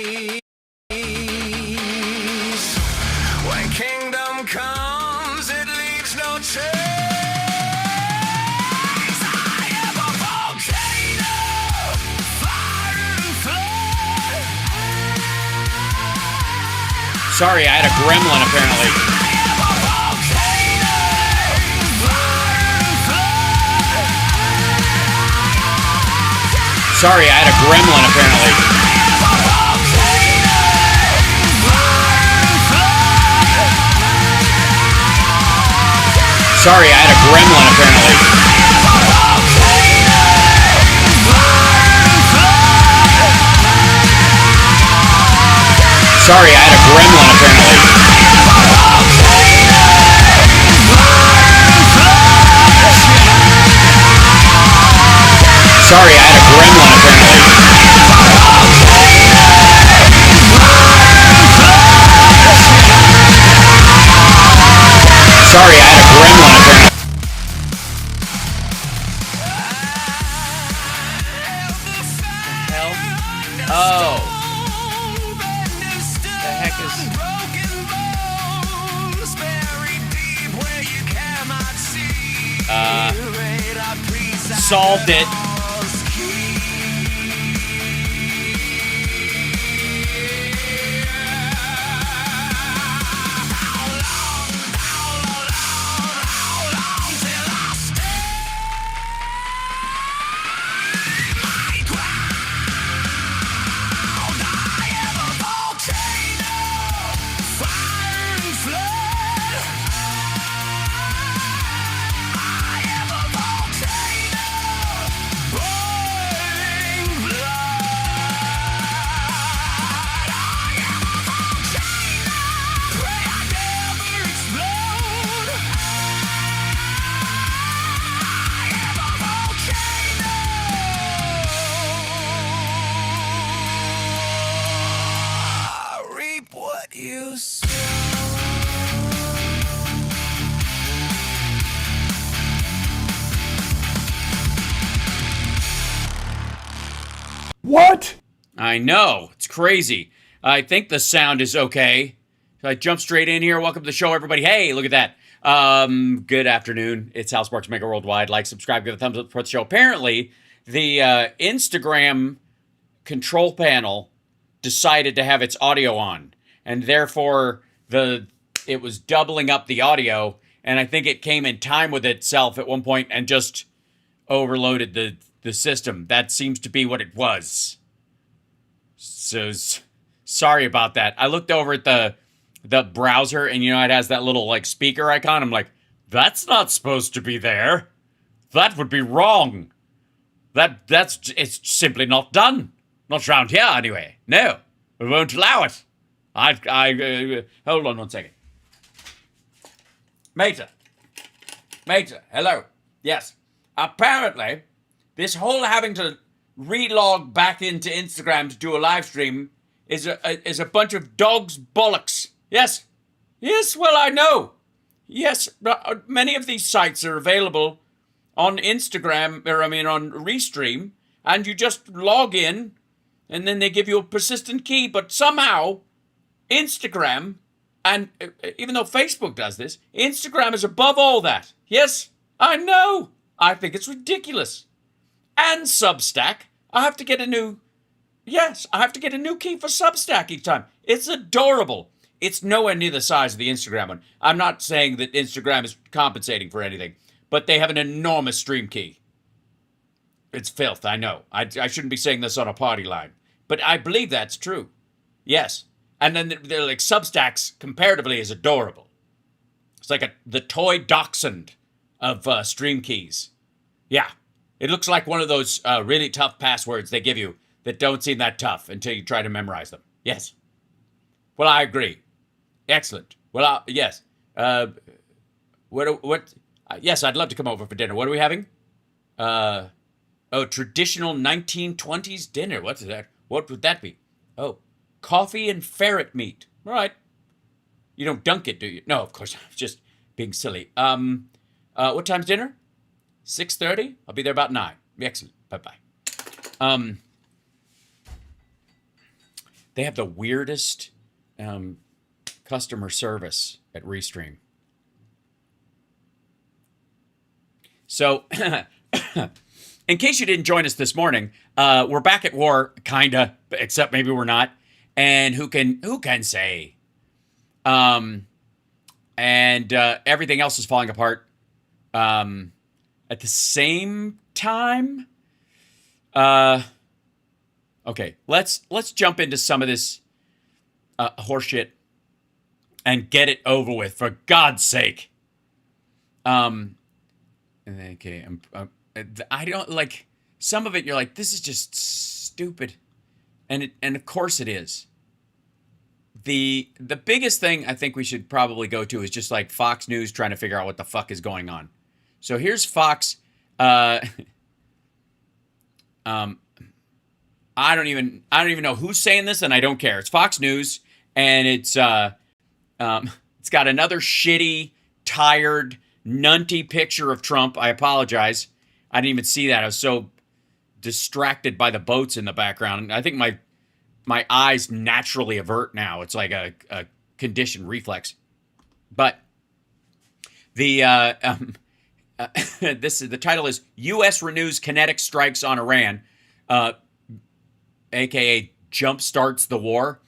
When kingdom comes, it leaves no trace. I am a volcano, fire and flood. Sorry, I had a gremlin apparently. I am a volcano, fire and flood. Sorry, I had a gremlin apparently. Sorry, I had a gremlin apparently. Sorry, I had a gremlin apparently. Sorry, I had a gremlin apparently. Sorry, I had a gremlin apparently. Oh. The heck is... Solved it. What? I know. It's crazy. I think the sound is okay. I jump straight in here. Welcome to the show, everybody. Hey, look at that. Good afternoon. It's Hal Sparks Mega Worldwide. Like, subscribe, give a thumbs up for the show. Apparently, the Instagram control panel decided to have its audio on, and therefore it was doubling up the audio, and I think it came in time with itself at one point and just overloaded the system. That seems to be what it was. So sorry about that. I looked over at the browser, and you know, it has that little like speaker icon. I'm like, that's not supposed to be there. That would be wrong. It's simply not done. Not around here anyway. No, we won't allow it. Hold on 1 second. Mater, hello. Yes. Apparently, this whole having to relog back into Instagram to do a live stream is a bunch of dogs' bollocks. Yes. Yes, well, I know. Yes, many of these sites are available on Instagram, on Restream, and you just log in, and then they give you a persistent key, but somehow Instagram, and even though Facebook does this, Instagram is above all that. Yes, I know. I think it's ridiculous. And Substack, I have to get a new key for Substack each time. It's adorable. It's nowhere near the size of the Instagram one. I'm not saying that Instagram is compensating for anything, but they have an enormous stream key. It's filth, I know. I shouldn't be saying this on a party line, but I believe that's true. Yes. And then they're like, Substacks comparatively is adorable. It's like the toy dachshund of stream keys. Yeah. It looks like one of those really tough passwords they give you that don't seem that tough until you try to memorize them. Yes. Well, I agree. Excellent. Well, yes. Yes, I'd love to come over for dinner. What are we having? Traditional 1920s dinner. What's that? What would that be? Oh, coffee and ferret meat. All right. You don't dunk it, do you? No, of course. I'm just being silly. What time's dinner? 6:30? I'll be there about 9. Excellent. Bye-bye. They have the weirdest customer service at Restream. So, in case you didn't join us this morning, we're back at war, kinda, except maybe we're not. And who can say? And everything else is falling apart. At the same time, okay, let's jump into some of this horseshit and get it over with, for God's sake. Okay, I don't like some of it. You're like, this is just stupid, and of course it is. The biggest thing I think we should probably go to is just like Fox News trying to figure out what the fuck is going on. So here's Fox. I don't even know who's saying this, and I don't care. It's Fox News, and it's got another shitty, tired, nunty picture of Trump. I apologize. I didn't even see that. I was so distracted by the boats in the background. I think my eyes naturally avert now. It's like a conditioned reflex. But the the title is U.S. renews kinetic strikes on Iran, aka jumpstarts the war.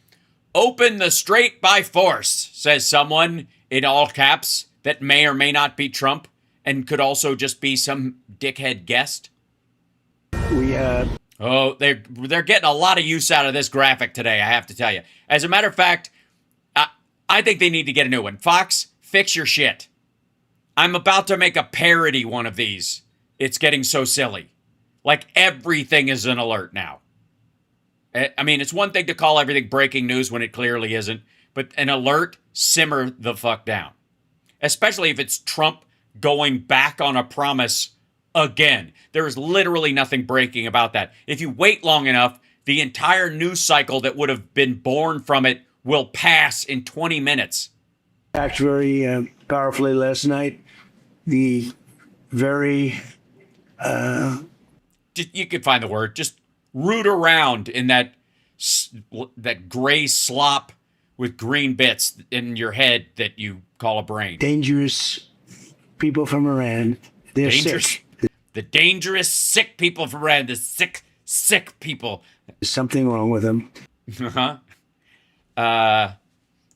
Open the strait by force, says someone in all caps that may or may not be Trump and could also just be some dickhead guest. Oh, they're getting a lot of use out of this graphic today, I have to tell you. As a matter of fact, I think they need to get a new one. Fox, fix your shit. I'm about to make a parody one of these. It's getting so silly. Like everything is an alert now. I mean, it's one thing to call everything breaking news when it clearly isn't, but an alert, simmer the fuck down. Especially if it's Trump going back on a promise again. There is literally nothing breaking about that. If you wait long enough, the entire news cycle that would have been born from it will pass in 20 minutes. Act very powerfully last night. The very... You could find the word. Just root around in that gray slop with green bits in your head that you call a brain. dangerous people from Iran. They're sick. The dangerous, sick people from Iran. The sick people. There's something wrong with them.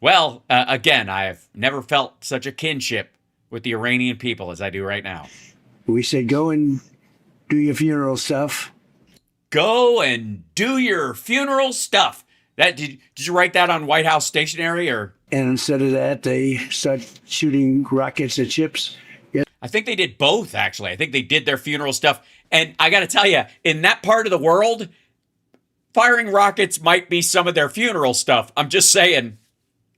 Well, again, I have never felt such a kinship with the Iranian people as I do right now. We said, go and do your funeral stuff. Go and do your funeral stuff. Did you write that on White House stationery or? And instead of that, they start shooting rockets at ships. I think they did both, actually. I think they did their funeral stuff. And I got to tell you, in that part of the world, firing rockets might be some of their funeral stuff. I'm just saying.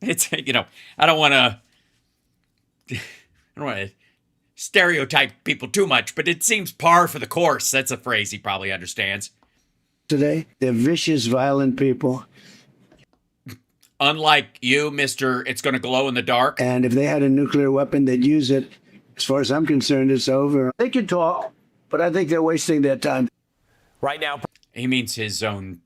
It's, I don't want to stereotype people too much, but it seems par for the course. That's a phrase he probably understands. Today, they're vicious, violent people. Unlike you, Mr. It's going to glow in the dark. And if they had a nuclear weapon, they'd use it. As far as I'm concerned, it's over. They can talk, but I think they're wasting their time. Right now, he means his own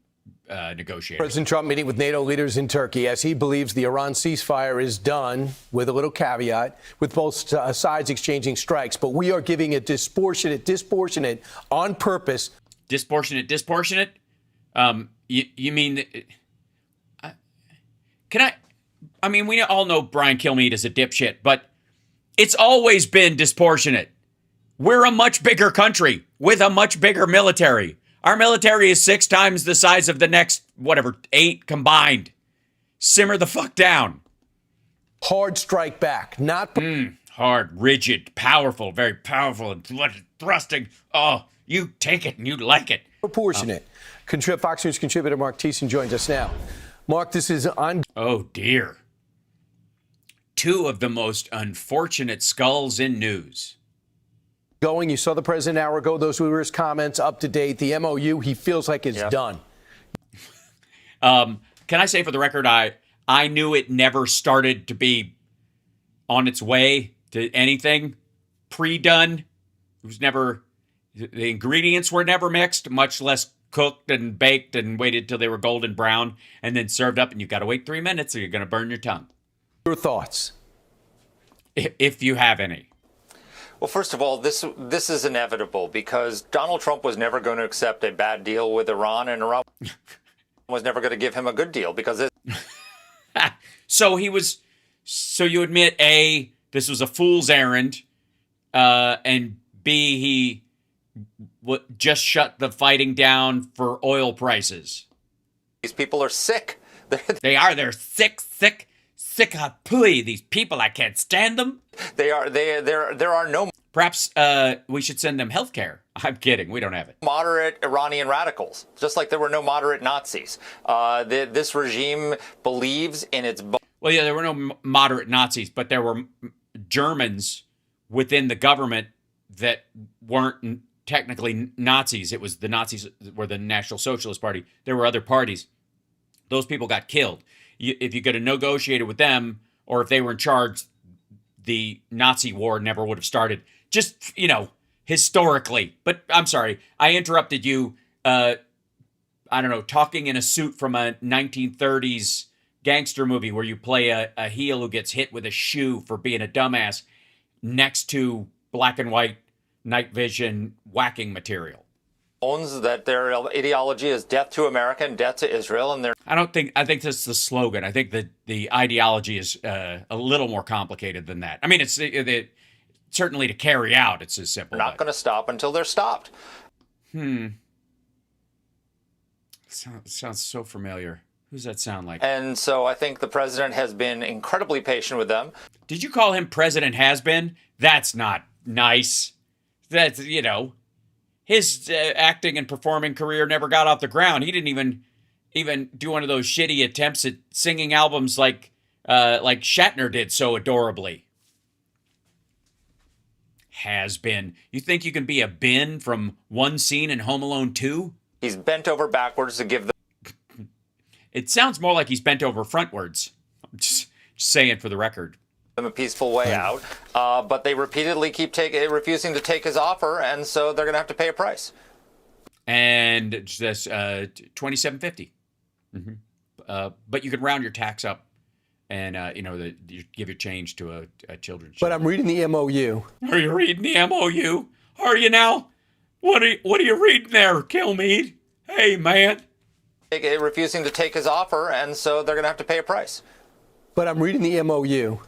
negotiator. President Trump meeting with NATO leaders in Turkey as he believes the Iran ceasefire is done, with a little caveat, with both sides exchanging strikes. But we are giving it disproportionate on purpose. Disproportionate? You mean... I mean, we all know Brian Kilmeade is a dipshit, but it's always been disproportionate. We're a much bigger country with a much bigger military. Our military is 6 times the size of the next, 8 combined. Simmer the fuck down. Hard strike back, not... Hard, rigid, powerful, very powerful, and thrusting. Oh, you take it and you like it. Proportionate. Fox News contributor Mark Thiessen joins us now. Mark, this is on... Oh, dear. 2 of the most unfortunate skulls in news. You saw the president an hour ago. Those were his comments, up to date. The MOU, he feels like it's done. Can I say for the record, I knew it never started to be on its way to anything pre-done. It was never, the ingredients were never mixed, much less cooked and baked and waited till they were golden brown and then served up, and you've got to wait 3 minutes or you're going to burn your tongue. Your thoughts? If you have any. Well, first of all, this is inevitable because Donald Trump was never going to accept a bad deal with Iran, and Iran was never going to give him a good deal because So you admit, A, this was a fool's errand, and B, he just shut the fighting down for oil prices. these people are sick. They're sick. These people, I can't stand them. There are no Perhaps we should send them health care. I'm kidding. We don't have it. moderate Iranian radicals, just like there were no moderate Nazis. This regime believes in its... Well, yeah, there were no moderate Nazis, but there were Germans within the government that weren't technically Nazis. It was the Nazis were the National Socialist Party. There were other parties. Those people got killed. If you could have negotiated with them, or if they were in charge, the Nazi war never would have started. Just, historically. But I'm sorry, I interrupted you, talking in a suit from a 1930s gangster movie where you play a heel who gets hit with a shoe for being a dumbass next to black and white night vision whacking material. owns that their ideology is death to America and death to Israel, and they're I think that's the slogan. I think that the ideology is a little more complicated than that. I mean, it's certainly to carry out, it's as simple. not going to stop until they're stopped. Sounds so familiar. Who's that sound like? And so I think the president has been incredibly patient with them. Did you call him President Has-Been? That's not nice. That's, his acting and performing career never got off the ground. He didn't even do one of those shitty attempts at singing albums like Shatner did so adorably. Has-been. You think you can be a bin from one scene in Home Alone 2? He's bent over backwards to give them It sounds more like he's bent over frontwards. I'm just saying for the record. a peaceful way out, but they repeatedly keep refusing to take his offer, and so they're going to have to pay a price. And that's $27.50. But you could round your tax up, and you give your change to a children's. But I'm reading the MOU. Are you reading the MOU? Are you now? What are you reading there, Kilmeade? Hey, man. Refusing to take his offer, and so they're going to have to pay a price. But I'm reading the MOU.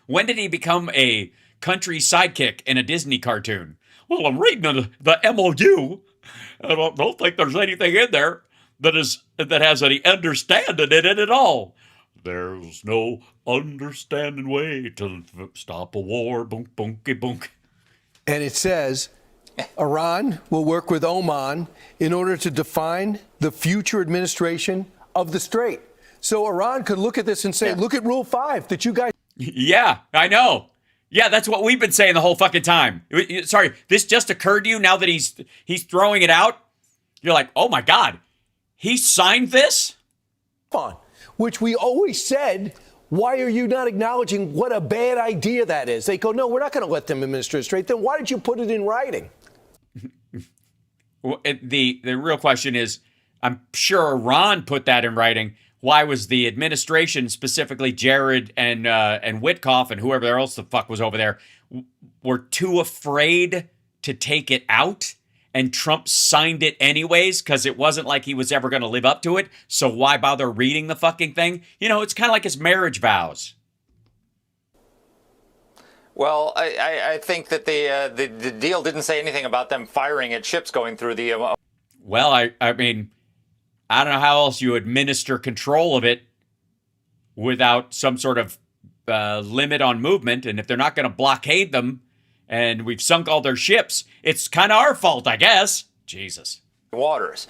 When did he become a country sidekick in a Disney cartoon? Well, I'm reading the MOU. I don't think there's anything in there that has any understanding in it at all. There's no understanding way to stop a war. Bunk, bunky, bunk. And it says Iran will work with Oman in order to define the future administration of the Strait. So Iran could look at this and say, look at Rule 5 that you guys... Yeah, I know. Yeah, that's what we've been saying the whole fucking time. Sorry, this just occurred to you now that he's throwing it out? You're like, oh my God, he signed this? on, which we always said, why are you not acknowledging what a bad idea that is? They go, no, we're not going to let them administer the Strait. Then why did you put it in writing? Well, the real question is, I'm sure Iran put that in writing. Why was the administration, specifically Jared and Witkoff and whoever else the fuck was over there, were too afraid to take it out? And Trump signed it anyways because it wasn't like he was ever going to live up to it. So why bother reading the fucking thing? It's kind of like his marriage vows. Well, I think that the deal didn't say anything about them firing at ships going through the... Well, I mean, I don't know how else you administer control of it without some sort of limit on movement. And if they're not going to blockade them and we've sunk all their ships, it's kind of our fault, I guess. Jesus. waters.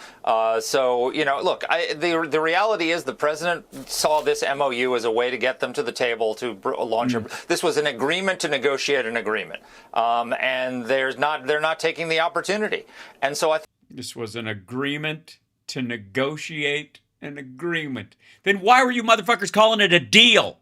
So, look, the reality is the president saw this MOU as a way to get them to the table to launch this was an agreement to negotiate an agreement. And they're not taking the opportunity. And so this was an agreement to negotiate an agreement. Then why were you motherfuckers calling it a deal?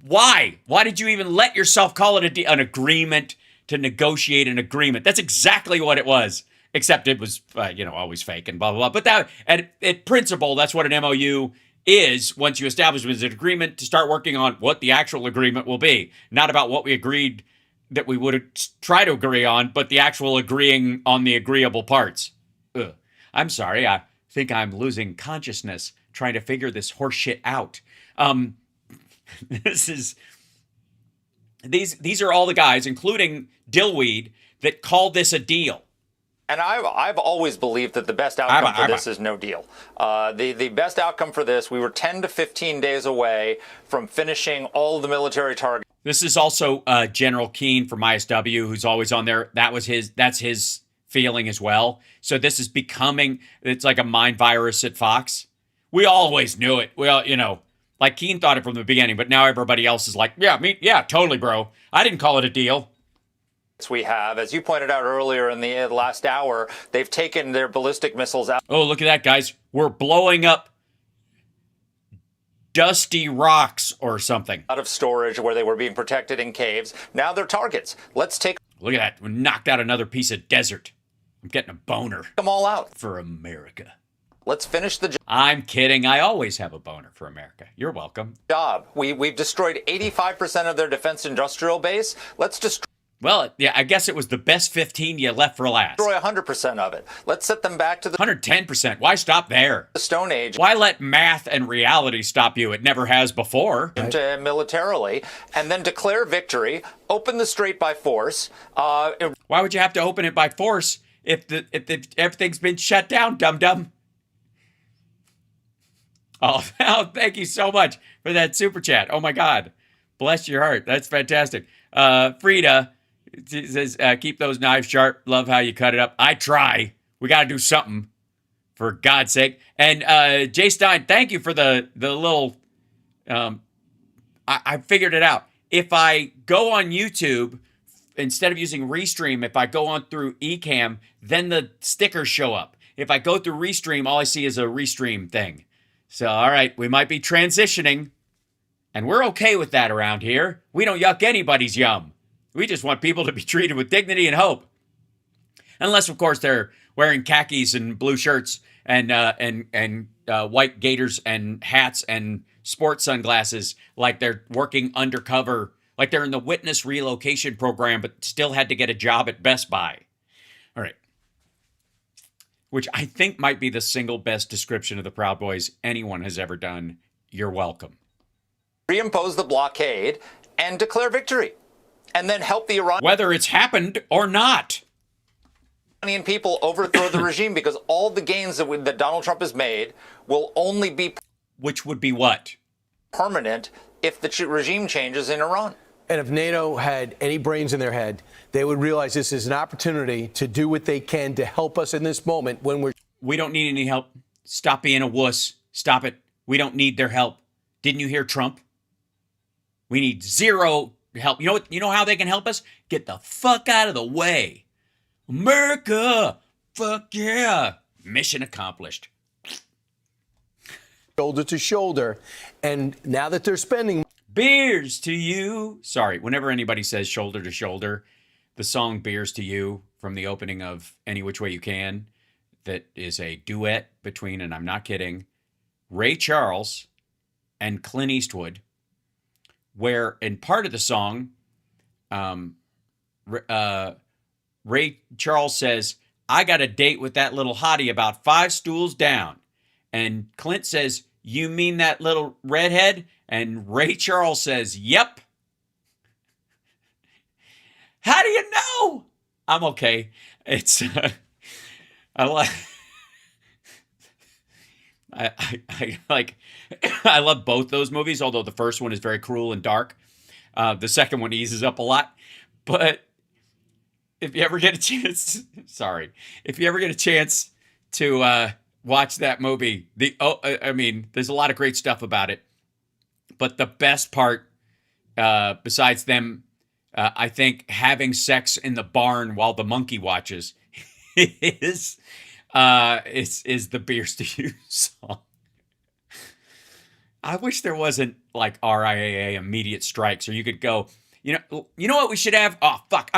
Why? Why did you even let yourself call it an agreement to negotiate an agreement? That's exactly what it was. except it was, always fake and blah, blah, blah. But that, at principle, that's what an MOU is once you establish it as an agreement to start working on what the actual agreement will be. Not about what we agreed that we would try to agree on, but the actual agreeing on the agreeable parts. Ugh. I'm sorry, I think I'm losing consciousness trying to figure this horse shit out. These are all the guys, including Dillweed, that called this a deal. And I've always believed that the best outcome for this is no deal. The best outcome for this, we were 10 to 15 days away from finishing all of the military targets. This is also General Keane from ISW, who's always on there. That's his feeling as well. So this is becoming, it's like a mind virus at Fox. We always knew it. Well, like Keane thought it from the beginning, but now everybody else is like, yeah, totally, bro. I didn't call it a deal. We have, as you pointed out earlier in the last hour, they've taken their ballistic missiles out. Oh, look at that, guys. We're blowing up dusty rocks or something. Out of storage where they were being protected in caves. Now they're targets. Let's take Look at that. We knocked out another piece of desert. I'm getting a boner. them all out. For America. Let's finish the I'm kidding. I always have a boner for America. You're welcome. job. We've destroyed 85% of their defense industrial base. Let's destroy Well, yeah, I guess it was the best 15 you left for last. 100% of it. Let's set them back to the 110%. Why stop there? Stone Age. Why let math and reality stop you? It never has before. Militarily, and then declare victory, open the strait by force. Why would you have to open it by force if everything's been shut down, dum-dum? Oh, thank you so much for that super chat. Oh, my God. Bless your heart. That's fantastic. Frida says, keep those knives sharp. Love how you cut it up. I try. We got to do something, for God's sake. And Jay Stein, thank you for the little... I figured it out. If I go on YouTube, instead of using Restream, if I go on through Ecamm, then the stickers show up. If I go through Restream, all I see is a Restream thing. So, all right, we might be transitioning, and we're okay with that around here. We don't yuck anybody's yum. We just want people to be treated with dignity and hope. Unless, of course, they're wearing khakis and blue shirts and white gaiters and hats and sports sunglasses, like they're working undercover, like they're in the witness relocation program, but still had to get a job at Best Buy. All right. Which I think might be the single best description of the Proud Boys anyone has ever done. You're welcome. Reimpose the blockade and declare victory. And then help the Whether it's happened or not. Iranian people overthrow the regime, because all the gains that Donald Trump has made will only be... Which would be what? Permanent if the regime changes in Iran. And if NATO had any brains in their head, they would realize this is an opportunity to do what they can to help us in this moment when We don't need any help. Stop being a wuss. Stop it. We don't need their help. Didn't you hear Trump? We need zero help. You know what? You know how they can help us? Get the fuck out of the way. America! Fuck yeah! Mission accomplished. shoulder to shoulder. And now that they're spending... Beers to you. Sorry, whenever anybody says shoulder to shoulder, the song Beers to You from the opening of Any Which Way You Can, that is a duet between, and I'm not kidding, Ray Charles and Clint Eastwood, where in part of the song, Ray Charles says, I got a date with that little hottie about 5 stools down. And Clint says, you mean that little redhead? And Ray Charles says, yep. How do you know? I'm okay. It's, I like, I like, I love both those movies, although the first one is very cruel and dark. The second one eases up a lot. But if you ever get a chance, if you ever get a chance to watch that movie, there's a lot of great stuff about it. But the best part, besides them, I think having sex in the barn while the monkey watches is the Beers to You song. I wish there wasn't like RIAA immediate strikes, or you could go, you know what we should have? Oh, fuck.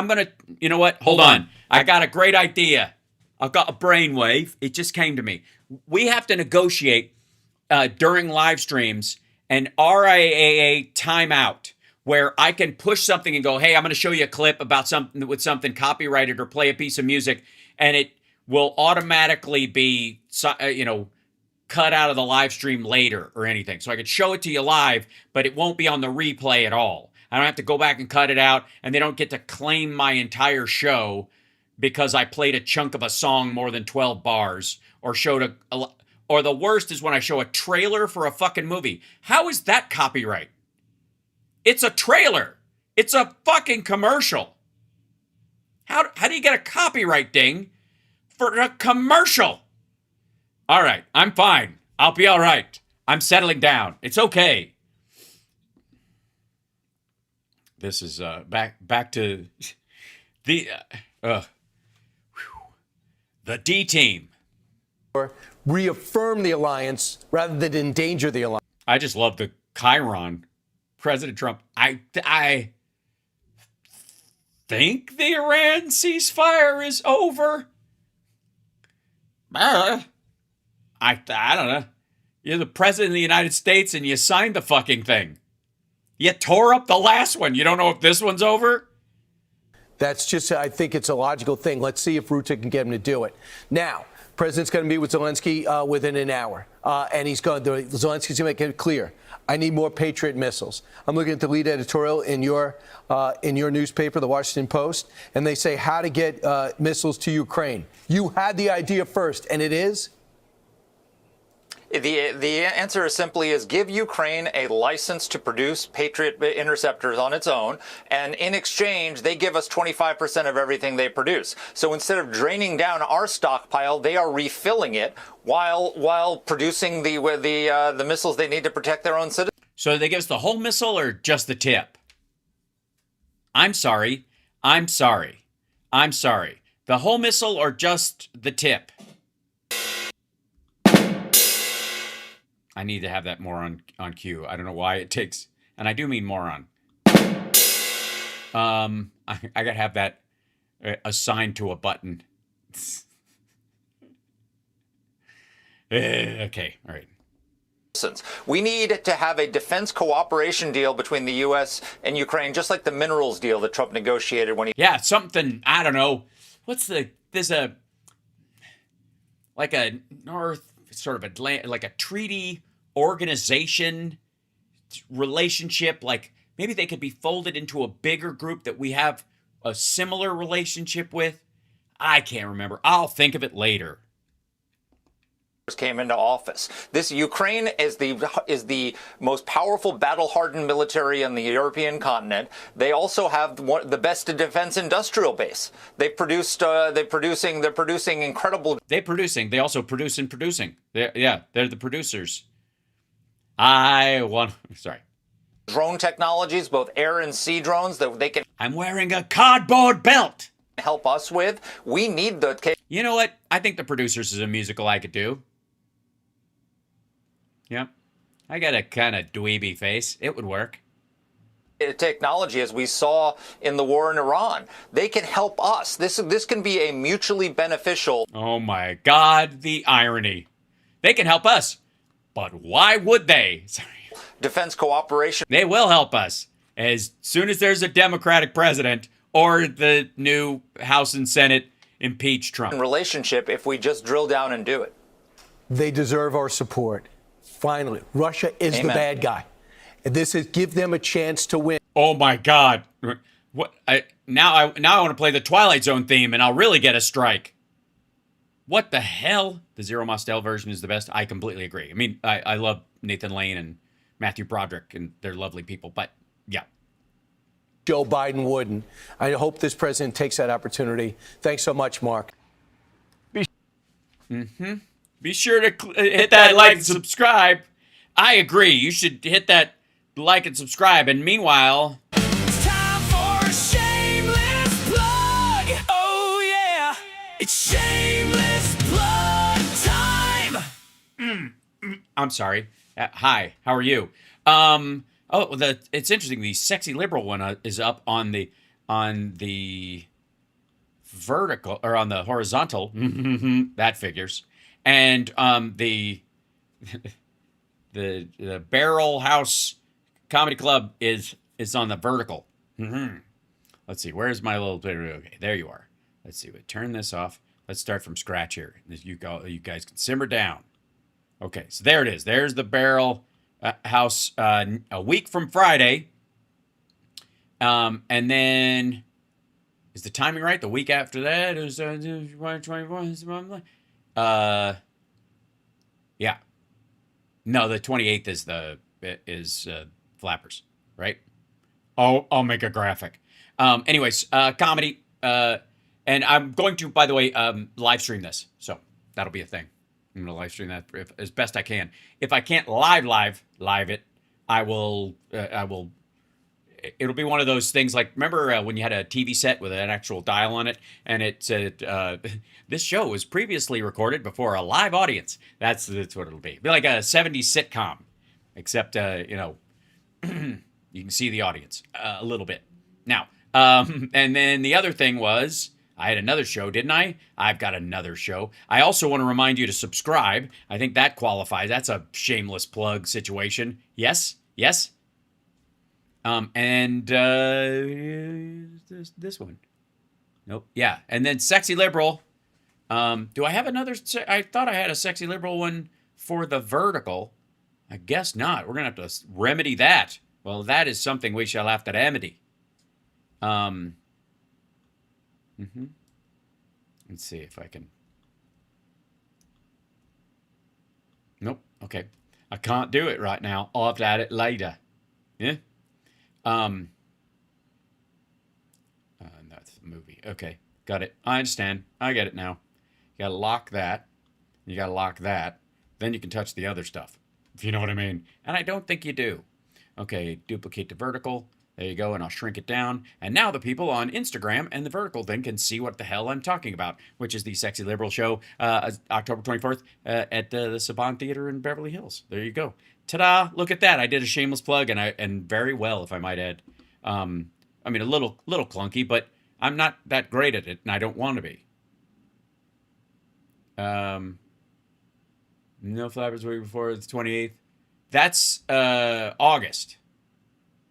You know what? Hold on. I got a great idea. I've got a brainwave. It just came to me. We have to negotiate during live streams an RIAA timeout where I can push something and go, hey, I'm going to show you a clip about something with something copyrighted or play a piece of music, and it will automatically be, cut out of the live stream later or anything. So I could show it to you live, but it won't be on the replay at all. I don't have to go back and cut it out, and they don't get to claim my entire show because I played a chunk of a song more than 12 bars or showed or the worst is when I show a trailer for a fucking movie. How is that copyright? It's a trailer. It's a fucking commercial. How do you get a copyright ding for a commercial? All right, I'm fine. I'll be all right. I'm settling down. It's okay. This is back to the D team. Reaffirm the alliance rather than endanger the alliance. I just love the Chiron. President Trump, I think the Iran ceasefire is over. I don't know. You're the president of the United States and you signed the fucking thing. You tore up the last one. You don't know if this one's over? That's just, I think it's a logical thing. Let's see if Rutte can get him to do it. Now, President's going to meet with Zelensky within an hour. And Zelensky's going to make it clear. I need more Patriot missiles. I'm looking at the lead editorial in your newspaper, the Washington Post, and they say how to get missiles to Ukraine. You had the idea first, and it is? The answer is simply give Ukraine a license to produce Patriot interceptors on its own, and in exchange, they give us 25% of everything they produce. So instead of draining down our stockpile, they are refilling it while producing the missiles they need to protect their own citizens. So they give us the whole missile or just the tip? I'm sorry. The whole missile or just the tip? I need to have that more on cue. I don't know why it takes, and I do mean moron. I gotta have that assigned to a button. Okay, all right. We need to have a defense cooperation deal between the U.S. and Ukraine, just like the minerals deal that Trump negotiated when he... Yeah, something, I don't know. There's like a North, sort of like a treaty organization relationship, like maybe they could be folded into a bigger group that we have a similar relationship with. I can't remember. I'll think of it later. Came into office. This Ukraine is the most powerful, battle-hardened military on the European continent. They also have the best defense industrial base. They're producing incredible. They also produce in producing. They're the producers. Drone technologies, both air and sea drones that they can. I'm wearing a cardboard belt. Help us with. We need the. You know what? I think The Producers is a musical I could do. Yep. I got a kind of dweeby face. It would work. Technology, as we saw in the war in Iran, they can help us. This can be a mutually beneficial. Oh my God, the irony. They can help us, but why would they? Sorry. Defense cooperation. They will help us as soon as there's a Democratic president or the new House and Senate impeach Trump. Relationship if we just drill down and do it. They deserve our support. Finally, Russia is Amen. the bad guy. And this is give them a chance to win. Oh my God. What? Now I want to play the Twilight Zone theme and I'll really get a strike. What the hell? The Zero Mostel version is the best. I completely agree. I mean, I love Nathan Lane and Matthew Broderick, and they're lovely people, but yeah. Joe Biden wouldn't. I hope this president takes that opportunity. Thanks so much, Mark. Be sure to hit that like and subscribe. I agree. You should hit that like and subscribe. And meanwhile... It's time for a shameless plug. Oh yeah, it's shameless plug time. I'm sorry. Hi, how are you? It's interesting. The sexy liberal one is up on the vertical or on the horizontal, that figures, and the the Barrel House Comedy Club is on the vertical. Let's see, where's my little? Okay, there you are. Let's see. We turn this off. Let's start from scratch here. You guys can simmer down. Okay, so there it is. There's the Barrel House a week from Friday. And then is the timing right? The week after that is 2021. Yeah. No, the 28th is Flappers, right? I'll make a graphic. Anyways, comedy. And I'm going to, by the way, live stream this. So that'll be a thing. I'm going to live stream that as best I can. If I can't live it, I will. It'll be one of those things like, remember when you had a TV set with an actual dial on it, and it said, "This show was previously recorded before a live audience." That's what it'll be. It'll be like a '70s sitcom, except you can see the audience a little bit now. And then the other thing was, I had another show, didn't I? I've got another show. I also want to remind you to subscribe. I think that qualifies. That's a shameless plug situation. Yes? And this one. Nope. Yeah. And then Sexy Liberal. Do I have another? I thought I had a Sexy Liberal one for the vertical. I guess not. We're going to have to remedy that. Well, that is something we shall have to remedy. Let's see if I can. Nope. Okay. I can't do it right now. I'll have to add it later. Yeah. That's the movie. Okay. Got it. I understand. I get it now. You gotta lock that. You gotta lock that. Then you can touch the other stuff. If you know what I mean. And I don't think you do. Okay. Duplicate to vertical. There you go, and I'll shrink it down. And now the people on Instagram and the vertical thing can see what the hell I'm talking about, which is the Sexy Liberal show, October 24th at the Saban Theater in Beverly Hills. There you go. Ta-da! Look at that. I did a shameless plug, and very well, if I might add. I mean, a little clunky, but I'm not that great at it, and I don't want to be. No Flappers week before the 28th. That's August.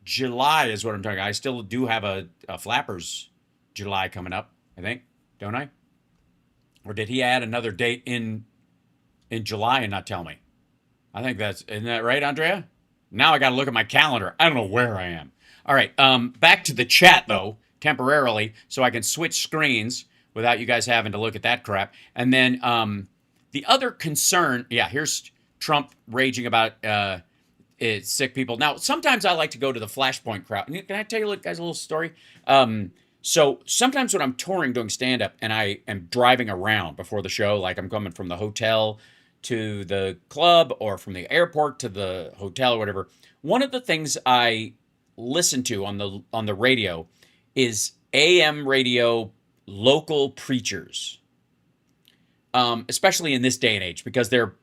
July is what I'm talking about. I still do have a Flappers July coming up, I think. Don't I? Or did he add another date in July and not tell me? I think isn't that right, Andrea? Now I got to look at my calendar. I don't know where I am. All right. Back to the chat, though, temporarily, so I can switch screens without you guys having to look at that crap. And then the other concern, here's Trump raging about sick people. Now, sometimes I like to go to the Flashpoint crowd. Can I tell you guys a little story? So sometimes when I'm touring doing stand-up and I am driving around before the show, like I'm coming from the hotel to the club or from the airport to the hotel or whatever, one of the things I listen to on the radio is AM radio local preachers, especially in this day and age, because they're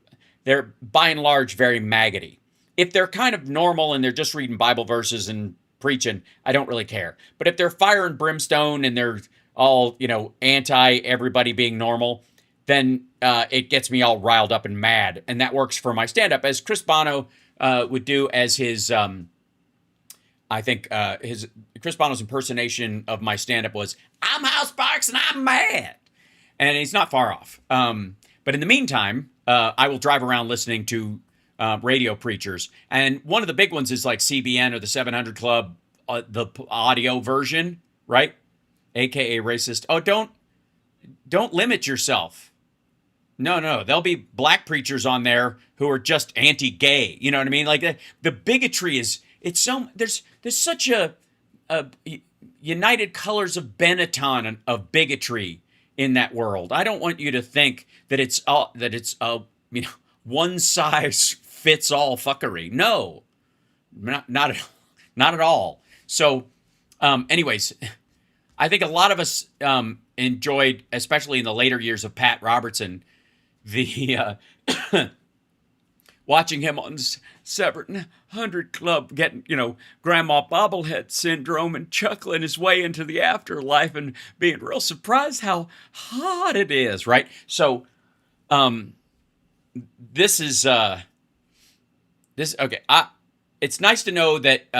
by and large very maggoty. If they're kind of normal and they're just reading Bible verses and preaching, I don't really care. But if they're fire and brimstone and they're all, anti everybody being normal, then it gets me all riled up and mad. And that works for my stand-up, as Chris Bono would do as his, Chris Bono's impersonation of my stand-up was, "I'm Hal Sparks and I'm mad." And he's not far off. But in the meantime, I will drive around listening to radio preachers. And one of the big ones is like CBN or the 700 Club, the audio version, right? AKA racist. Oh, don't limit yourself. No. There'll be black preachers on there who are just anti-gay. You know what I mean? Like the bigotry there's such a united colors of Benetton of bigotry in that world. I don't want you to think that it's one size fits all fuckery. No, not at all. So, anyways, I think a lot of us enjoyed, especially in the later years of Pat Robertson, the watching him on 700 Club getting, grandma bobblehead syndrome and chuckling his way into the afterlife and being real surprised how hot it is, right? So, this is, okay. It's nice to know that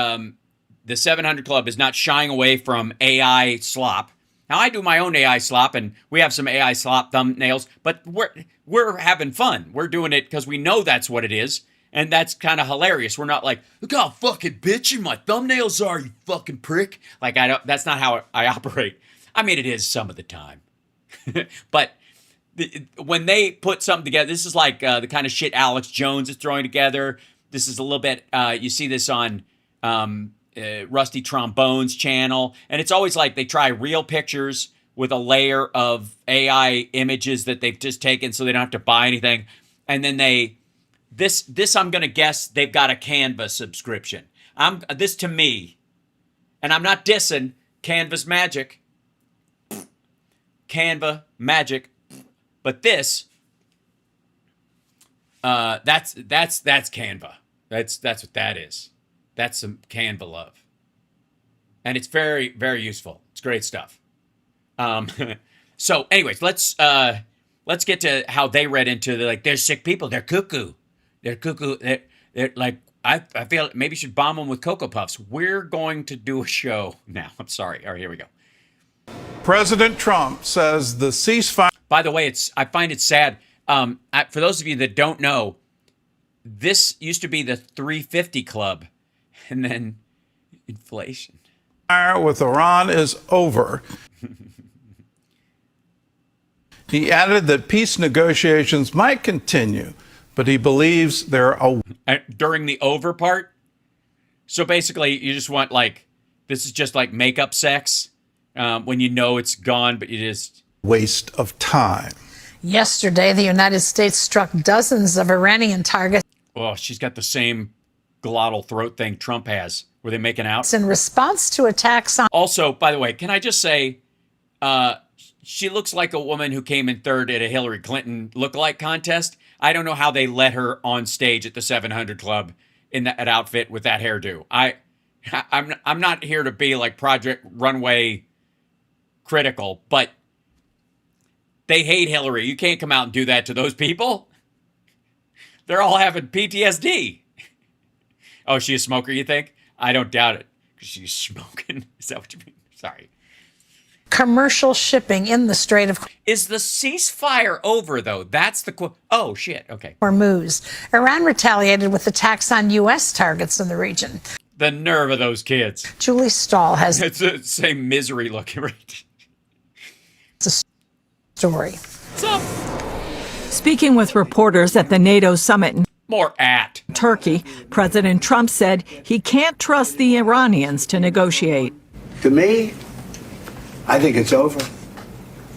the 700 Club is not shying away from AI slop. Now, I do my own AI slop, and we have some AI slop thumbnails, but we're having fun. We're doing it because we know that's what it is, and that's kind of hilarious. We're not like, look how fucking bitchy my thumbnails are, you fucking prick. Like, that's not how I operate. I mean, it is some of the time. But when they put something together, this is like the kind of shit Alex Jones is throwing together. This is a little bit, you see this on Rusty Trombone's channel. And it's always like they try real pictures with a layer of AI images that they've just taken so they don't have to buy anything. And then this I'm going to guess they've got a Canva subscription. This to me, and I'm not dissing Canva's magic. Canva magic. But this, that's Canva. That's what that is. That's some Canva love. And it's very, very useful. It's great stuff. So anyways, let's get to how they read into they're sick people. They're cuckoo. They're cuckoo. They're like, I feel maybe you should bomb them with Cocoa Puffs. We're going to do a show now. I'm sorry. All right, here we go. President Trump says the ceasefire. By the way, I find it sad. For those of you that don't know, this used to be the 350 Club, and then inflation. With Iran is over. He added that peace negotiations might continue, but he believes there are during the over part. So basically, you just want this is just like makeup sex when you know it's gone, but you just waste of time. Yesterday, the United States struck dozens of Iranian targets. Oh, she's got the same glottal throat thing Trump has. Were they making out? In response to attacks on. Also, by the way, can I just say, she looks like a woman who came in third at a Hillary Clinton lookalike contest. I don't know how they let her on stage at the 700 Club in that outfit with that hairdo. I'm not here to be like Project Runway critical, but they hate Hillary. You can't come out and do that to those people. They're all having PTSD. Oh, is she a smoker, you think? I don't doubt it, because she's smoking. Is that what you mean? Sorry. Commercial shipping in the Strait of Is the ceasefire over, though? That's the quote. Oh, shit. Okay. Hormuz. Iran retaliated with attacks on U.S. targets in the region. The nerve of those kids. Julie Stahl has It's the same misery looking, right? the story. What's up? Speaking with reporters at the NATO summit in More at. Turkey, President Trump said he can't trust the Iranians to negotiate. To me, I think it's over.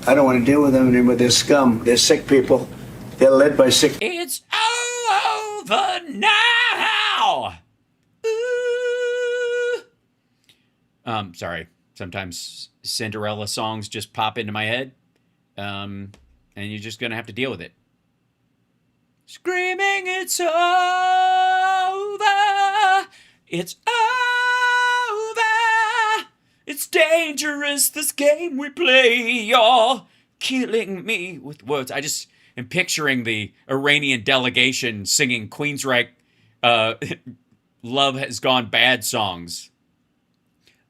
I don't want to deal with them anymore. They're scum. They're sick people. They're led by sick. It's over now. Ooh. Sorry. Sometimes Cinderella songs just pop into my head. And you're just going to have to deal with it. Screaming, it's over. It's over. It's dangerous, this game we play. You're killing me with words. I just am picturing the Iranian delegation singing Queensryche Love Has Gone Bad songs.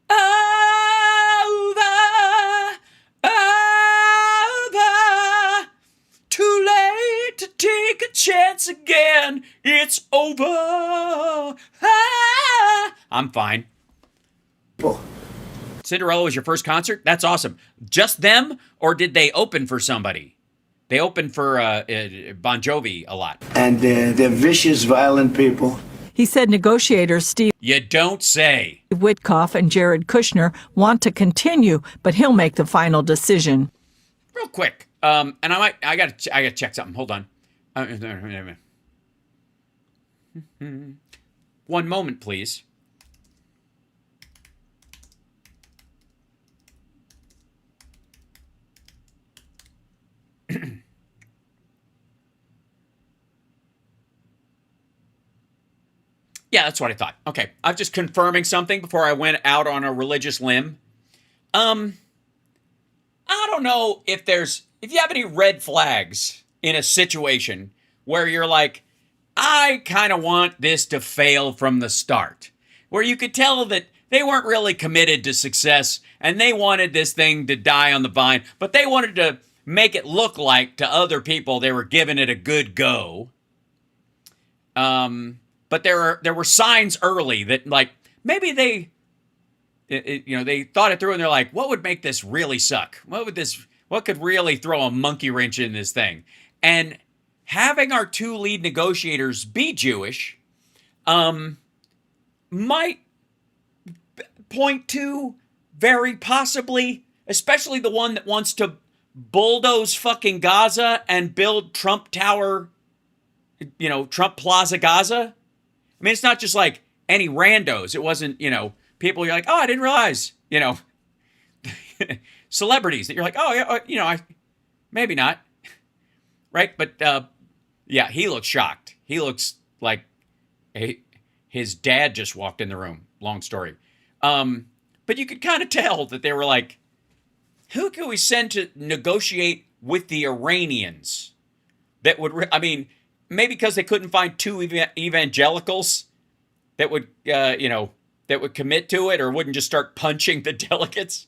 Over. Over. Too late to take a chance again. It's over. I'm fine. Cinderella was your first concert? That's awesome. Just them, or did they open for somebody? They opened for Bon Jovi a lot. And they're vicious, violent people. He said negotiators Steve You don't say. Witkoff and Jared Kushner want to continue, but he'll make the final decision. Real quick. And I gotta check something. Hold on. One moment, please. Yeah, that's what I thought. Okay, I'm just confirming something before I went out on a religious limb. I don't know if you have any red flags in a situation where you're like, I kind of want this to fail from the start, where you could tell that they weren't really committed to success and they wanted this thing to die on the vine, but they wanted to make it look like to other people they were giving it a good go. But there were signs early that, like, maybe they thought it through and they're like, what would make this really suck? What could really throw a monkey wrench in this thing? And having our two lead negotiators be Jewish, might point to very possibly, especially the one that wants to bulldoze fucking Gaza and build Trump Tower, Trump Plaza Gaza. I mean, it's not just like any randos. It wasn't, people you're like, oh, I didn't realize, celebrities that you're like, oh, yeah, maybe not. Right? But, yeah, he looks shocked. He looks like his dad just walked in the room. Long story. But you could kind of tell that they were like, who can we send to negotiate with the Iranians? That would, maybe because they couldn't find two evangelicals that would, that would commit to it or wouldn't just start punching the delegates.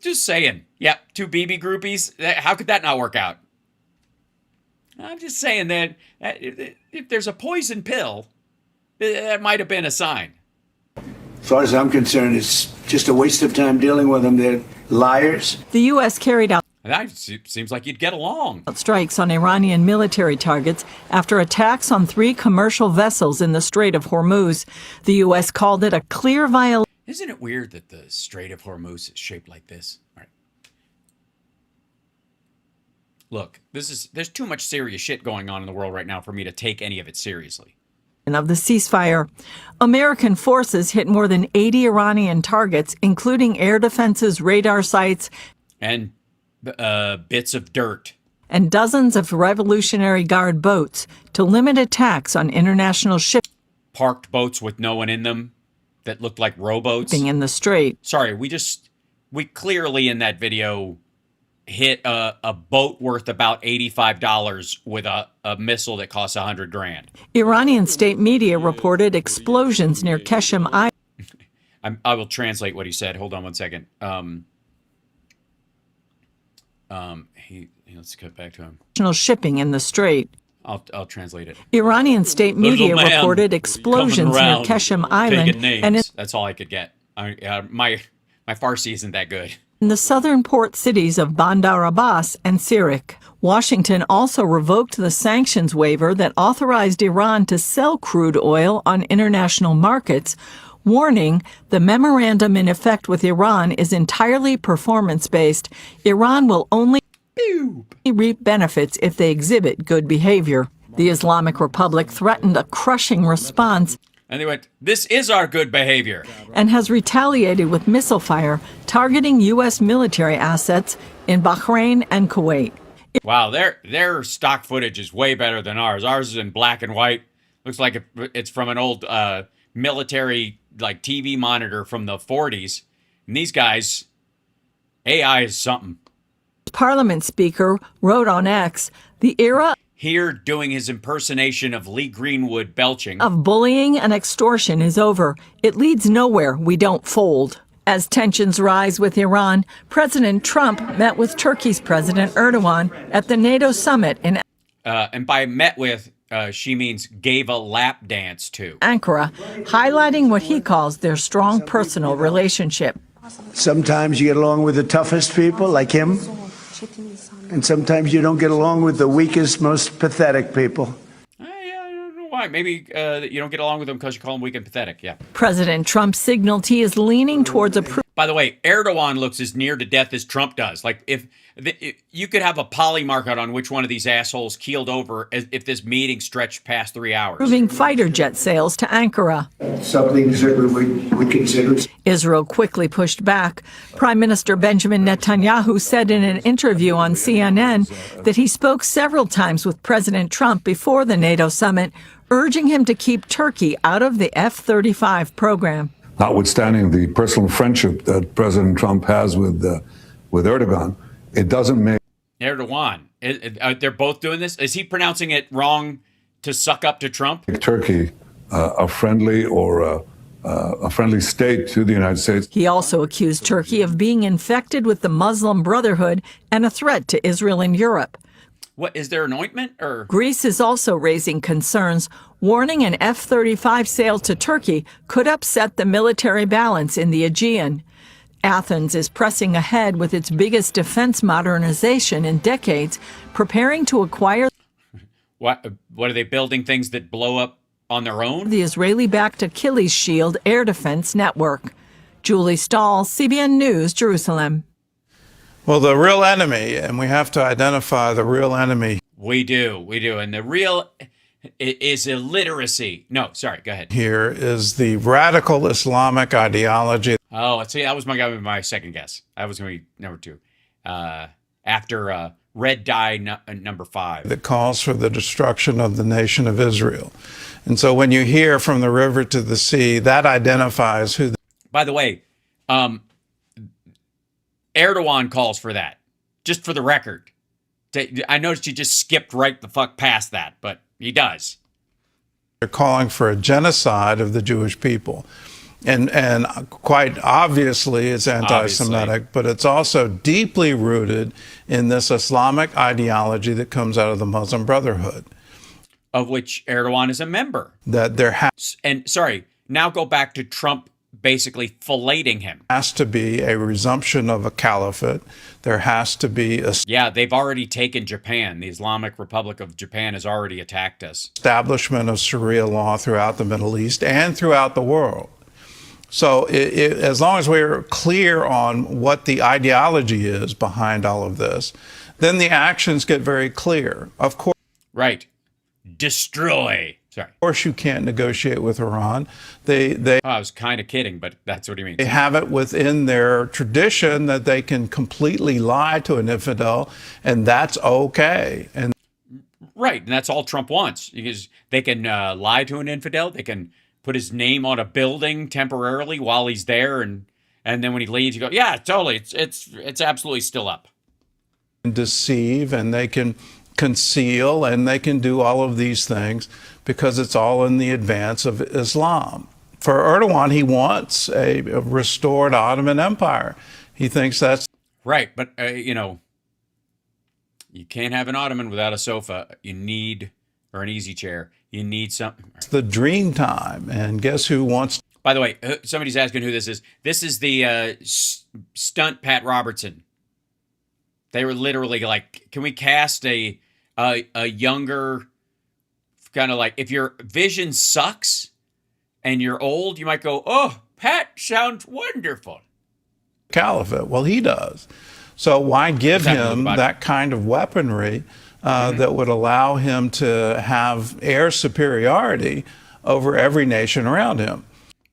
Just saying. Yeah, two BB groupies. How could that not work out? I'm just saying that if there's a poison pill, that might have been a sign. As far as I'm concerned, it's just a waste of time dealing with them. They're liars. The U.S. carried out That seems like you'd get along. strikes on Iranian military targets after attacks on 3 commercial vessels in the Strait of Hormuz. The U.S. called it a clear violation. Isn't it weird that the Strait of Hormuz is shaped like this? All right. Look, there's too much serious shit going on in the world right now for me to take any of it seriously. Of the ceasefire. American forces hit more than 80 Iranian targets, including air defenses, radar sites, And bits of dirt. and dozens of Revolutionary Guard boats to limit attacks on international shipping Parked boats with no one in them that looked like rowboats. in the strait. Sorry, we clearly in that video hit a boat worth about $85 with a missile that costs $100,000. Iranian state media reported explosions near Keshem Island. I will translate what he said. Hold on one second. Let's cut back to him. Shipping in the strait. I'll translate it. Iranian state media Little man reported explosions coming near around Keshem Island taking names. and That's all I could get. My Farsi isn't that good. in the southern port cities of Bandar Abbas and Sirik. Washington also revoked the sanctions waiver that authorized Iran to sell crude oil on international markets, warning the memorandum in effect with Iran is entirely performance-based. Iran will only reap benefits if they exhibit good behavior. The Islamic Republic threatened a crushing response And they went, this is our good behavior. and has retaliated with missile fire targeting U.S. military assets in Bahrain and Kuwait. Wow, their stock footage is way better than ours. Ours is in black and white. Looks like it's from an old military like TV monitor from the 40s. And these guys, AI is something. Parliament Speaker wrote on X, the era Here doing his impersonation of Lee Greenwood belching. of bullying and extortion is over. It leads nowhere. We don't fold. As tensions rise with Iran, President Trump met with Turkey's President Erdogan at the NATO summit in And by met with, she means gave a lap dance to. Ankara, highlighting what he calls their strong personal relationship. Sometimes you get along with the toughest people, like him, and sometimes you don't get along with the weakest, most pathetic people. I don't know why. Maybe you don't get along with them because you call them weak and pathetic. Yeah. President Trump signaled he is leaning towards By the way, Erdogan looks as near to death as Trump does. Like if you could have a poly market on which one of these assholes keeled over if this meeting stretched past 3 hours. Moving fighter jet sales to Ankara. Something that we consider. Israel quickly pushed back. Prime Minister Benjamin Netanyahu said in an interview on CNN that he spoke several times with President Trump before the NATO summit, urging him to keep Turkey out of the F-35 program. Notwithstanding the personal friendship that President Trump has with Erdogan, it doesn't make Erdogan. They're both doing this. Is he pronouncing it wrong to suck up to Trump? Turkey a friendly or a friendly state to the United States. He also accused Turkey of being infected with the Muslim Brotherhood and a threat to Israel and Europe. What, is there an ointment or? Greece is also raising concerns, warning an F-35 sale to Turkey could upset the military balance in the Aegean. Athens is pressing ahead with its biggest defense modernization in decades, preparing to acquire. What are they building, things that blow up on their own? The Israeli-backed Achilles Shield air defense network. Julie Stahl, CBN News, Jerusalem. Well, the real enemy, and we have to identify the real enemy. We do. And the real is illiteracy. No, sorry, go ahead. Here is the radical Islamic ideology. Oh, see, that was my second guess. That was going to be number 2. After red dye number 5. That calls for the destruction of the nation of Israel. And so when you hear from the river to the sea, that identifies who. By the way, Erdogan calls for that, just for the record. I noticed you just skipped right the fuck past that, but he does. They're calling for a genocide of the Jewish people. And quite obviously it's anti-Semitic, but it's also deeply rooted in this Islamic ideology that comes out of the Muslim Brotherhood. Of which Erdogan is a member. That there now go back to Trump basically filleting him. Has to be a resumption of a caliphate. There has to be a... Yeah, they've already taken Japan. The Islamic Republic of Japan has already attacked us. Establishment of Sharia law throughout the Middle East and throughout the world. So as long as we're clear on what the ideology is behind all of this, then the actions get very clear. Of course. Right. Destroy. Sorry. Of course you can't negotiate with Iran. I was kind of kidding, but that's what he means. They have it within their tradition that they can completely lie to an infidel, and that's okay. And right, and that's all Trump wants. Because they can lie to an infidel. They can put his name on a building temporarily while he's there, and then when he leaves, you go, yeah, totally, it's absolutely still up. Deceive, and they can conceal, and they can do all of these things because it's all in the advance of Islam. For Erdogan, he wants a restored Ottoman Empire. He thinks that's right, but you can't have an Ottoman without a sofa. Or an easy chair. You need something. It's the dream time, and guess who wants? By the way, somebody's asking who this is. This is the stunt Pat Robertson. They were literally like, can we cast a younger, kind of like, if your vision sucks and you're old, you might go, oh, Pat sounds wonderful. Caliphate. Well, he does. So why give him that kind of weaponry that would allow him to have air superiority over every nation around him?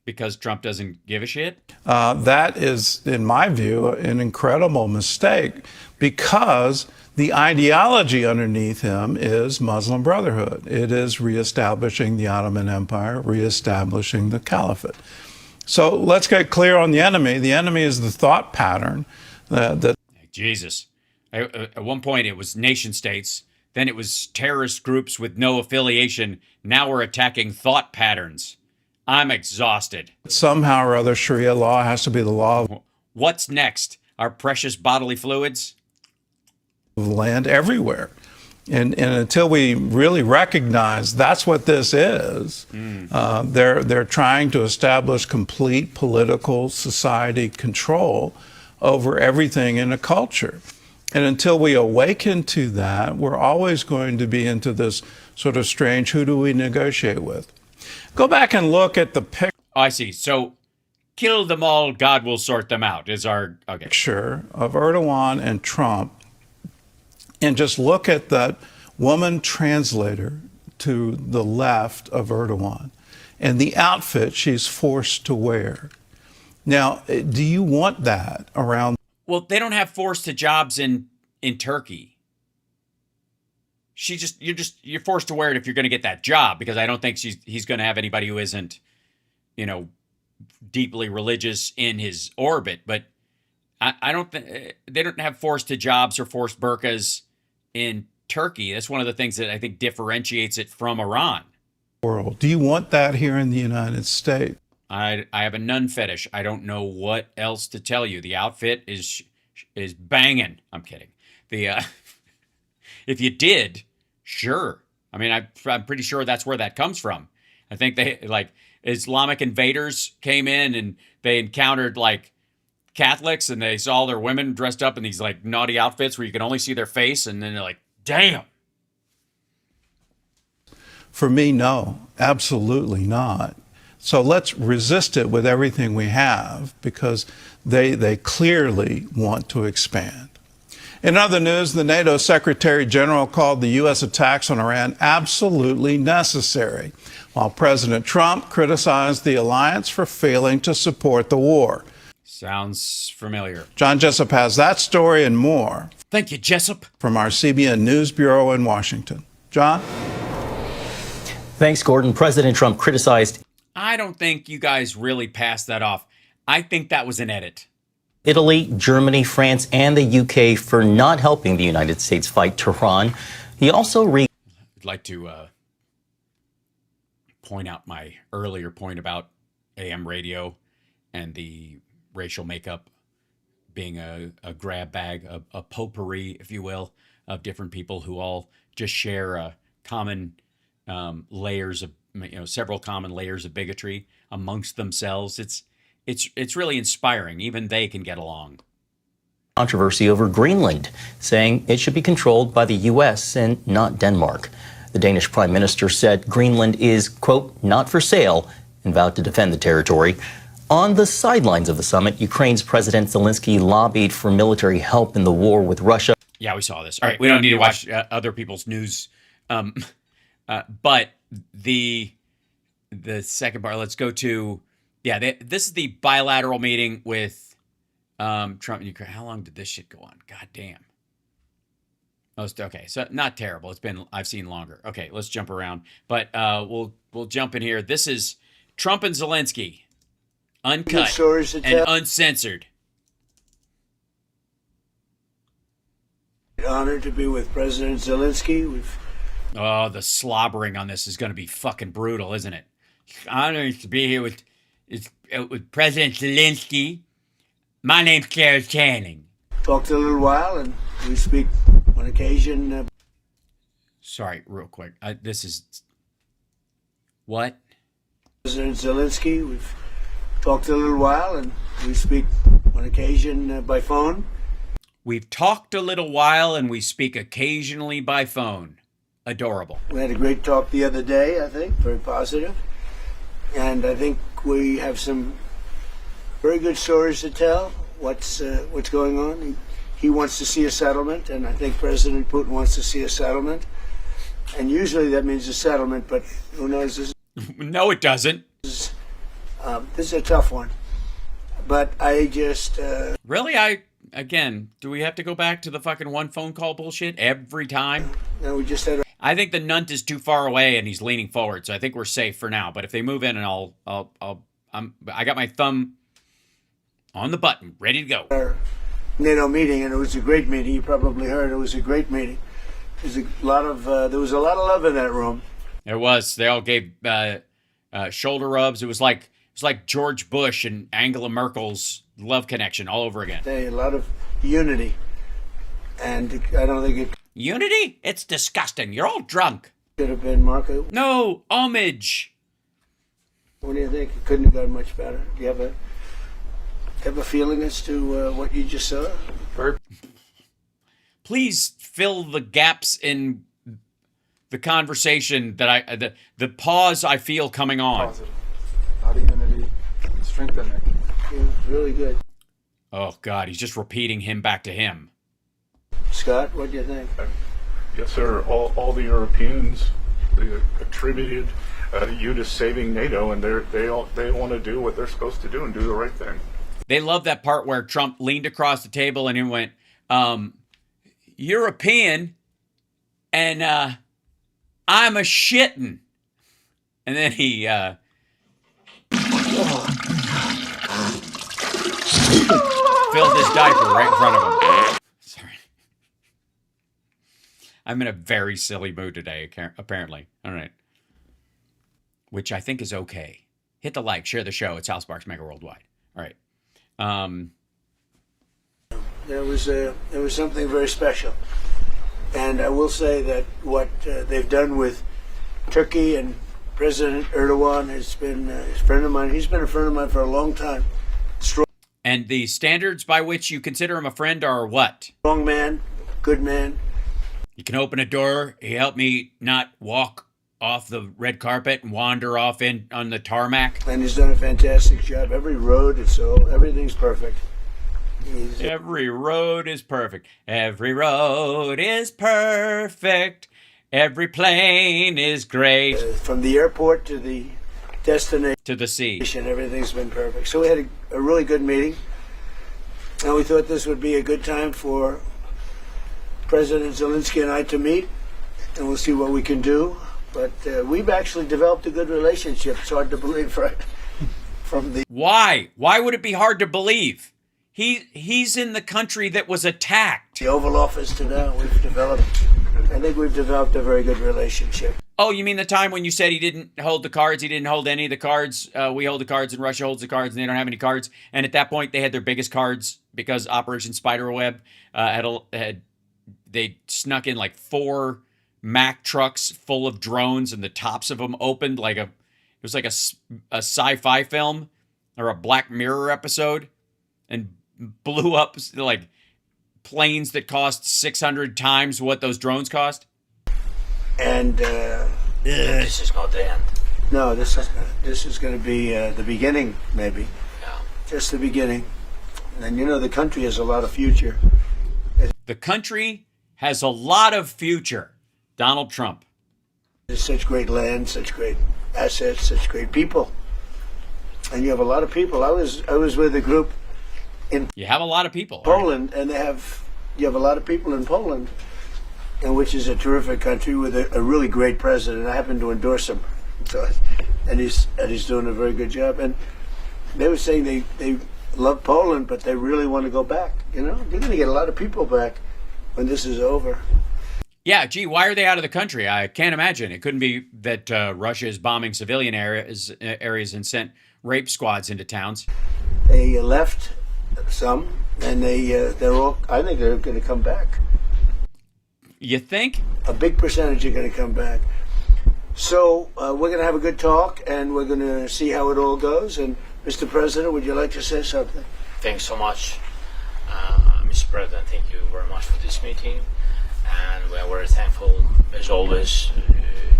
Because Trump doesn't give a shit? That is, in my view, an incredible mistake, because the ideology underneath him is Muslim Brotherhood. It is reestablishing the Ottoman Empire, reestablishing the caliphate. So let's get clear on the enemy. The enemy is the thought pattern that Jesus. At one point, it was nation states. Then it was terrorist groups with no affiliation. Now we're attacking thought patterns. I'm exhausted. Somehow or other, Sharia law has to be the law of... What's next? Our precious bodily fluids? Land everywhere. And until we really recognize that's what this is, they're trying to establish complete political society control over everything in a culture. And until we awaken to that, we're always going to be into this sort of strange, who do we negotiate with? Go back and look at the picture. I see. So kill them all, God will sort them out is our, okay. Picture of Erdogan and Trump and just look at that woman translator to the left of Erdogan and the outfit she's forced to wear. Now, do you want that around? Well, they don't have forced to jobs in Turkey. You're forced to wear it if you're going to get that job, because I don't think he's going to have anybody who isn't, deeply religious in his orbit. But I don't think they don't have forced to jobs or forced burqas in Turkey. That's one of the things that I think differentiates it from Iran. World. Do you want that here in the United States? I have a nun fetish. I don't know what else to tell you. The outfit is banging. I'm kidding. If you did, sure. I mean, I'm pretty sure that's where that comes from. I think they Islamic invaders came in and they encountered Catholics, and they saw their women dressed up in these naughty outfits where you can only see their face, and then they're like, damn. For me, no, absolutely not. So let's resist it with everything we have, because they clearly want to expand. In other news, the NATO Secretary General called the U.S. attacks on Iran absolutely necessary, while President Trump criticized the alliance for failing to support the war. Sounds familiar. John Jessup has that story and more. Thank you, Jessup. From our CBN News Bureau in Washington. John? Thanks, Gordon. President Trump criticized I don't think you guys really passed that off. I think that was an edit. Italy, Germany, France, and the UK for not helping the United States fight Tehran. He also I'd like to point out my earlier point about AM radio and the racial makeup being a grab bag, a potpourri, if you will, of different people who all just share common layers of, several common layers of bigotry amongst themselves. It's really inspiring. Even they can get along. Controversy over Greenland, saying it should be controlled by the U.S. and not Denmark. The Danish Prime Minister said Greenland is, quote, not for sale, and vowed to defend the territory. On the sidelines of the summit, Ukraine's President Zelensky lobbied for military help in the war with Russia. Yeah, we saw this. All right, we don't need to watch other people's news. But the second part, let's go to, this is the bilateral meeting with Trump and Ukraine. How long did this shit go on? God damn. Okay, so not terrible. I've seen longer. Okay, let's jump around. But we'll jump in here. This is Trump and Zelensky, uncut and uncensored. Honored to be with President Zelensky. Oh, the slobbering on this is going to be fucking brutal, isn't it? Honored to be here with President Zelensky. My name's Claire Channing. Talked a little while, and we speak on occasion. Sorry, real quick. This is what? President Zelensky. We've talked a little while, and we speak on occasion by phone. We've talked a little while, and we speak occasionally by phone. Adorable. We had a great talk the other day, I think, very positive. And I think we have some very good stories to tell. What's going on? He wants to see a settlement, and I think President Putin wants to see a settlement. And usually that means a settlement, but who knows? No, it doesn't. This is a tough one. But I just... Really? Again, do we have to go back to the fucking one phone call bullshit every time? No, we just had I think the nunt is too far away and he's leaning forward, so I think we're safe for now. But if they move in, and I got my thumb on the button, ready to go. Our NATO meeting, and it was a great meeting. You probably heard it was a great meeting. There was a lot of love in that room. There was. They all gave shoulder rubs. It was like George Bush and Angela Merkel's love connection all over again. A lot of unity, and I don't think it. Unity? It's disgusting. You're all drunk. Could have been Marco. No, homage. What do you think? It couldn't have gone much better. Do you have a feeling as to what you just saw? Please fill the gaps in the conversation that the pause I feel coming on. Positive. Not even any strengthening. really good. Oh, God, he's just repeating him back to him. Scott, what do you think? Yes, sir. All the Europeans, they attributed you to saving NATO, and they want to do what they're supposed to do and do the right thing. They love that part where Trump leaned across the table and he went, European, and I'm a shittin'. And then he filled his diaper right in front of him. Sorry. I'm in a very silly mood today, apparently. All right. Which I think is okay. Hit the like, share the show. It's House Sparks Mega Worldwide. All right. There was something very special. And I will say that what they've done with Turkey and President Erdogan has been a friend of mine. He's been a friend of mine for a long time. And the standards by which you consider him a friend are what? Strong man, good man. He can open a door. He helped me not walk off the red carpet and wander off in on the tarmac. And he's done a fantastic job. Every road is everything's perfect. Every road is perfect. Every road is perfect. Every plane is great. From the airport to the destination. To the sea. Everything's been perfect. So we had a really good meeting. And we thought this would be a good time for President Zelensky and I to meet. And we'll see what we can do. But we've actually developed a good relationship. It's hard to believe, right? Why? Why would it be hard to believe? He's in the country that was attacked. The Oval Office to now, I think we've developed a very good relationship. Oh, you mean the time when you said he didn't hold the cards? He didn't hold any of the cards. We hold the cards and Russia holds the cards and they don't have any cards. And at that point, they had their biggest cards because Operation Spiderweb they snuck in like 4 Mack trucks full of drones and the tops of them opened like it was like a sci-fi film or a Black Mirror episode and blew up like planes that cost 600 times what those drones cost. And this is not the end. No, this is going to be the beginning, maybe. Yeah. Just the beginning. And you know, the country has a lot of future. The country has a lot of future. Donald Trump. There's such great land, such great assets, such great people. And you have a lot of people. I was with a group in You have a lot of people. Poland, and you have a lot of people in Poland, and which is a terrific country with a really great president. I happen to endorse him, and he's doing a very good job. And they were saying they love Poland, but they really want to go back. You know, they're going to get a lot of people back when this is over. Yeah, gee, why are they out of the country? I can't imagine. It couldn't be that Russia is bombing civilian areas and sent rape squads into towns. They left some, and they're all. I think they're going to come back. You think? A big percentage are going to come back. So we're going to have a good talk, and we're going to see how it all goes. And Mr. President, would you like to say something? Thanks so much, Mr. President. Thank you very much for this meeting. And we are very thankful, as always,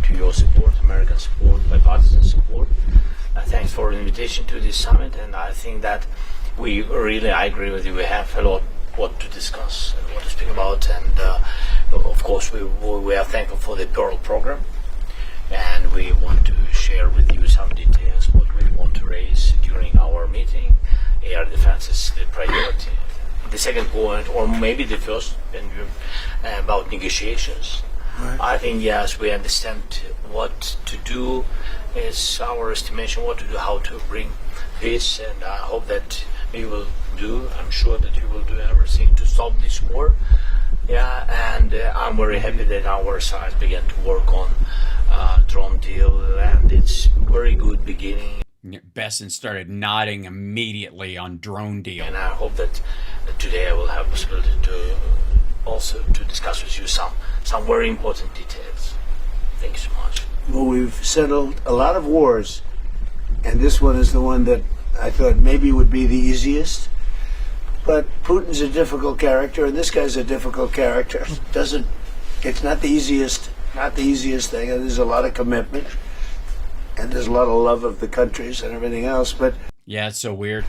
to your support, American support, bipartisan support. Thanks for the invitation to this summit. And I think that I agree with you. We have a lot what to discuss and what to speak about. And of course, we are thankful for the Pearl program. And we want to share with you some details, what we want to raise during our meeting. Air defense is the priority. The second point, or maybe the first, about negotiations. Right. I think, yes, we understand what to do. Is our estimation what to do, how to bring peace, and I hope that we will do. I'm sure that we will do everything to stop this war. Yeah, and I'm very happy that our side began to work on drone deal, and it's very good beginning. Besson started nodding immediately on drone deal. And I hope that today I will have possibility to also to discuss with you some very important details. Thank you so much. Well, we've settled a lot of wars, and this one is the one that I thought maybe would be the easiest. But Putin's a difficult character, and this guy's a difficult character. It's not the easiest thing, and there's a lot of commitment. And there's a lot of love of the countries and everything else, but yeah, it's so weird.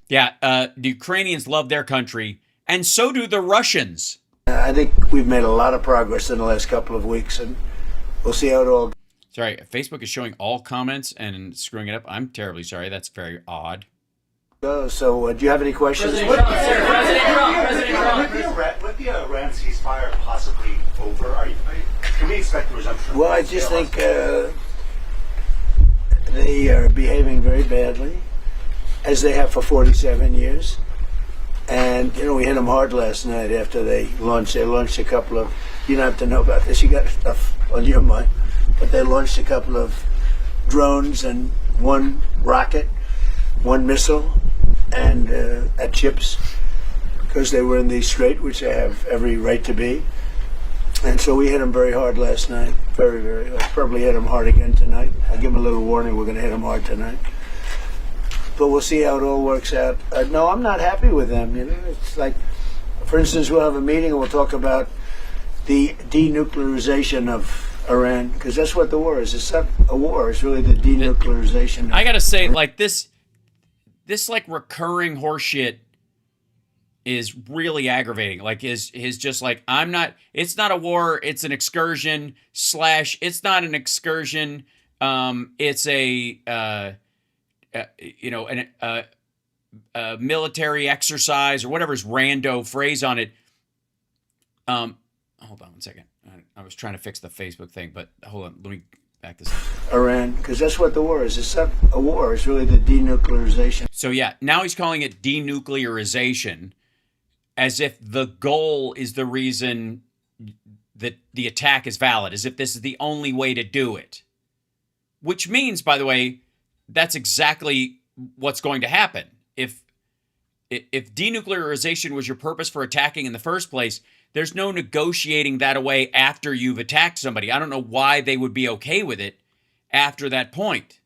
Yeah, the Ukrainians love their country, and so do the Russians. I think we've made a lot of progress in the last couple of weeks, and we'll see how it all Sorry, Facebook is showing all comments and screwing it up. I'm terribly sorry. That's very odd. goes. So, do you have any questions? With the Iran ceasefire possibly over, can we expect the resumption? Well, I just think they are behaving very badly, as they have for 47 years. And, you know, we hit them hard last night after they launched. They launched a couple of, you don't have to know about this, you got stuff on your mind, but they launched a couple of drones and one rocket, one missile, and at chips, because they were in the strait, which they have every right to be. And so we hit them very hard last night, very, very hard. Probably hit them hard again tonight. I'll give them a little warning, we're going to hit them hard tonight. But we'll see how it all works out. No, I'm not happy with them. You know, it's like, for instance, we'll have a meeting and we'll talk about the denuclearization of Iran, because that's what the war is. It's not a war. It's really the denuclearization. I gotta say, like this like recurring horseshit is really aggravating. Like his just like, it's not a war. It's an excursion / it's not an excursion. It's a a military exercise or whatever his rando phrase on it. Hold on one second. I was trying to fix the Facebook thing, but hold on. Let me back this up. Iran, because that's what the war is. It's not a war. It's really the denuclearization. So yeah, now he's calling it denuclearization, as if the goal is the reason that the attack is valid, as if this is the only way to do it. Which means, by the way, that's exactly what's going to happen. If denuclearization was your purpose for attacking in the first place, there's no negotiating that away after you've attacked somebody. I don't know why they would be okay with it after that point.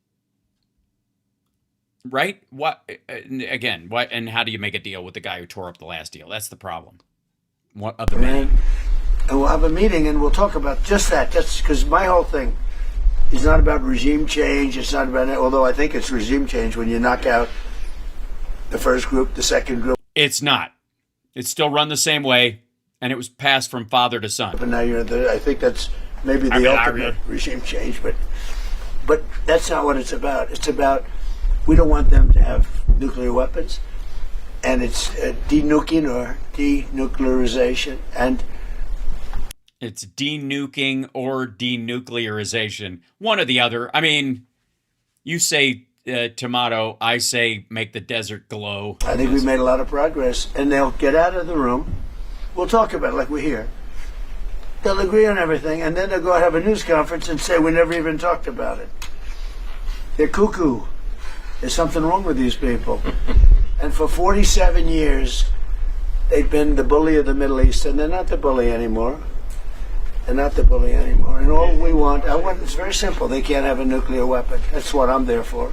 Right? What again? What and how do you make a deal with the guy who tore up the last deal? That's the problem. What of the many? And we'll have a meeting and we'll talk about just that. Just because my whole thing is not about regime change. It's not about, although I think it's regime change when you knock out the first group, the second group. It's not. It's still run the same way, and it was passed from father to son. But now I think that's maybe the ultimate regime change, but that's not what it's about. It's about, we don't want them to have nuclear weapons, and it's denuking or denuclearization, and it's denuking or denuclearization, one or the other. I mean, you say tomato, I say make the desert glow. I think we've made a lot of progress, and they'll get out of the room. We'll talk about it like we're here. They'll agree on everything, and then they'll go have a news conference and say we never even talked about it. They're cuckoo. There's something wrong with these people. And for 47 years, they've been the bully of the Middle East, and they're not the bully anymore. They're not the bully anymore. And all we want, it's very simple. They can't have a nuclear weapon. That's what I'm there for.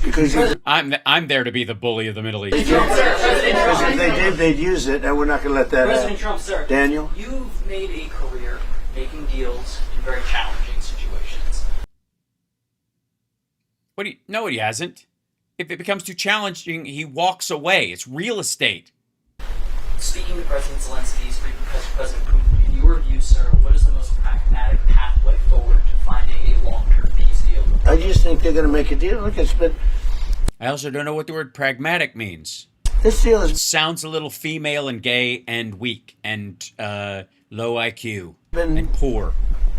Because I'm there to be the bully of the Middle East. Because if they did, they'd use it, and we're not going to let that President out. Trump, sir, Daniel? You've made a career making deals in very challenging situations. No, he hasn't. If it becomes too challenging, he walks away. It's real estate. Speaking to President Zelensky, speaking to President Putin, in your view, sir, what is the most pragmatic pathway forward to finding a long-term peace deal? I just think they're going to make a deal. Look, it's been... I also don't know what the word pragmatic means. This deal sounds a little female and gay and weak and low IQ been and poor.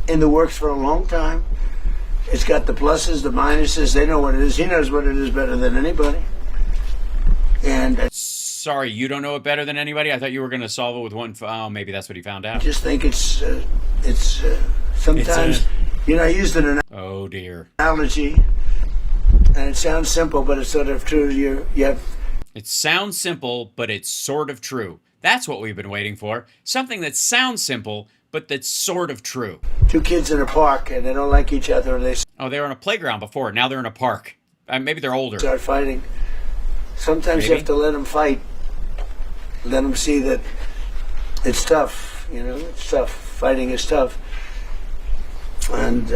In the works for a long time. It's got the pluses, the minuses. They know what it is. He knows what it is better than anybody. And sorry, you don't know it better than anybody? I thought you were going to solve it with one. Oh, maybe that's what he found out. I just think it's sometimes, I used an oh dear analogy, and it sounds simple, but it's sort of true. It sounds simple, but it's sort of true. That's what we've been waiting for. Something that sounds simple, but that's sort of true. Two kids in a park, and they don't like each other. And they were in a playground before. Now they're in a park. Maybe they're older. Start fighting. Sometimes you have to let them fight. Let them see that it's tough. It's tough. Fighting is tough. And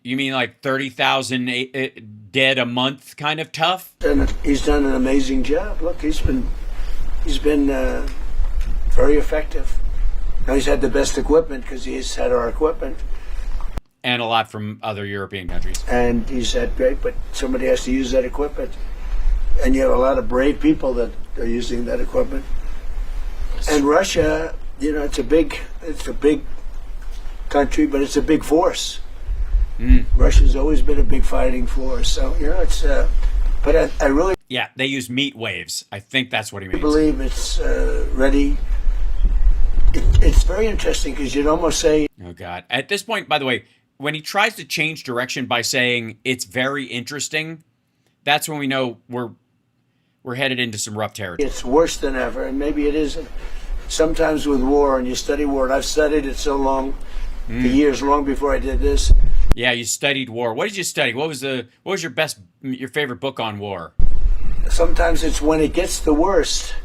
You mean like 30,000 dead a month kind of tough? And he's done an amazing job. Look, he's been very effective. Now he's had the best equipment because he's had our equipment. And a lot from other European countries. And he's had great, but somebody has to use that equipment. And you have a lot of brave people that are using that equipment. And Russia, you know, it's a big country, but it's a big force. Russia's always been a big fighting force. So, you know, it's, but I really... Yeah, they use meat waves. I think that's what he means. I believe it's ready. It's very interesting because you'd almost say... Oh, God. At this point, by the way, when he tries to change direction by saying it's very interesting, that's when we know we're headed into some rough territory. It's worse than ever, and maybe it isn't. Sometimes with war, and you study war, and I've studied it so long, for years, long before I did this. Yeah, you studied war. What did you study? What was your favorite book on war? Sometimes it's when it gets the worst.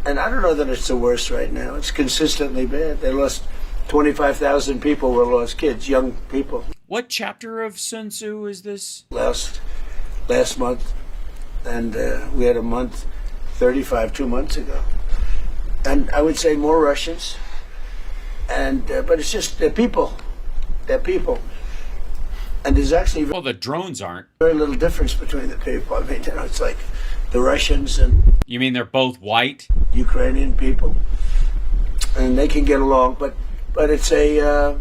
And I don't know that it's the worst right now. It's consistently bad. They lost 25,000 people were lost, kids, young people. What chapter of Sun Tzu is this? Last month. And we had a month, 35, 2 months ago. And I would say more Russians. And but it's just they're people. They're people. And there's actually the drones aren't. Very little difference between the people. I mean, you know, it's like the Russians and... You mean they're both white? Ukrainian people. And they can get along, but it's a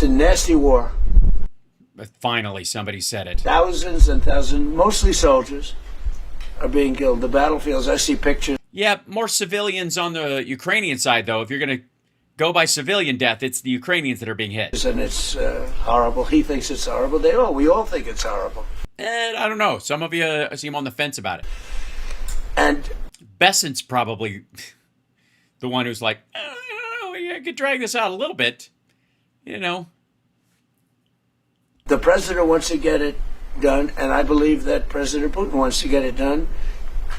nasty war. But finally, somebody said it. Thousands and thousands, mostly soldiers, are being killed. The battlefields, I see pictures. Yeah, more civilians on the Ukrainian side, though. If you're going to go by civilian death, it's the Ukrainians that are being hit. And it's horrible. He thinks it's horrible. We all think it's horrible. And I don't know. Some of you seem on the fence about it. And Bessent's probably the one who's like, I could drag this out a little bit, you know. The president wants to get it done, and I believe that President Putin wants to get it done,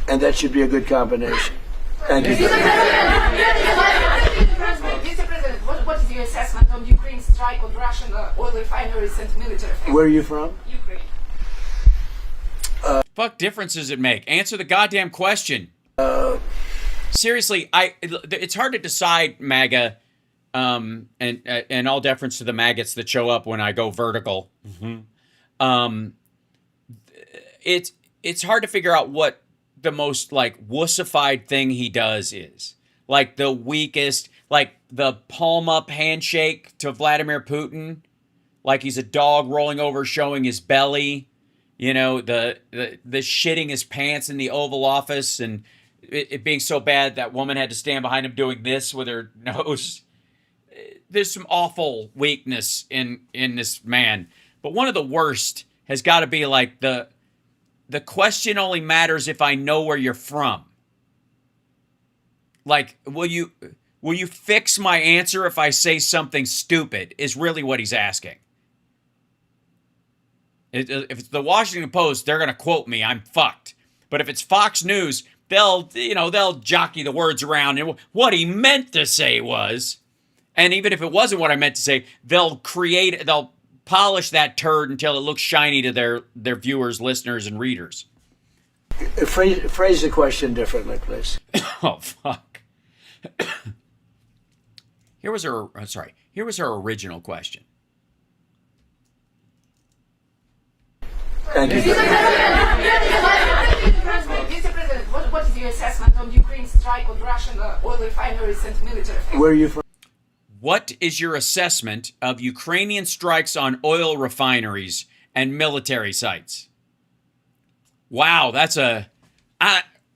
and that should be a good combination. Thank you. Mr. President, what is your assessment on Ukraine's strike on Russian oil refineries and military? Where are you from? Ukraine. Fuck difference does it make? Answer the goddamn question. Seriously, it's hard to decide, MAGA, and all deference to the maggots that show up when I go vertical. It's hard to figure out what the most like wussified thing he does is. Like the weakest, like the palm up handshake to Vladimir Putin, like he's a dog rolling over showing his belly. You know, the shitting his pants in the Oval Office and it being so bad that woman had to stand behind him doing this with her nose. There's some awful weakness in this man. But one of the worst has got to be like the question only matters if I know where you're from. Like, will you fix my answer if I say something stupid is really what he's asking. If it's the Washington Post, they're going to quote me. I'm fucked. But if it's Fox News, they'll jockey the words around. And what he meant to say was, and even if it wasn't what I meant to say, they'll polish that turd until it looks shiny to their viewers, listeners, and readers. Phrase the question differently, please. Oh, fuck. Here was her original question. Thank you. Mr. President, what is your assessment on Ukraine's strike on Russian oil refineries and military? Where are you from? What is your assessment of Ukrainian strikes on oil refineries and military sites? Wow, that's what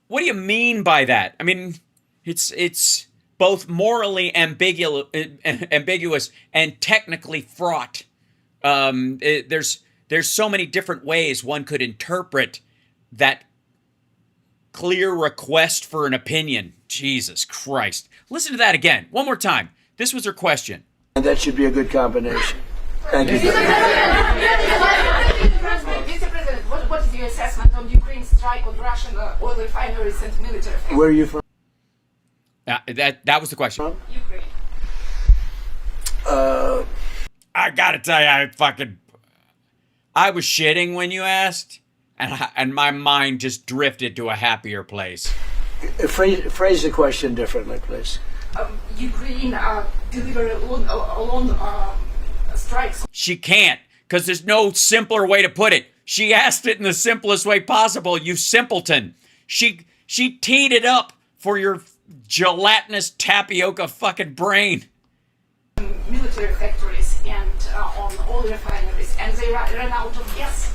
do you mean by that? I mean, it's both morally ambiguous and technically fraught. There's so many different ways one could interpret that clear request for an opinion. Jesus Christ. Listen to that again. One more time. This was her question. And that should be a good combination. Thank you. Mr. President, what is your assessment on Ukraine's strike on Russian oil refineries and military? Where are you from? That was the question. Ukraine. I gotta tell you, I was shitting when you asked, and my mind just drifted to a happier place. Phrase the question differently, please. Ukraine deliver alone strikes. She can't, because there's no simpler way to put it. She asked it in the simplest way possible, you simpleton. She teed it up for your gelatinous tapioca fucking brain. Military factories and on oil refineries, and they ran out of gas.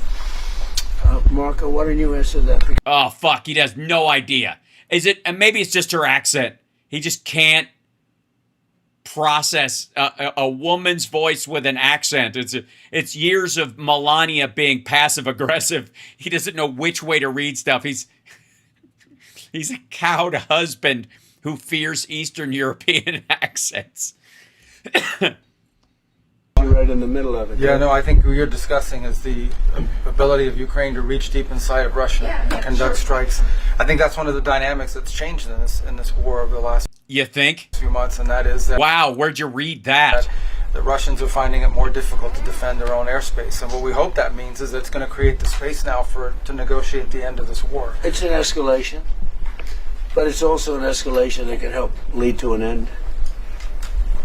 Marco, why don't you answer that? Oh, fuck, he has no idea. Is it, and maybe it's just her accent. He just can't process a woman's voice with an accent. It's years of Melania being passive aggressive. He doesn't know which way to read stuff. He's a cowed husband who fears Eastern European accents. Right in the middle of it. Yeah, no, I think what you're discussing is the ability of Ukraine to reach deep inside of Russia and conduct strikes. I think that's one of the dynamics that's changed in this war over the last few months, and that is that. Wow, where'd you read that? The Russians are finding it more difficult to defend their own airspace, and what we hope that means is it's going to create the space now to negotiate the end of this war. It's an escalation, but it's also an escalation that can help lead to an end.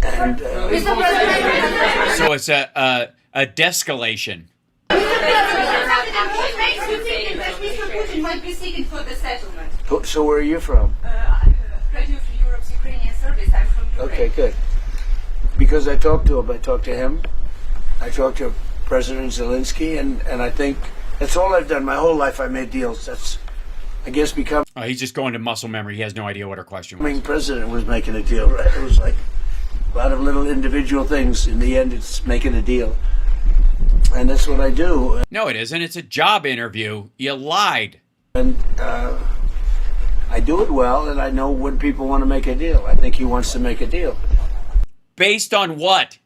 And so it's a descalation. Might be seeking for the settlement. So where are you from? Radio for Europe's Ukrainian service. I'm from Ukraine. Okay, good. Because I talked to him. I talked to him. I talked to President Zelensky, and I think that's all I've done. My whole life I made deals. That's, I guess, becoming... Oh, he's just going to muscle memory. He has no idea what her question was. President was making a deal, right? It was like a lot of little individual things. In the end, it's making a deal. And that's what I do. No, it isn't. It's a job interview. You lied. And I do it well, and I know when people want to make a deal. I think he wants to make a deal. Based on what?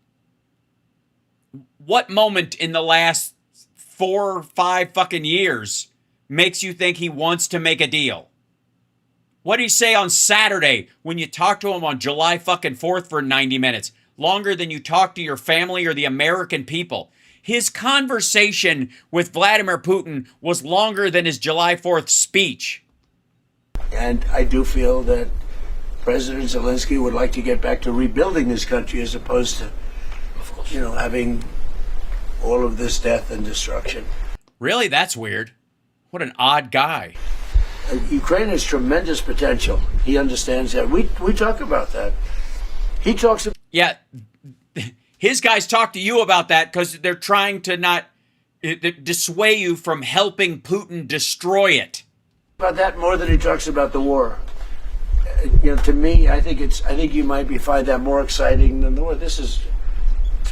What moment in the last 4 or 5 fucking years makes you think he wants to make a deal? What did he say on Saturday when you talked to him on July fucking 4th for 90 minutes? Longer than you talked to your family or the American people. His conversation with Vladimir Putin was longer than his July 4th speech. And I do feel that President Zelensky would like to get back to rebuilding this country as opposed to, having all of this death and destruction. Really? That's weird. What an odd guy. Ukraine has tremendous potential. He understands that. We talk about that. He talks about... Yeah, his guys talk to you about that because they're trying to not dissuade you from helping Putin destroy it. About that more than he talks about the war. To me, I think you might find that more exciting than the war. It's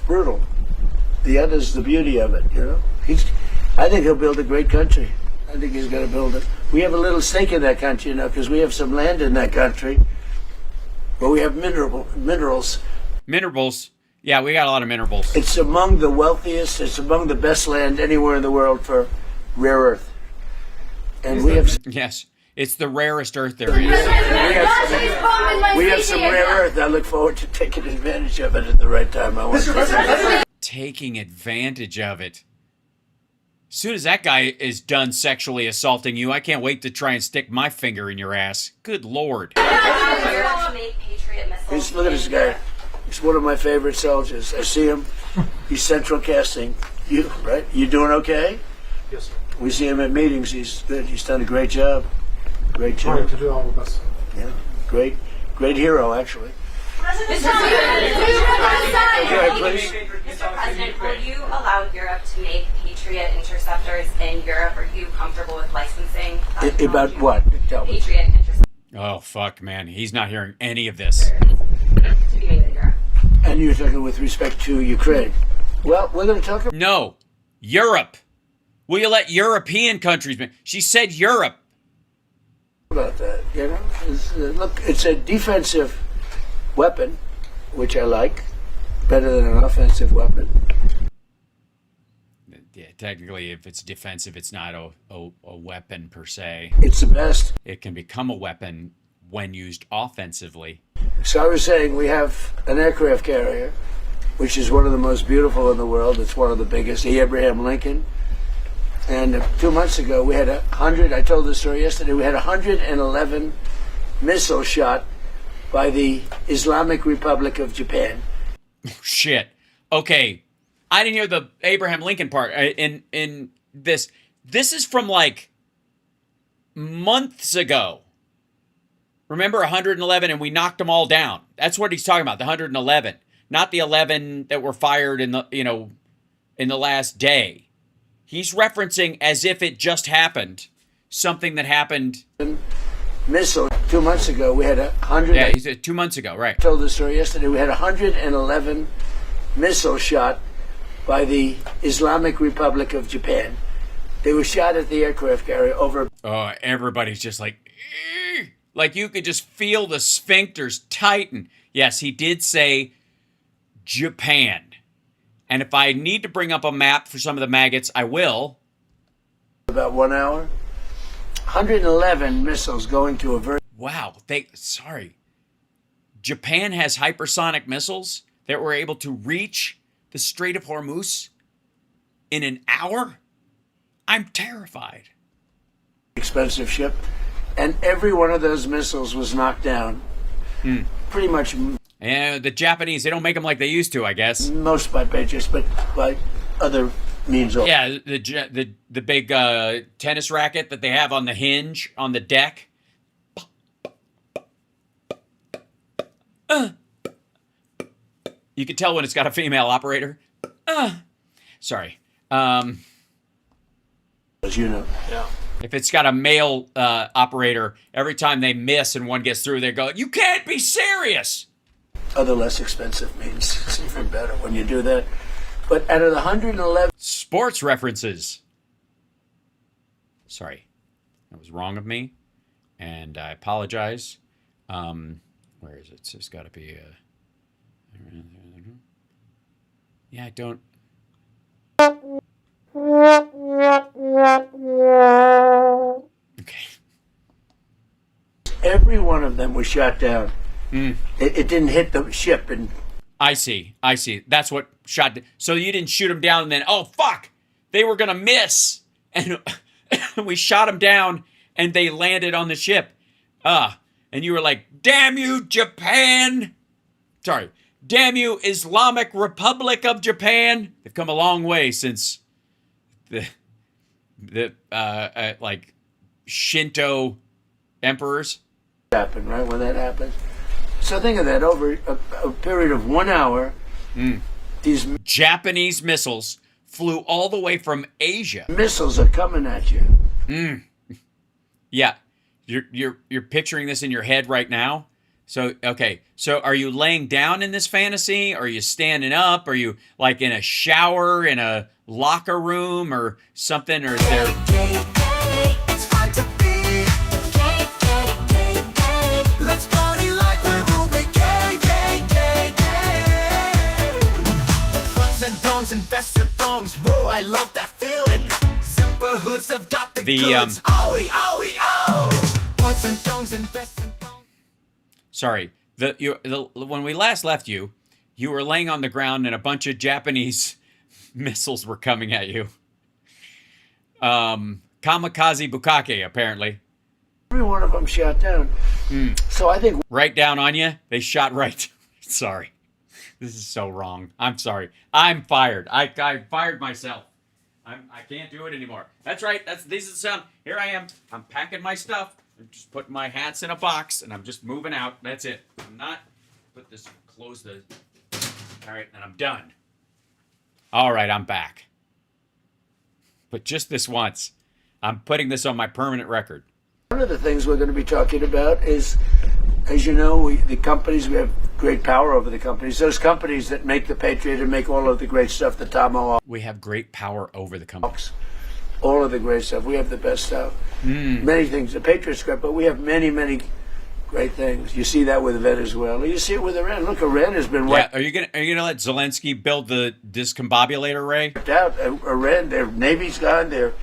brutal. The other's the beauty of it. I think he'll build a great country. I think he's going to build it. We have a little stake in that country now because we have some land in that country, but we have minerals. Minerals. Yeah, we got a lot of minerals. It's among the wealthiest. It's among the best land anywhere in the world for rare earth. And we have... Yes, it's the rarest earth there is. We have some rare earth. I look forward to taking advantage of it at the right time. Taking advantage of it. As soon as that guy is done sexually assaulting you, I can't wait to try and stick my finger in your ass. Good Lord. Look at this guy. He's one of my favorite soldiers. I see him. He's central casting. You, right? You doing okay? Yes, sir. We see him at meetings. He's good. He's done a great job. Great job. Trying to do all of us. Yeah. Great hero, actually. Mr. President, will you allow Europe to make Patriot interceptors in Europe? Are you comfortable with licensing? About what? Tell me. Patriot interceptors. Oh, fuck, man. He's not hearing any of this. To be made in Europe. And you're talking with respect to Ukraine. Well, we're going to talk about... No. Europe. Will you let European countries... She said Europe. About that, look, it's a defensive weapon, which I like, better than an offensive weapon. Yeah, technically, if it's defensive, it's not a weapon per se. It's the best. It can become a weapon when used offensively. So I was saying we have an aircraft carrier which is one of the most beautiful in the world. It's one of the biggest, the Abraham Lincoln. And 2 months ago, we had 100, I told this story yesterday, we had 111 missiles shot by the Islamic Republic of Japan. Shit. Okay. I didn't hear the Abraham Lincoln part in this. This is from like months ago. Remember 111 and we knocked them all down. That's what he's talking about, the 111. Not the 11 that were fired in the, in the last day. He's referencing as if it just happened, something that happened. Missile 2 months ago, we had 100. Yeah, he said 2 months ago, right. I told the story yesterday. We had 111 missiles shot by the Islamic Republic of Japan. They were shot at the aircraft carrier over. Oh, everybody's just like you could just feel the sphincters tighten. Yes, he did say Japan. And if I need to bring up a map for some of the maggots, I will. About 1 hour. 111 missiles going to a very... Wow, Japan has hypersonic missiles that were able to reach the Strait of Hormuz in an hour? I'm terrified. Expensive ship. And every one of those missiles was knocked down. Pretty much... And the Japanese, they don't make them like they used to, I guess. Most by Patriots, but by other means. Yeah, the big tennis racket that they have on the hinge on the deck. You can tell when it's got a female operator. Sorry. As you know. Yeah. If it's got a male operator, every time they miss and one gets through, they go, "You can't be serious." Other less expensive means it's even better when you do that. But out of the 111... Sports references. Sorry. That was wrong of me. And I apologize. Where is it? It's got to be... Yeah, I don't... Okay. Every one of them was shot down. It didn't hit the ship. And I see. That's what shot. So you didn't shoot them down and then, oh, fuck, they were going to miss. And we shot them down and they landed on the ship. And you were like, damn you, Japan. Sorry. Damn you, Islamic Republic of Japan. They've come a long way since the like Shinto emperors. Happen, right? When that happens. So think of that, over a period of 1 hour, these Japanese missiles flew all the way from Asia. Missiles are coming at you. Yeah, you're picturing this in your head right now. So okay, so are you laying down in this fantasy? Are you standing up? Are you like in a shower, in a locker room, or something? Or is there? I love that feeling. Simple hoods have got the goods. Sorry, when we last left you, you were laying on the ground and a bunch of Japanese missiles were coming at you. Kamikaze Bukake, apparently. Every one of them shot down. So I think... Right down on you? They shot right... Sorry. This is so wrong. I'm sorry. I'm fired. I fired myself. I can't do it anymore. That's right. This is the sound. Here I am. I'm packing my stuff. I'm just putting my hats in a box and I'm just moving out. That's it. I'm not... Close the... All right, and I'm done. All right, I'm back. But just this once. I'm putting this on my permanent record. One of the things we're going to be talking about is, as you know, we have great power over the companies. Those companies that make the Patriot and make all of the great stuff, the Tomahawk. We have great power over the companies. All of the great stuff. We have the best stuff. Many things. The Patriot's great, but we have many, many great things. You see that with Venezuela. You see it with Iran. Look, Iran has been wiped Are you gonna let Zelensky build the discombobulator, Ray? out. Iran, their Navy's gone, their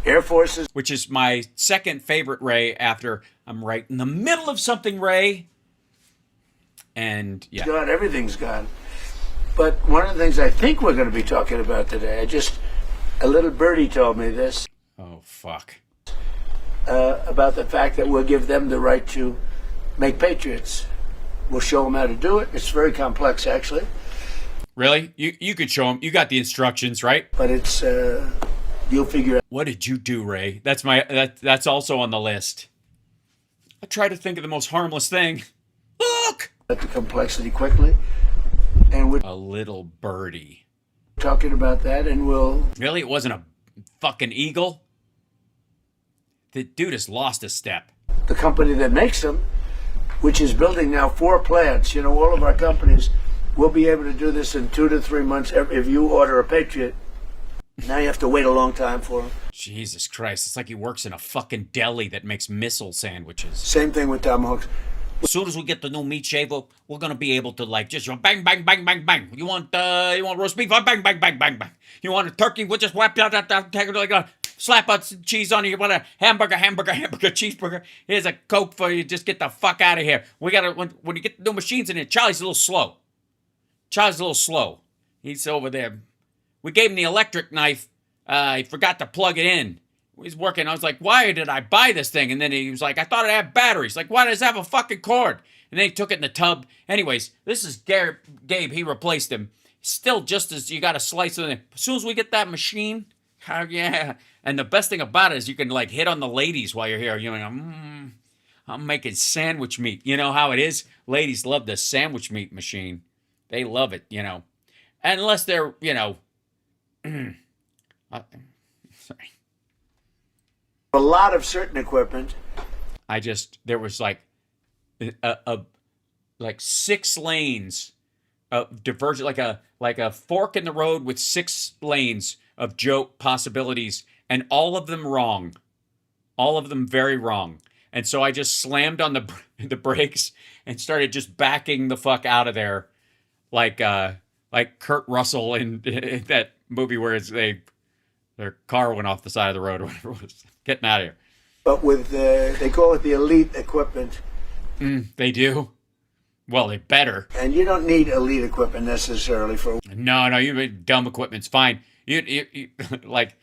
Air Forces. Which is my second favorite, Ray, after I'm right in the middle of something, Ray. And yeah. Gone, everything's gone. But one of the things I think we're going to be talking about today, a little birdie told me this. Oh, fuck. About the fact that we'll give them the right to make patriots. We'll show them how to do it. It's very complex, actually. Really? You could show them. You got the instructions, right? But it's, you'll figure out. What did you do, Ray? That's also on the list. I try to think of the most harmless thing. Look! The complexity quickly. And we're a little birdie. Talking about that, and we'll... Really? It wasn't a fucking eagle? The dude has lost a step. The company that makes them, which is building now 4 plants, you know, all of our companies will be able to do this in 2 to 3 months if you order a Patriot. Now you have to wait a long time for them. Jesus Christ, it's like he works in a fucking deli that makes missile sandwiches. Same thing with tomahawks. As soon as we get the new meat shaver, we're gonna be able to like just bang, bang, bang, bang, bang. You want roast beef? Bang, bang, bang, bang, bang. You want a turkey? We'll just whap that, take it like slap out some cheese on you. You want a hamburger, cheeseburger? Here's a Coke for you. Just get the fuck out of here. We gotta when you get the new machines in here. Charlie's a little slow. He's over there. We gave him the electric knife. He forgot to plug it in. He's working. I was like, why did I buy this thing? And then he was like, I thought it had batteries. Like, why does it have a fucking cord? And then he took it in the tub. Anyways, this is Gabe. He replaced him. Still just as you got to slice it in. As soon as we get that machine, oh yeah. And the best thing about it is you can like hit on the ladies while you're here. You're like, I'm making sandwich meat. You know how it is? Ladies love the sandwich meat machine. They love it, you know. Unless they're, you know... sorry. A lot of certain equipment. There was like like 6 lanes of divergent, like a fork in the road with 6 lanes of joke possibilities, and all of them wrong. All of them very wrong. And so I just slammed on the brakes and started just backing the fuck out of there, like Kurt Russell in that movie where their car went off the side of the road or whatever it was. Getting out of here. But with they call it the elite equipment. They do. Well, they better. And you don't need elite equipment necessarily for. No, you mean dumb equipment's fine. You like,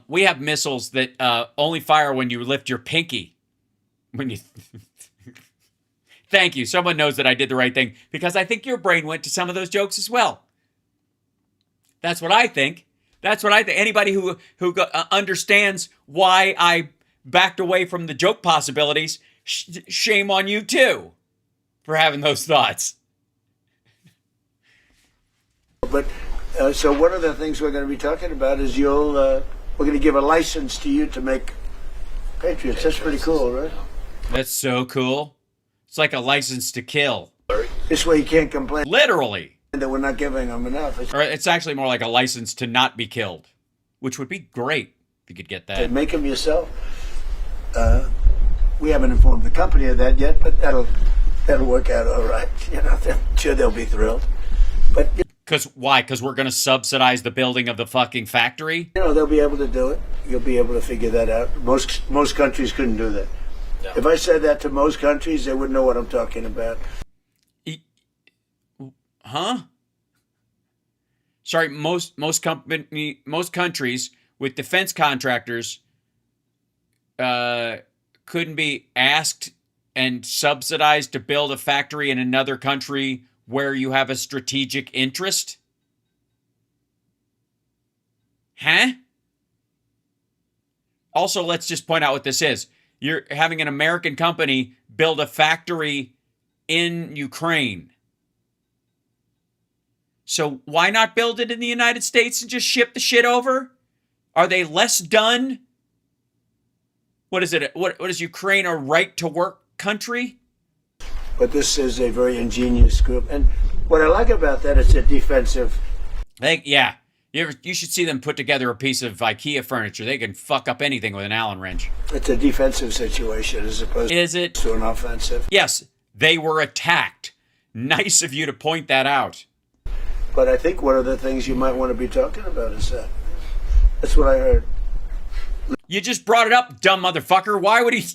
we have missiles that only fire when you lift your pinky. When you. Thank you. Someone knows that I did the right thing because I think your brain went to some of those jokes as well. That's what I think. Anybody who understands why I backed away from the joke possibilities, shame on you too for having those thoughts. But so one of the things we're going to be talking about is we're going to give a license to you to make Patriots. That's pretty cool, right? That's so cool. It's like a license to kill. This way you can't complain. Literally. That we're not giving them enough. Or it's actually more like a license to not be killed, which would be great if you could get that. Make them yourself. We haven't informed the company of that yet, but that'll work out all right. You know, I'm sure they'll be thrilled. But why? Because we're going to subsidize the building of the fucking factory? You know, they'll be able to do it. You'll be able to figure that out. Most countries couldn't do that. No. If I said that to most countries, they wouldn't know what I'm talking about. Huh? Sorry, most countries with defense contractors couldn't be asked and subsidized to build a factory in another country where you have a strategic interest? Huh? Also, let's just point out what this is. You're having an American company build a factory in Ukraine. So why not build it in the United States and just ship the shit over? Are they less done? What is it? What is Ukraine, a right-to-work country? But this is a very ingenious group. And what I like about that is a defensive. Yeah. You should see them put together a piece of IKEA furniture. They can fuck up anything with an Allen wrench. It's a defensive situation as opposed to an offensive. Yes, they were attacked. Nice of you to point that out. But I think one of the things you might want to be talking about is that. That's what I heard. You just brought it up, dumb motherfucker. Why would he...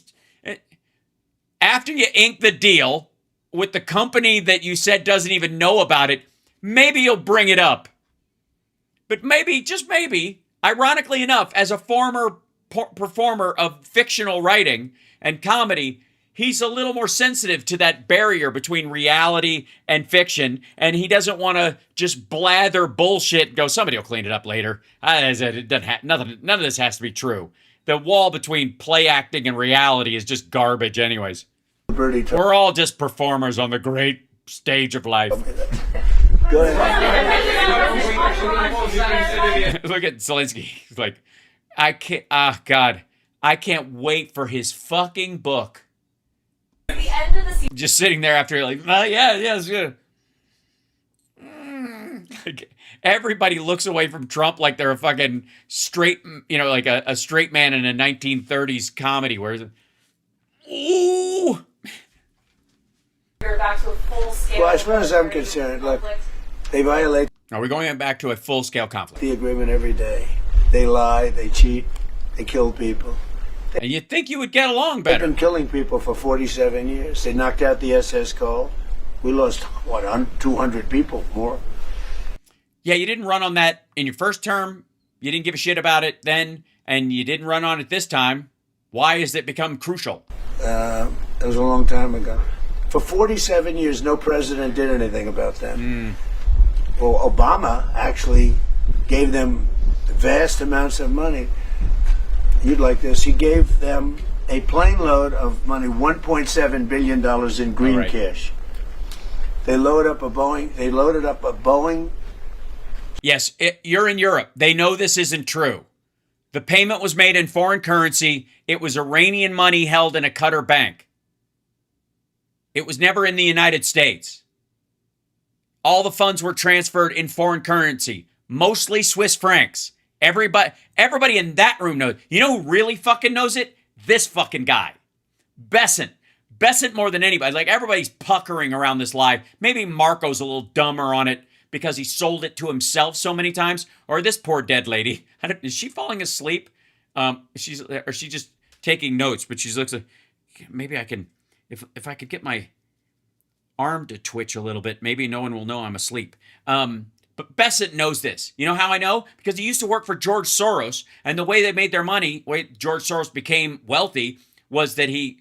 After you ink the deal with the company that you said doesn't even know about it, maybe you'll bring it up. But maybe, just maybe, ironically enough, as a former performer of fictional writing and comedy, he's a little more sensitive to that barrier between reality and fiction, and he doesn't want to just blather bullshit and go, somebody will clean it up later. It doesn't none of this has to be true. The wall between play acting and reality is just garbage anyways. We're all just performers on the great stage of life. Go ahead. Look at Zelensky. He's like, I can't, God, I can't wait for his fucking book. At the end of the season, Just sitting there after, like, yeah, it's good. Like, everybody looks away from Trump like they're a fucking straight, like a straight man in a 1930s comedy. Where is it? Ooh. we're back to a full scale. Well, as far as I'm concerned, look, they violate. Are we going back to a full-scale conflict? The agreement every day. They lie, they cheat, they kill people. And you'd think you would get along better. They've been killing people for 47 years. They knocked out the SS Cole. We lost, 200 people more. Yeah, you didn't run on that in your first term. You didn't give a shit about it then, and you didn't run on it this time. Why has it become crucial? It was a long time ago. For 47 years, no president did anything about them. Well, Obama actually gave them vast amounts of money. You'd like this. He gave them a plane load of money, $1.7 billion in green cash. They loaded up a Boeing. Yes, you're in Europe. They know this isn't true. The payment was made in foreign currency. It was Iranian money held in a Qatar bank. It was never in the United States. All the funds were transferred in foreign currency, mostly Swiss francs. Everybody in that room knows. You know who really fucking knows it? This fucking guy. Bessent more than anybody. Like, everybody's puckering around this lie. Maybe Marco's a little dumber on it because he sold it to himself so many times. Or this poor dead lady. Is she falling asleep? Or she just taking notes, but she looks like, maybe I can, if I could get my arm to twitch a little bit, maybe no one will know I'm asleep. But Bessent knows this. You know how I know? Because he used to work for George Soros, and the way they made their money, way George Soros became wealthy, was that he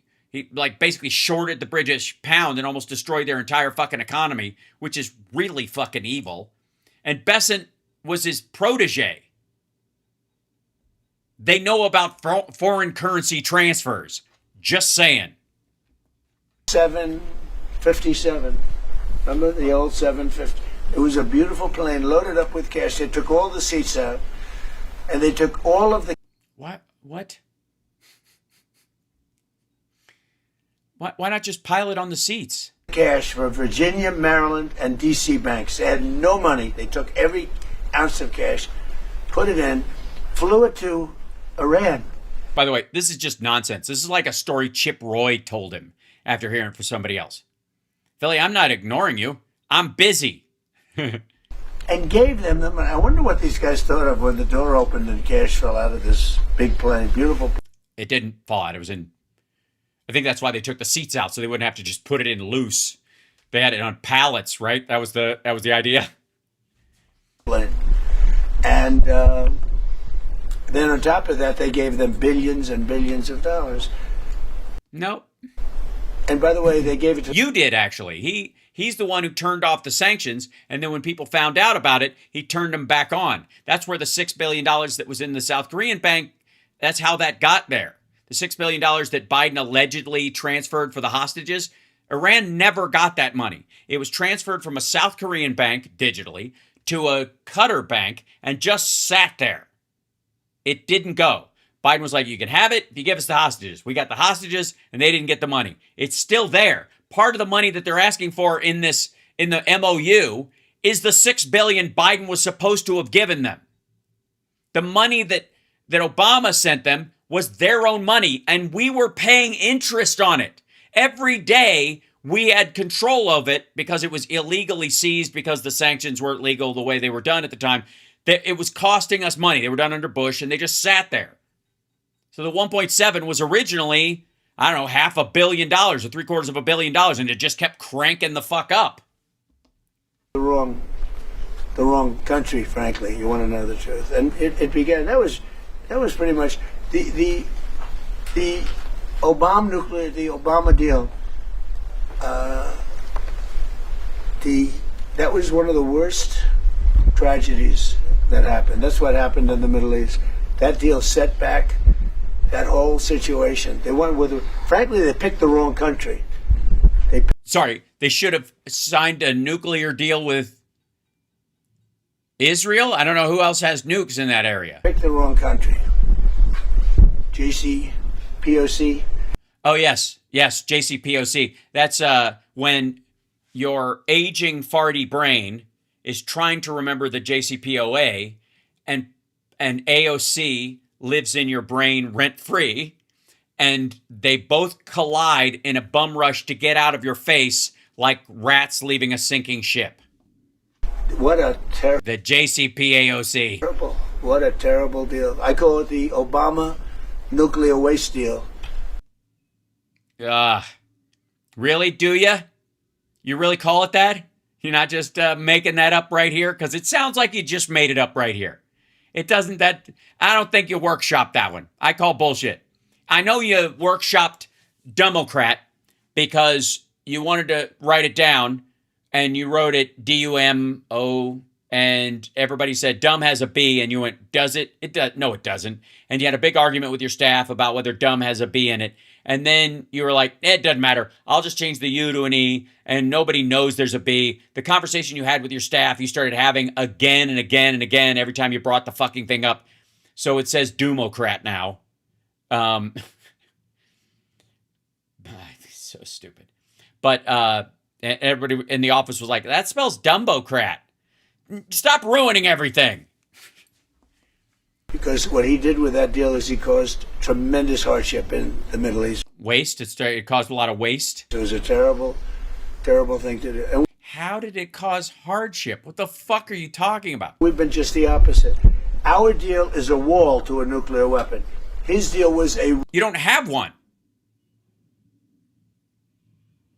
like basically shorted the British pound and almost destroyed their entire fucking economy, which is really fucking evil. And Bessent was his protege. They know about foreign currency transfers. Just saying. 757. Remember the old 750? It was a beautiful plane loaded up with cash. They took all the seats out, and they took all of the... What? Why not just pile it on the seats? Cash for Virginia, Maryland, and D.C. banks. They had no money. They took every ounce of cash, put it in, flew it to Iran. By the way, this is just nonsense. This is like a story Chip Roy told him after hearing from somebody else. Philly, I'm not ignoring you. I'm busy. And gave them the money. I wonder what these guys thought of when the door opened and cash fell out of this big plane. Beautiful. It didn't fall out. It was in... I think that's why they took the seats out, so they wouldn't have to just put it in loose. They had it on pallets, right? That was the idea. And then on top of that, they gave them billions and billions of dollars. No. And by the way, they gave it to... You did, actually. He's the one who turned off the sanctions, and then when people found out about it, he turned them back on. That's where the $6 billion that was in the South Korean bank, that's how that got there. The $6 billion that Biden allegedly transferred for the hostages, Iran never got that money. It was transferred from a South Korean bank, digitally, to a Qatar bank, and just sat there. It didn't go. Biden was like, you can have it if you give us the hostages. We got the hostages, and they didn't get the money. It's still there. Part of the money that they're asking for in the MOU is the $6 billion Biden was supposed to have given them. The money that Obama sent them was their own money, and we were paying interest on it. Every day, we had control of it because it was illegally seized because the sanctions weren't legal the way they were done at the time. That it was costing us money. They were done under Bush, and they just sat there. So the 1.7 was originally, I don't know, $500 million or $750 million, and it just kept cranking the fuck up. The wrong the wrong country, frankly. You want to know the truth. And it began, that was pretty much the Obama deal. That was one of the worst tragedies that happened. That's what happened in the Middle East. That deal set back that whole situation. They went with, frankly, they picked the wrong country. Sorry, they should have signed a nuclear deal with Israel? I don't know who else has nukes in that area. Picked the wrong country. JCPOC. Oh, yes, JCPOC. That's when your aging farty brain is trying to remember the JCPOA, and AOC lives in your brain rent-free, and they both collide in a bum rush to get out of your face like rats leaving a sinking ship. What a terrible... The JCPOA. Terrible. What a terrible deal. I call it the Obama nuclear waste deal. Really, do you? You really call it that? You're not just making that up right here? Because it sounds like you just made it up right here. It doesn't that... I don't think you workshopped that one. I call bullshit. I know you workshopped Dumbocrat because you wanted to write it down and you wrote it D-U-M-O and everybody said dumb has a B and you went, does it? It does. No, it doesn't. And you had a big argument with your staff about whether dumb has a B in it. And then you were like, it doesn't matter. I'll just change the U to an E and nobody knows there's a B. The conversation you had with your staff, you started having again and again and again every time you brought the fucking thing up. So it says Doomocrat now. So stupid. But everybody in the office was like, that spells Dumbocrat. Stop ruining everything. Because what he did with that deal is he caused tremendous hardship in the Middle East. Waste? It caused a lot of waste? It was a terrible, terrible thing to do. And how did it cause hardship? What the fuck are you talking about? We've been just the opposite. Our deal is a wall to a nuclear weapon. His deal was a... You don't have one.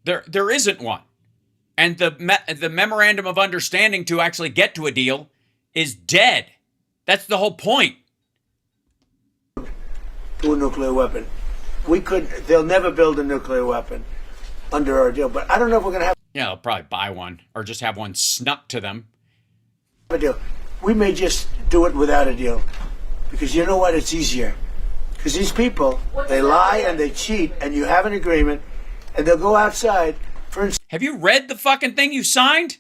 There isn't one. And the memorandum of understanding to actually get to a deal is dead. That's the whole point. To a nuclear weapon. They'll never build a nuclear weapon under our deal, but I don't know if we're going to have... Yeah, they'll probably buy one or just have one snuck to them. A deal. We may just do it without a deal. Because you know what? It's easier. Because these people, they lie and they cheat, and you have an agreement, and they'll go outside. For instance, have you read the fucking thing you signed?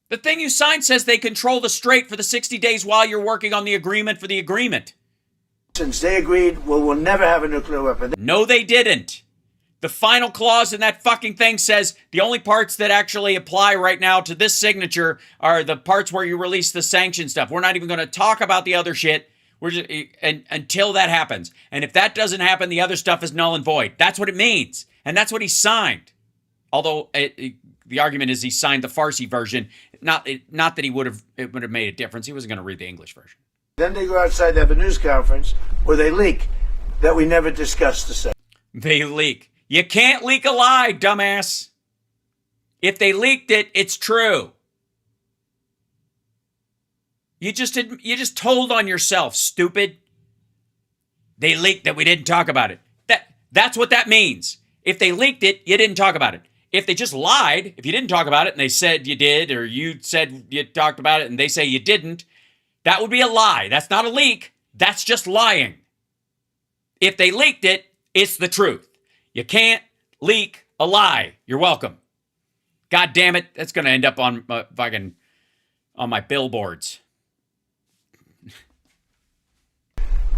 The thing you signed says they control the strait for the 60 days while you're working on the agreement for the agreement. Since they agreed, well, we'll never have a nuclear weapon. No, they didn't. The final clause in that fucking thing says the only parts that actually apply right now to this signature are the parts where you release the sanction stuff. We're not even going to talk about the other shit. We're just, until that happens. And if that doesn't happen, the other stuff is null and void. That's what it means. And that's what he signed. Although the argument is he signed the Farsi version. Not that it would have made a difference. He wasn't going to read the English version. Then they go outside, they have a news conference where they leak that we never discussed the subject. They leak. You can't leak a lie, dumbass. If they leaked it, it's true. You just told on yourself, stupid. They leaked that we didn't talk about it. That's what that means. If they leaked it, you didn't talk about it. If they just lied, if you didn't talk about it and they said you did, or you said you talked about it and they say you didn't, that would be a lie. That's not a leak. That's just lying. If they leaked it, it's the truth. You can't leak a lie. You're welcome. God damn it. That's going to end up on my billboards.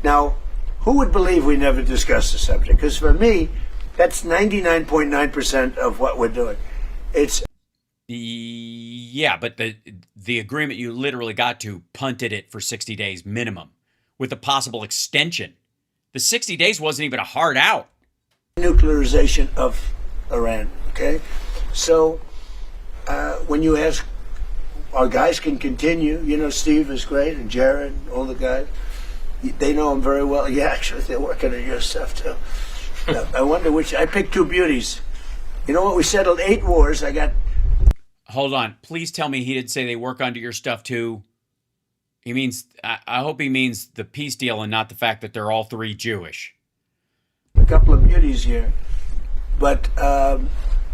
Now, who would believe we never discussed the subject? Because for me, that's 99.9% of what we're doing. It's... Yeah, but the agreement you literally got to punted it for 60 days minimum with a possible extension. The 60 days wasn't even a hard out. Nuclearization of Iran, okay? So when you ask, our guys can continue. You know, Steve is great, and Jared, all the guys. They know him very well. Yeah, actually, they're working on your stuff, too. I wonder which... I picked two beauties. You know what? We settled 8 wars. I got... Hold on. Please tell me he didn't say they work under your stuff too. He means, I hope he means the peace deal and not the fact that they're all three Jewish. A couple of beauties here. But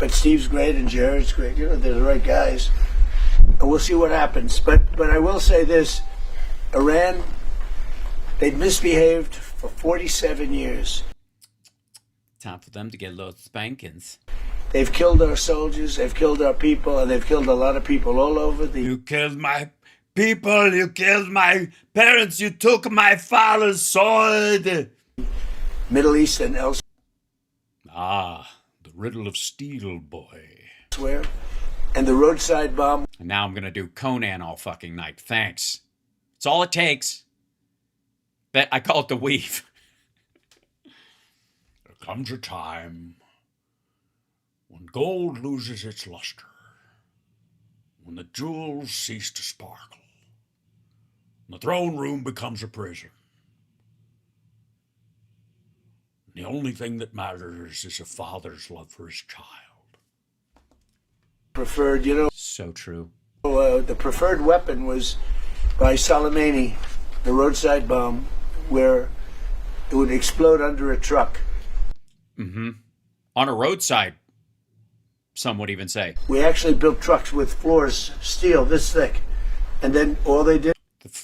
Steve's great and Jared's great. You know, they're the right guys. And we'll see what happens. But I will say this. Iran, they've misbehaved for 47 years. Time for them to get little spankings. They've killed our soldiers, they've killed our people, and they've killed a lot of people all over the... You killed my people, you killed my parents, you took my father's sword. Middle East and elsewhere. Ah, the riddle of steel, boy. And the roadside bomb... And now I'm going to do Conan all fucking night. Thanks. It's all it takes. I call it the weave. There comes a time when gold loses its luster, when the jewels cease to sparkle, and the throne room becomes a prison. The only thing that matters is a father's love for his child. Preferred, you know... So true. The preferred weapon was by Soleimani, the roadside bomb, where it would explode under a truck. Mm-hmm. On a roadside, some would even say. We actually built trucks with floors, steel this thick. And then all they did...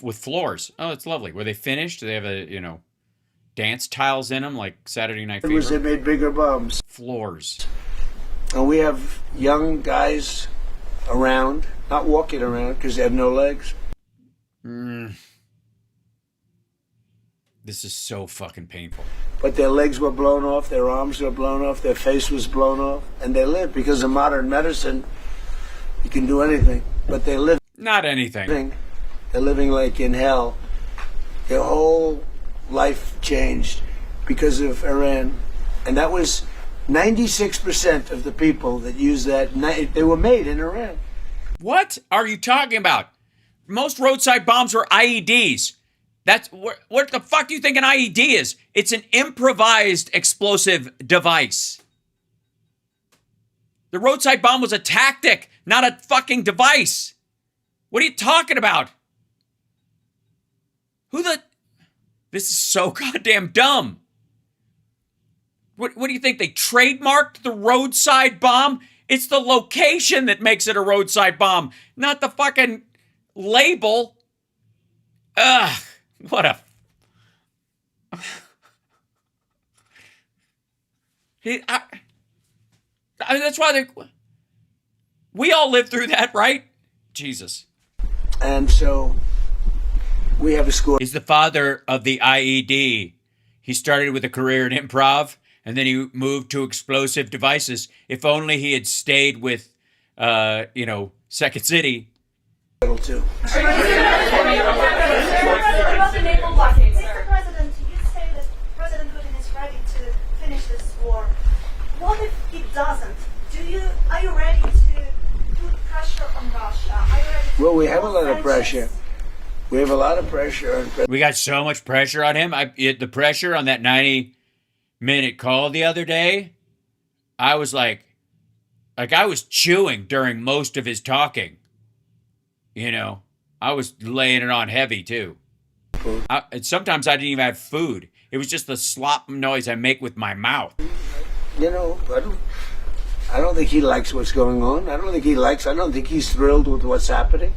With floors. Oh, it's lovely. Were they finished? Do they have dance tiles in them like Saturday Night Fever? It was they made bigger bombs. Floors. And we have young guys around, not walking around because they have no legs. This is so fucking painful. But their legs were blown off, their arms were blown off, their face was blown off, and they lived because of modern medicine. You can do anything, but they live. Not anything. They're living like in hell. Their whole life changed because of Iran, and that was 96% of the people that used that. They were made in Iran. What are you talking about? Most roadside bombs are IEDs. That's what the fuck do you think an IED is? It's an improvised explosive device. The roadside bomb was a tactic, not a fucking device. What are you talking about? This is so goddamn dumb. What do you think? They trademarked the roadside bomb? It's the location that makes it a roadside bomb, not the fucking label. Ugh, what a... that's why we all lived through that, right? Jesus. And so we have a score. He's the father of the IED. He started with a career in improv, and then he moved to explosive devices. If only he had stayed with, Second City. Too. Mr. President, you say that President Putin is ready to finish this war. What if he doesn't? Are you ready to put pressure on Russia? Are you ready to we have a lot of pressure. We have a lot of pressure on... We got so much pressure on him. The pressure on that 90-minute call the other day, I was like I was chewing during most of his talking. I was laying it on heavy too. And sometimes I didn't even have food. It was just the slop noise I make with my mouth. I don't think he likes what's going on. I don't think he's thrilled with what's happening.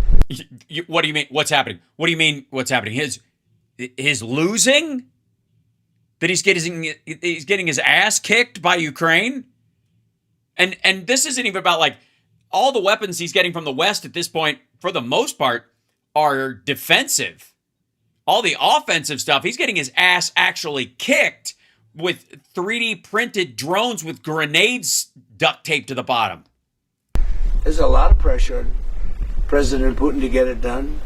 What do you mean, what's happening? What do you mean, what's happening? His losing? That he's getting his ass kicked by Ukraine? And this isn't even about, all the weapons he's getting from the West at this point, for the most part, are defensive. All the offensive stuff, he's getting his ass actually kicked with 3D printed drones with grenades duct taped to the bottom. There's a lot of pressure on President Putin to get it done.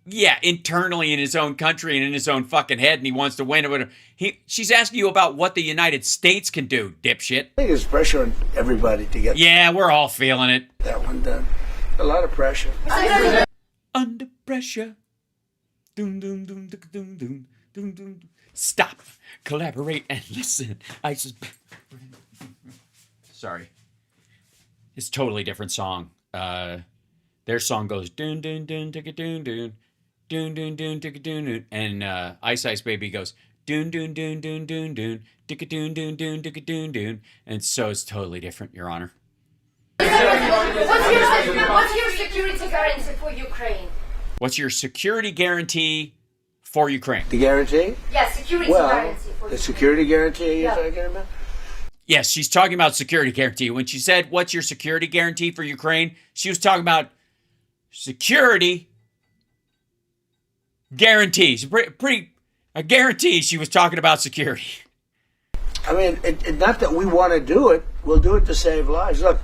Yeah, internally in his own country and in his own fucking head, and he wants to win. She's asking you about what the United States can do, dipshit. I think there's pressure on everybody to get... Yeah, we're all feeling it. That one done. A lot of pressure. Under pressure. Doom, doom, doom, doom, doom, doom, doom, doom. Stop, collaborate, and listen. Sorry. It's a totally different song. their song goes doon doon doon ticka doon doon doon doon doon ticka doon doon, and Ice Ice Baby goes doon doon doon doon doon doon ticka doon doon doon ticka doon doon, and so it's totally different, Your Honor. What's your security guarantee for Ukraine? What's your security guarantee for Ukraine? The guarantee? Yes, security Well, guarantee for the security guarantee you're Yeah. talking about? Yes, she's talking about security guarantee. When she said, "What's your security guarantee for Ukraine?" she was talking about security guarantees. A guarantee she was talking about security. I mean, not that we want to do it. We'll do it to save lives. Look,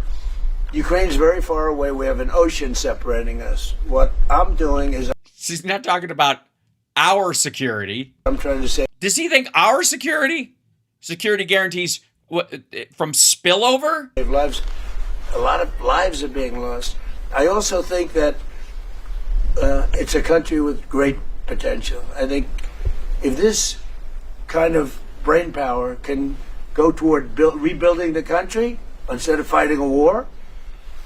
Ukraine's very far away. We have an ocean separating us. What I'm doing is... She's not talking about our security. I'm trying to say... Does he think our security guarantees from spillover? Save lives. A lot of lives are being lost. I also think that it's a country with great potential. I think if this kind of brain power can go toward rebuilding the country instead of fighting a war,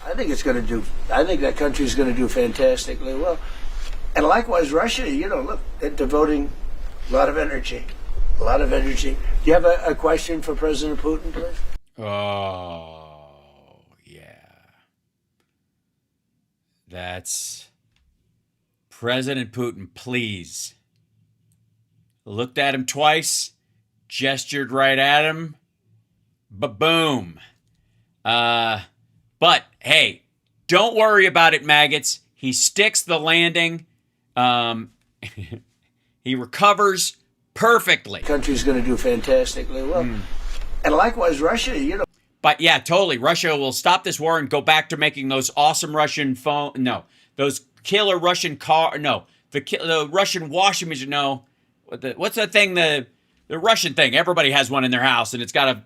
I think that country is going to do fantastically well. And likewise, Russia, look, they're devoting a lot of energy. A lot of energy. Do you have a question for President Putin, please? Oh, yeah. That's President Putin, please. Looked at him twice, gestured right at him, ba-boom. But, hey, don't worry about it, maggots. He sticks the landing. He recovers perfectly. The country's going to do fantastically well. And likewise, Russia, But yeah, totally. Russia will stop this war and go back to making those awesome Russian those killer Russian the Russian washing machine. No, what's that thing? The Russian thing. Everybody has one in their house, and it's got a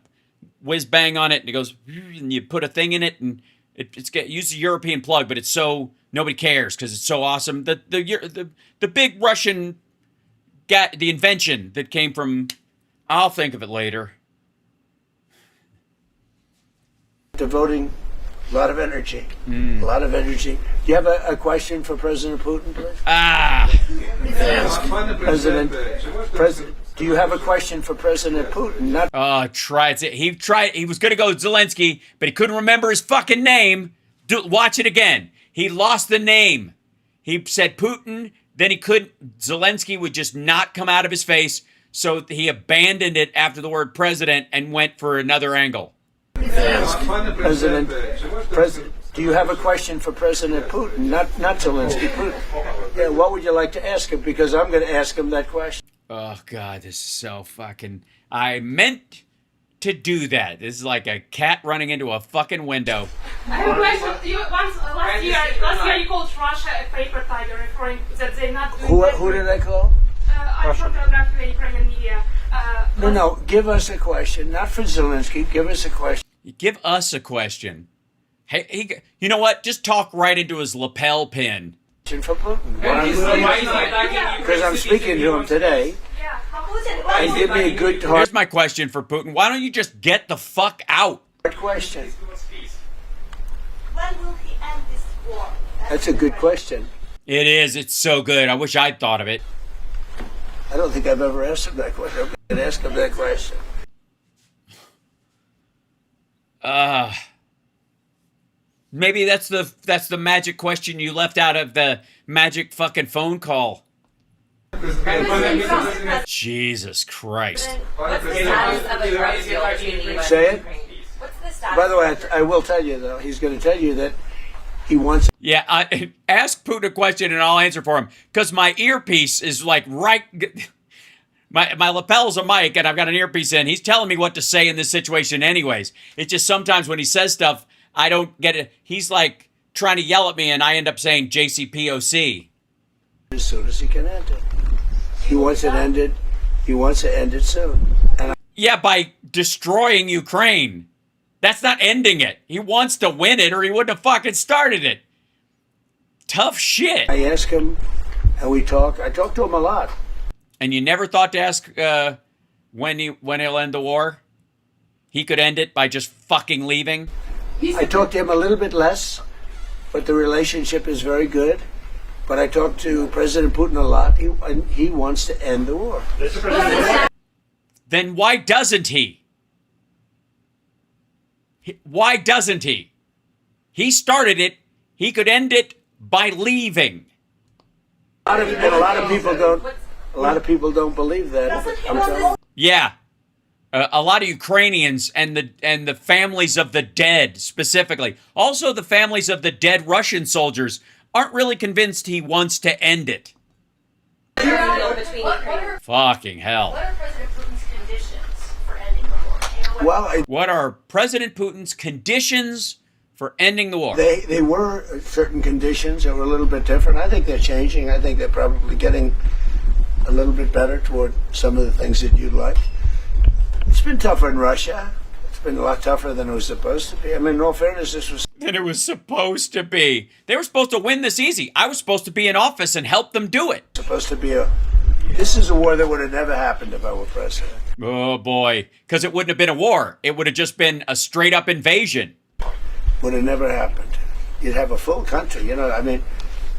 whiz bang on it, and it goes, and you put a thing in it, and it's use a European plug, but it's so nobody cares because it's so awesome. The big Russian the invention that came from, I'll think of it later. devoting a lot of energy. A lot of energy. Do you have a question for President Putin, please? President, do you have a question for President Putin? He was going to go Zelensky, but he couldn't remember his fucking name. Watch it again. He lost the name. He said Putin, then he couldn't. Zelensky would just not come out of his face, so he abandoned it after the word president and went for another angle. President, do you have a question for President Putin? Not Zelensky, Putin. Yeah, what would you like to ask him? Because I'm going to ask him that question. Oh, God, this is so fucking... I meant to do that. This is like a cat running into a fucking window. I have a question. Last year you called Russia a paper tiger, referring that they're not doing Who did I call? I photographed the Ukrainian media. No, give us a question. Not for Zelensky. Give us a question. Give us a question. Hey, you know what? Just talk right into his lapel pin. For Putin. Because I'm speaking to him today. And give me a good talk. Here's my question for Putin. Why don't you just get the fuck out? Good question. When will he end this war? That's a good question. It is. It's so good. I wish I'd thought of it. I don't think I've ever asked him that question. I'm going to ask him that question. Maybe that's the magic question you left out of the magic fucking phone call. Jesus Christ. What's the status of a drug deal between the US Say and it. Ukraine? What's the status? By the way, I will tell you, though, he's going to tell you that he wants... Yeah, ask Putin a question and I'll answer for him. Because my earpiece is like right... My lapel's a mic and I've got an earpiece in. He's telling me what to say in this situation anyways. It's just sometimes when he says stuff, I don't get it. He's like trying to yell at me and I end up saying JCPOC. As soon as he can end it. He wants it ended. He wants to end it soon. Yeah, by destroying Ukraine. That's not ending it. He wants to win it or he wouldn't have fucking started it. Tough shit. I ask him and we talk. I talk to him a lot. And you never thought to ask when he'll end the war? He could end it by just fucking leaving? I talk to him a little bit less, but the relationship is very good. But I talked to President Putin a lot. He wants to end the war. Then why doesn't he? Why doesn't he? He started it. He could end it by leaving. A lot of people don't believe that. Yeah. A lot of Ukrainians and the families of the dead specifically, also the families of the dead Russian soldiers, aren't really convinced he wants to end it. Fucking hell. What are President Putin's conditions for ending the war? What are President Putin's conditions for ending the war? They were certain conditions that were a little bit different. I think they're changing. I think they're probably getting a little bit better toward some of the things that you'd like. It's been tougher in Russia. It's been a lot tougher than it was supposed to be. I mean, in all fairness, than it was supposed to be. They were supposed to win this easy. I was supposed to be in office and help them do it. This is a war that would have never happened if I were president. Oh boy, because it wouldn't have been a war. It would have just been a straight up invasion. Would have never happened. You'd have a full country,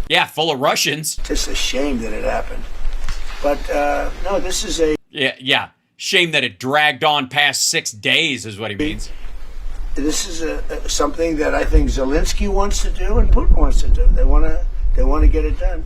Yeah, full of Russians. Just a shame that it happened. But no, this is a... Yeah. Shame that it dragged on past 6 days is what he means. This is something that I think Zelensky wants to do and Putin wants to do. They want to get it done.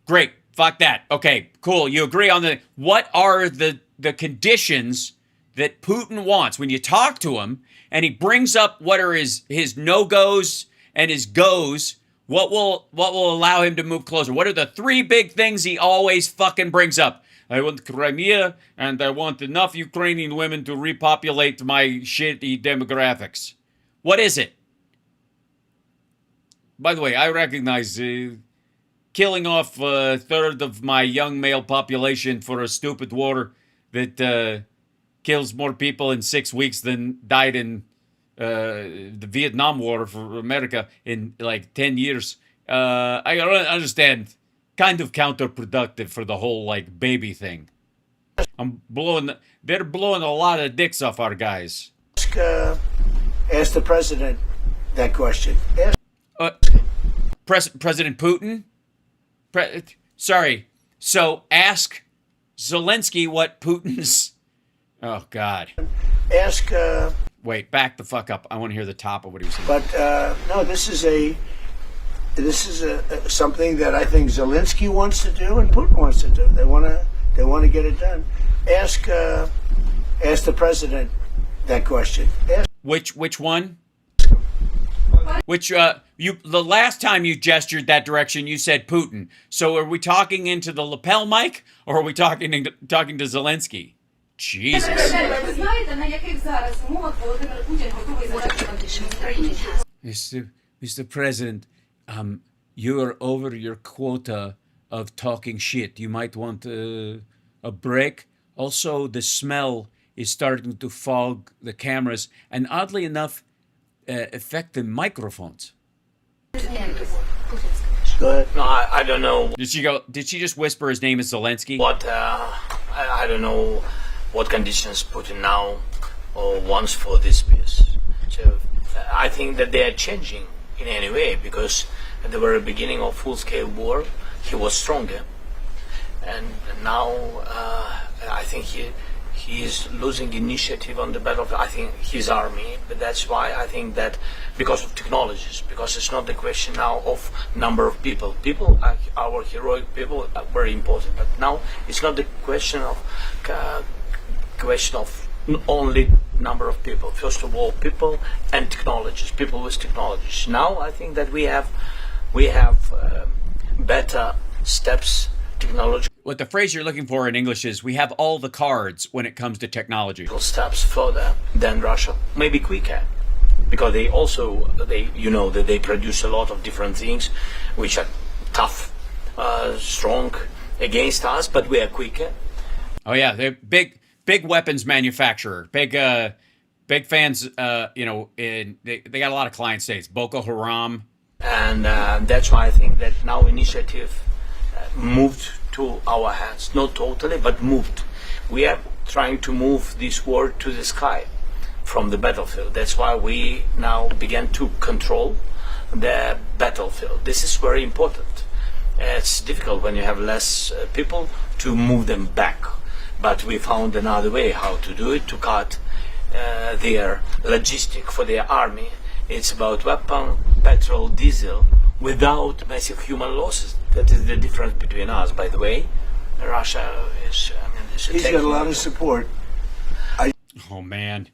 Great. Fuck that. Okay, cool. You agree on what are the conditions that Putin wants? When you talk to him and he brings up what are his no-goes and his goes, what will allow him to move closer? What are the 3 big things he always fucking brings up? I want Crimea, and I want enough Ukrainian women to repopulate my shitty demographics. What is it? By the way, I recognize killing off a third of my young male population for a stupid war that kills more people in 6 weeks than died in the Vietnam War for America in like 10 years. I understand. Kind of counterproductive for the whole baby thing. They're blowing a lot of dicks off our guys. Ask the president that question. President Putin? Sorry. So ask Zelensky what Putin's... Oh, God. Ask... Wait, back the fuck up. I want to hear the top of what he was saying. But, no, this is something that I think Zelensky wants to do and Putin wants to do. They want to get it done. Ask the president that question. Which one? The last time you gestured that direction, you said Putin. So are we talking into the lapel mic or are we talking to Zelensky? Jesus. Mr. President, you're over your quota of talking shit. You might want a break. Also, the smell is starting to fog the cameras and oddly enough, affect the microphones. Go ahead. No, I don't know. Did she just whisper his name is Zelensky? I don't know what conditions Putin now wants for this peace. So I think that they are changing in any way because at the very beginning of full-scale war, he was stronger, and now I think he is losing initiative on the battlefield. I think his army, but that's why I think that because of technologies, because it's not the question now of number of people. People, our heroic people, are very important, but now it's not the question of only number of people. First of all, people and technologies, people with technologies. Now I think that we have better steps, technology. What the phrase you're looking for in English is, we have all the cards when it comes to technology. Steps further than Russia, maybe quicker, because they produce a lot of different things which are tough, strong against us, but we are quicker. Oh yeah, they're big weapons manufacturer, big fans. They got a lot of client states, Boko Haram. And that's why I think that now initiative moved to our hands. Not totally, but moved. We are trying to move this war to the sky from the battlefield. That's why we now began to control the battlefield. This is very important. It's difficult when you have less people to move them back, but we found another way how to do it, to cut their logistic for their army. It's about weapon, petrol, diesel, without massive human losses. That is the difference between us, by the way. Russia is, he's got a lot of support. Oh, man.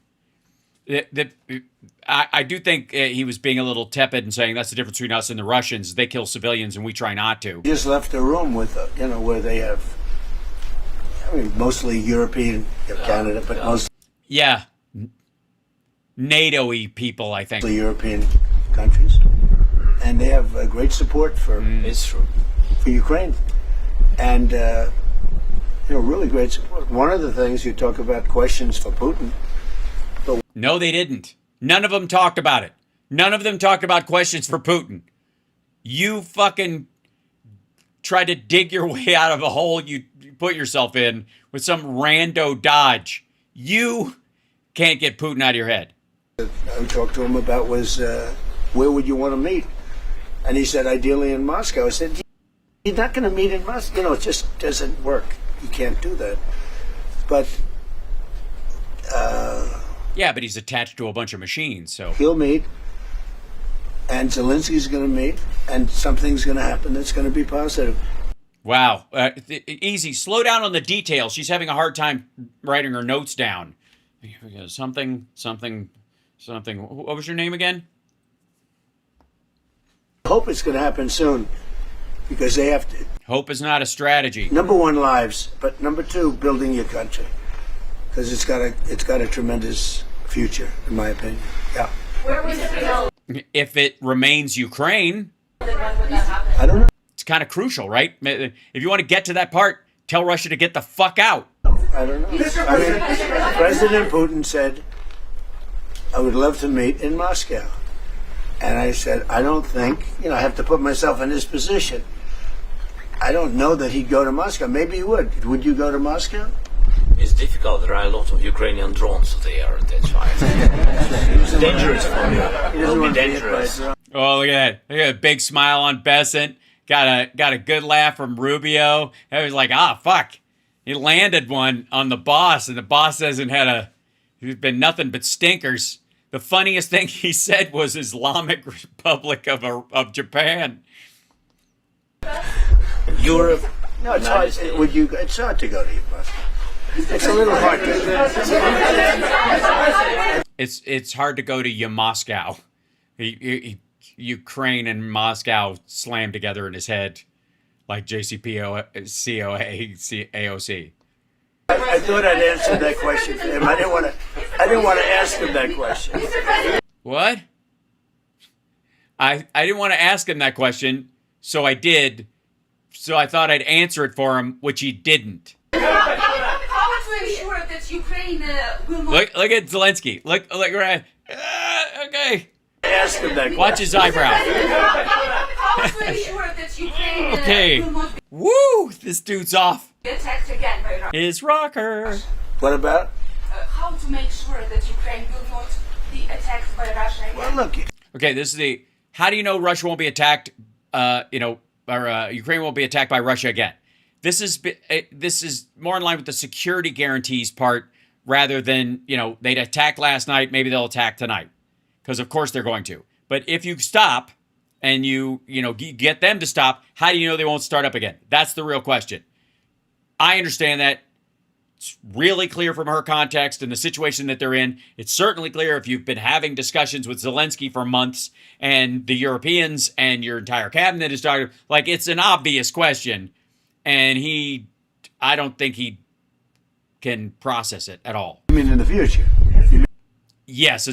I do think he was being a little tepid and saying that's the difference between us and the Russians. They kill civilians and we try not to. He just left a room with, where they have, mostly European, Canada, but mostly. Yeah. NATO-y people, I think. European countries. And they have great support for Ukraine. And, really great support. One of the things you talk about questions for Putin. No, they didn't. None of them talked about it. None of them talked about questions for Putin. You fucking try to dig your way out of a hole you put yourself in with some rando dodge. You can't get Putin out of your head. I talked to him about was, where would you want to meet? And he said, ideally in Moscow. I said, you're not going to meet in Moscow. It just doesn't work. You can't do that. But, yeah, but he's attached to a bunch of machines, so. He'll meet, and Zelensky's going to meet, and something's going to happen that's going to be positive. Wow. Easy. Slow down on the details. She's having a hard time writing her notes down. Something. What was your name again? Hope it's going to happen soon, because they have to. Hope is not a strategy. Number one, lives, but number two, building your country, because it's got a tremendous future, in my opinion. Yeah. Where would it go? If it remains Ukraine, Then when would that happen? I don't know. it's kind of crucial, right? If you want to get to that part, tell Russia to get the fuck out. I don't know. President Putin said, I would love to meet in Moscow. And I said, I don't think, I have to put myself in his position. I don't know that he'd go to Moscow. Maybe he would. Would you go to Moscow? It's difficult. There are a lot of Ukrainian drones there. That's why. It's dangerous for me. It will be dangerous. Oh, look at that. Look at a big smile on Besant. Got a good laugh from Rubio. I was like, fuck. He landed one on the boss, and the boss hasn't there's been nothing but stinkers. The funniest thing he said was Islamic Republic of Japan. Europe. No, it's hard. It's hard to go to Moscow. It's a little hard. It's hard to go to Moscow. Ukraine and Moscow slammed together in his head, like AOC. I thought I'd answer that question for him. I didn't want to ask him that question. What? I didn't want to ask him that question, so I did. So I thought I'd answer it for him, which he didn't. How to ensure that Ukraine will not... Look at Zelensky. Look right. Okay. Ask him that question. Watch his eyebrow. How to ensure that Ukraine Okay. will not Woo! This dude's off. be attacked again by Russia? His rocker. What about? How to make sure that Ukraine will not be attacked by Russia again? Well, look. Okay, this is how do you know Russia won't be attacked, or Ukraine won't be attacked by Russia again? This is more in line with the security guarantees part rather than, they'd attacked last night, maybe they'll attack tonight. Because of course they're going to. But if you stop and you get them to stop, how do you know they won't start up again? That's the real question. I understand that. It's really clear from her context and the situation that they're in. It's certainly clear if you've been having discussions with Zelensky for months and the Europeans and your entire cabinet is talking. Like, it's an obvious question. And I don't think he can process it at all. I mean, in the future. Yes,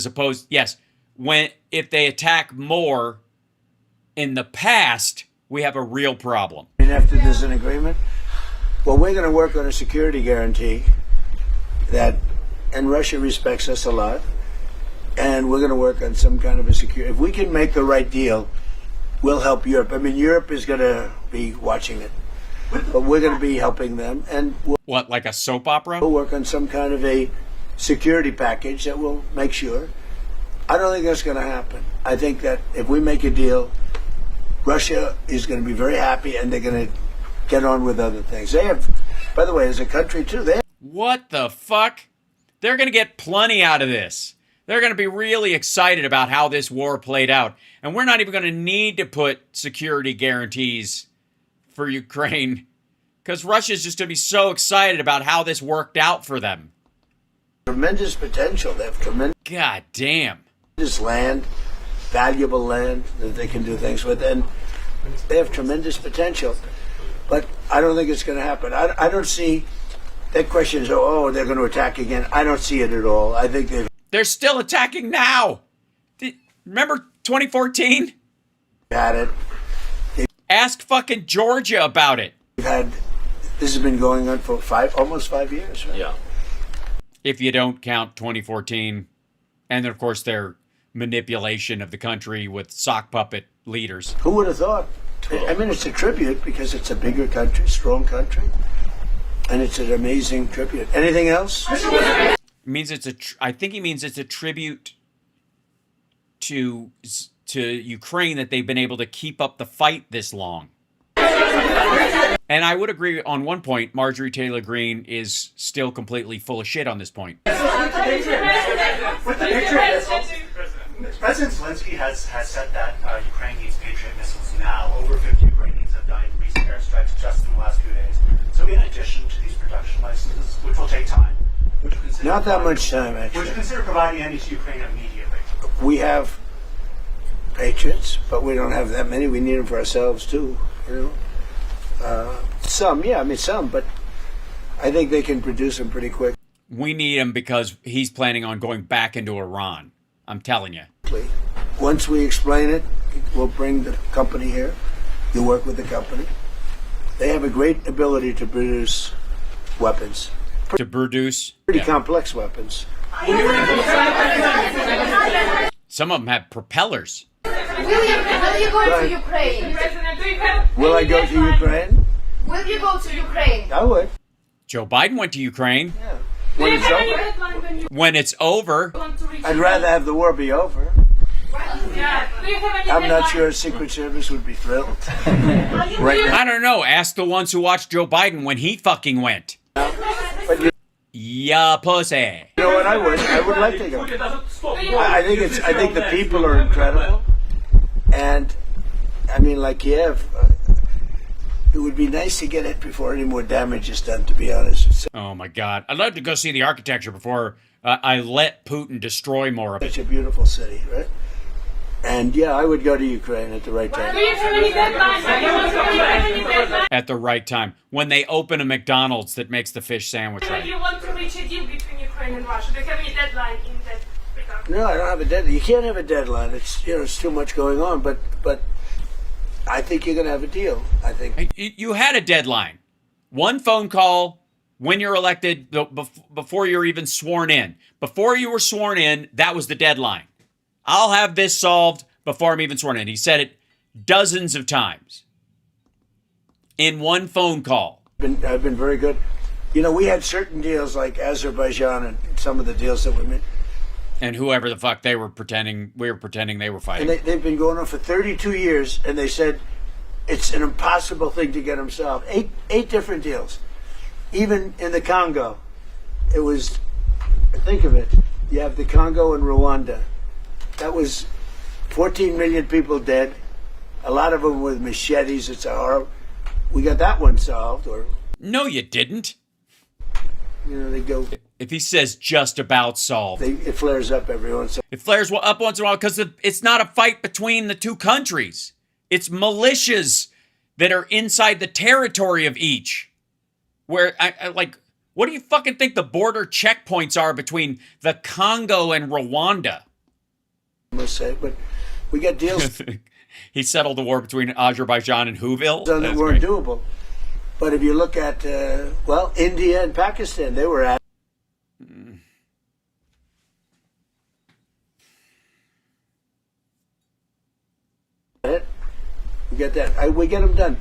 if they attack more in the past, we have a real problem. And after there's an agreement, well, we're going to work on a security guarantee and Russia respects us a lot, and we're going to work on some kind of a security. If we can make the right deal, we'll help Europe. I mean, Europe is going to be watching it, but we're going to be helping them. And what, like a soap opera? We'll work on some kind of a security package that will make sure I don't think that's going to happen. I think that if we make a deal, Russia is going to be very happy, and they're going to get on with other things. They have, by the way, as a country too, they have. What the fuck? They're going to get plenty out of this. They're going to be really excited about how this war played out. And we're not even going to need to put security guarantees for Ukraine, because Russia's just going to be so excited about how this worked out for them. Tremendous potential. They have tremendous. God damn. Land, valuable land that they can do things with, and they have tremendous potential. But I don't think it's going to happen. I don't see that question is, oh, they're going to attack again. I don't see it at all. I think they're still attacking now. Remember 2014? Had it. Ask fucking Georgia about it. This has been going on for almost 5 years, right? Yeah. If you don't count 2014, and then of course their manipulation of the country with sock puppet leaders. Who would have thought? I mean, it's a tribute because it's a bigger country, strong country, and it's an amazing tribute. Anything else? It means I think he means it's a tribute to Ukraine that they've been able to keep up the fight this long. And I would agree on one point. Marjorie Taylor Greene is still completely full of shit on this point. President Zelensky has said that Ukraine needs Patriot missiles now. Over 50 Ukrainians have died in recent airstrikes just in the last few days. So in addition to these production licenses, which will take time, not that much time, actually. Would you consider providing any to Ukraine immediately? We have Patriots, but we don't have that many. We need them for ourselves too. You know, some, but I think they can produce them pretty quick. We need him because he's planning on going back into Iran. I'm telling you. Once we explain it, we'll bring the company here. You work with the company. They have a great ability to produce weapons. Pretty complex weapons. Some of them have propellers. Will you go to Ukraine? Will I go to Ukraine? Will you go to Ukraine? I would. Joe Biden went to Ukraine. Yeah. When it's over. I'd rather have the war be over. I'm not sure Secret Service would be thrilled. I don't know. Ask the ones who watched Joe Biden when he fucking went. Yeah, pussy. You know what? I would like to go. I think the people are incredible, and I mean, like Kiev. It would be nice to get it before any more damage is done, to be honest. Oh my God. I'd love to go see the architecture before I let Putin destroy more of it. Such a beautiful city, right? And yeah, I would go to Ukraine at the right time. At the right time. When they open a McDonald's that makes the fish sandwich right. You want to reach a deal between Ukraine and Russia? Do you have any deadline in that regard? No, I don't have a deadline. You can't have a deadline. It's it's too much going on, but I think you're going to have a deal. I think you had a deadline. One phone call when you're elected, before you're even sworn in. Before you were sworn in, that was the deadline. I'll have this solved before I'm even sworn in. He said it dozens of times in one phone call. I've been very good. You know, we had certain deals like Azerbaijan and some of the deals that we made. And whoever the fuck we were pretending they were fighting. And they've been going on for 32 years, and they said it's an impossible thing to get them solved. Eight different deals. Even in the Congo, it was, think of it, you have the Congo and Rwanda. That was 14 million people dead, a lot of them with machetes. It's a horror. We got that one solved. Or no, you didn't. You know, they go. If he says just about solved. It flares up every once in a while. It flares up once in a while because it's not a fight between the two countries. It's militias that are inside the territory of each. Where, what do you fucking think the border checkpoints are between the Congo and Rwanda? I must say, but we got deals. He settled the war between Azerbaijan and Whoville. That weren't doable. But if you look at, India and Pakistan, they were at. We get that. We get them done.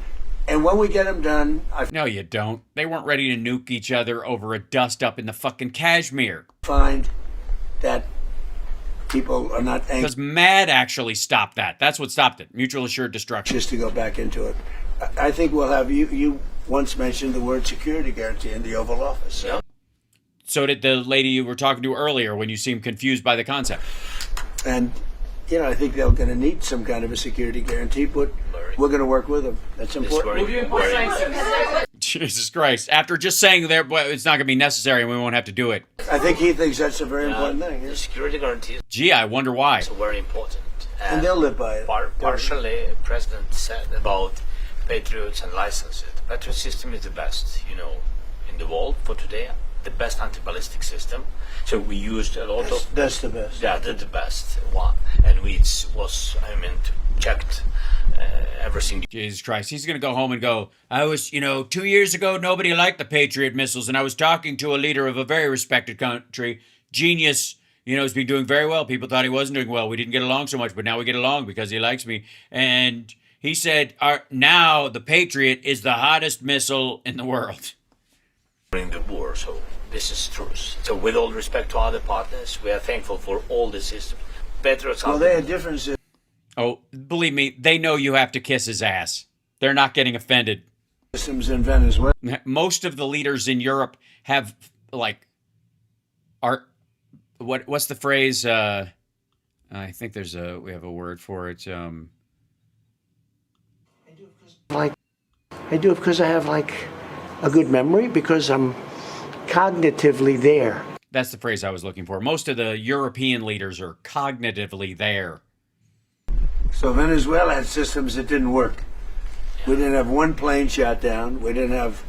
And when we get them done... No, you don't. They weren't ready to nuke each other over a dust-up in the fucking Kashmir. Find that people are not anxious Because MAD actually stopped that. That's what stopped it. Mutual assured destruction. to go back into it. I think we'll have you once mentioned the word security guarantee in the Oval Office. So. So did the lady you were talking to earlier when you seemed confused by the concept. And, you know, I think they're going to need some kind of a security guarantee, but we're going to work with them. That's important. Jesus Christ. After just saying there, well, it's not going to be necessary and we won't have to do it. I think he thinks that's a very important thing. The security guarantee Gee, I wonder why. is very important. And they'll live by it. Partially, President said about Patriots and licenses. The Patriot system is the best, you know, in the world for today. The best anti-ballistic system. So we used a lot of... That's the best. Yeah, that's the best one. And checked everything. Jesus Christ. He's going to go home and go, 2 years ago, nobody liked the Patriot missiles, and I was talking to a leader of a very respected country, genius, has been doing very well. People thought he wasn't doing well. We didn't get along so much, but now we get along because he likes me. And he said, now the Patriot is the hottest missile in the world. During the war, so this is truth. So with all respect to other partners, we are thankful for all the systems. Patriots well, they had differences. Oh, believe me, they know you have to kiss his ass. They're not getting offended. Systems in Venezuela. Most of the leaders in Europe have, what's the phrase? I think we have a word for it. I do it because I have a good memory, because I'm cognitively there. That's the phrase I was looking for. Most of the European leaders are cognitively there. So Venezuela had systems that didn't work. We didn't have one plane shot down. We didn't have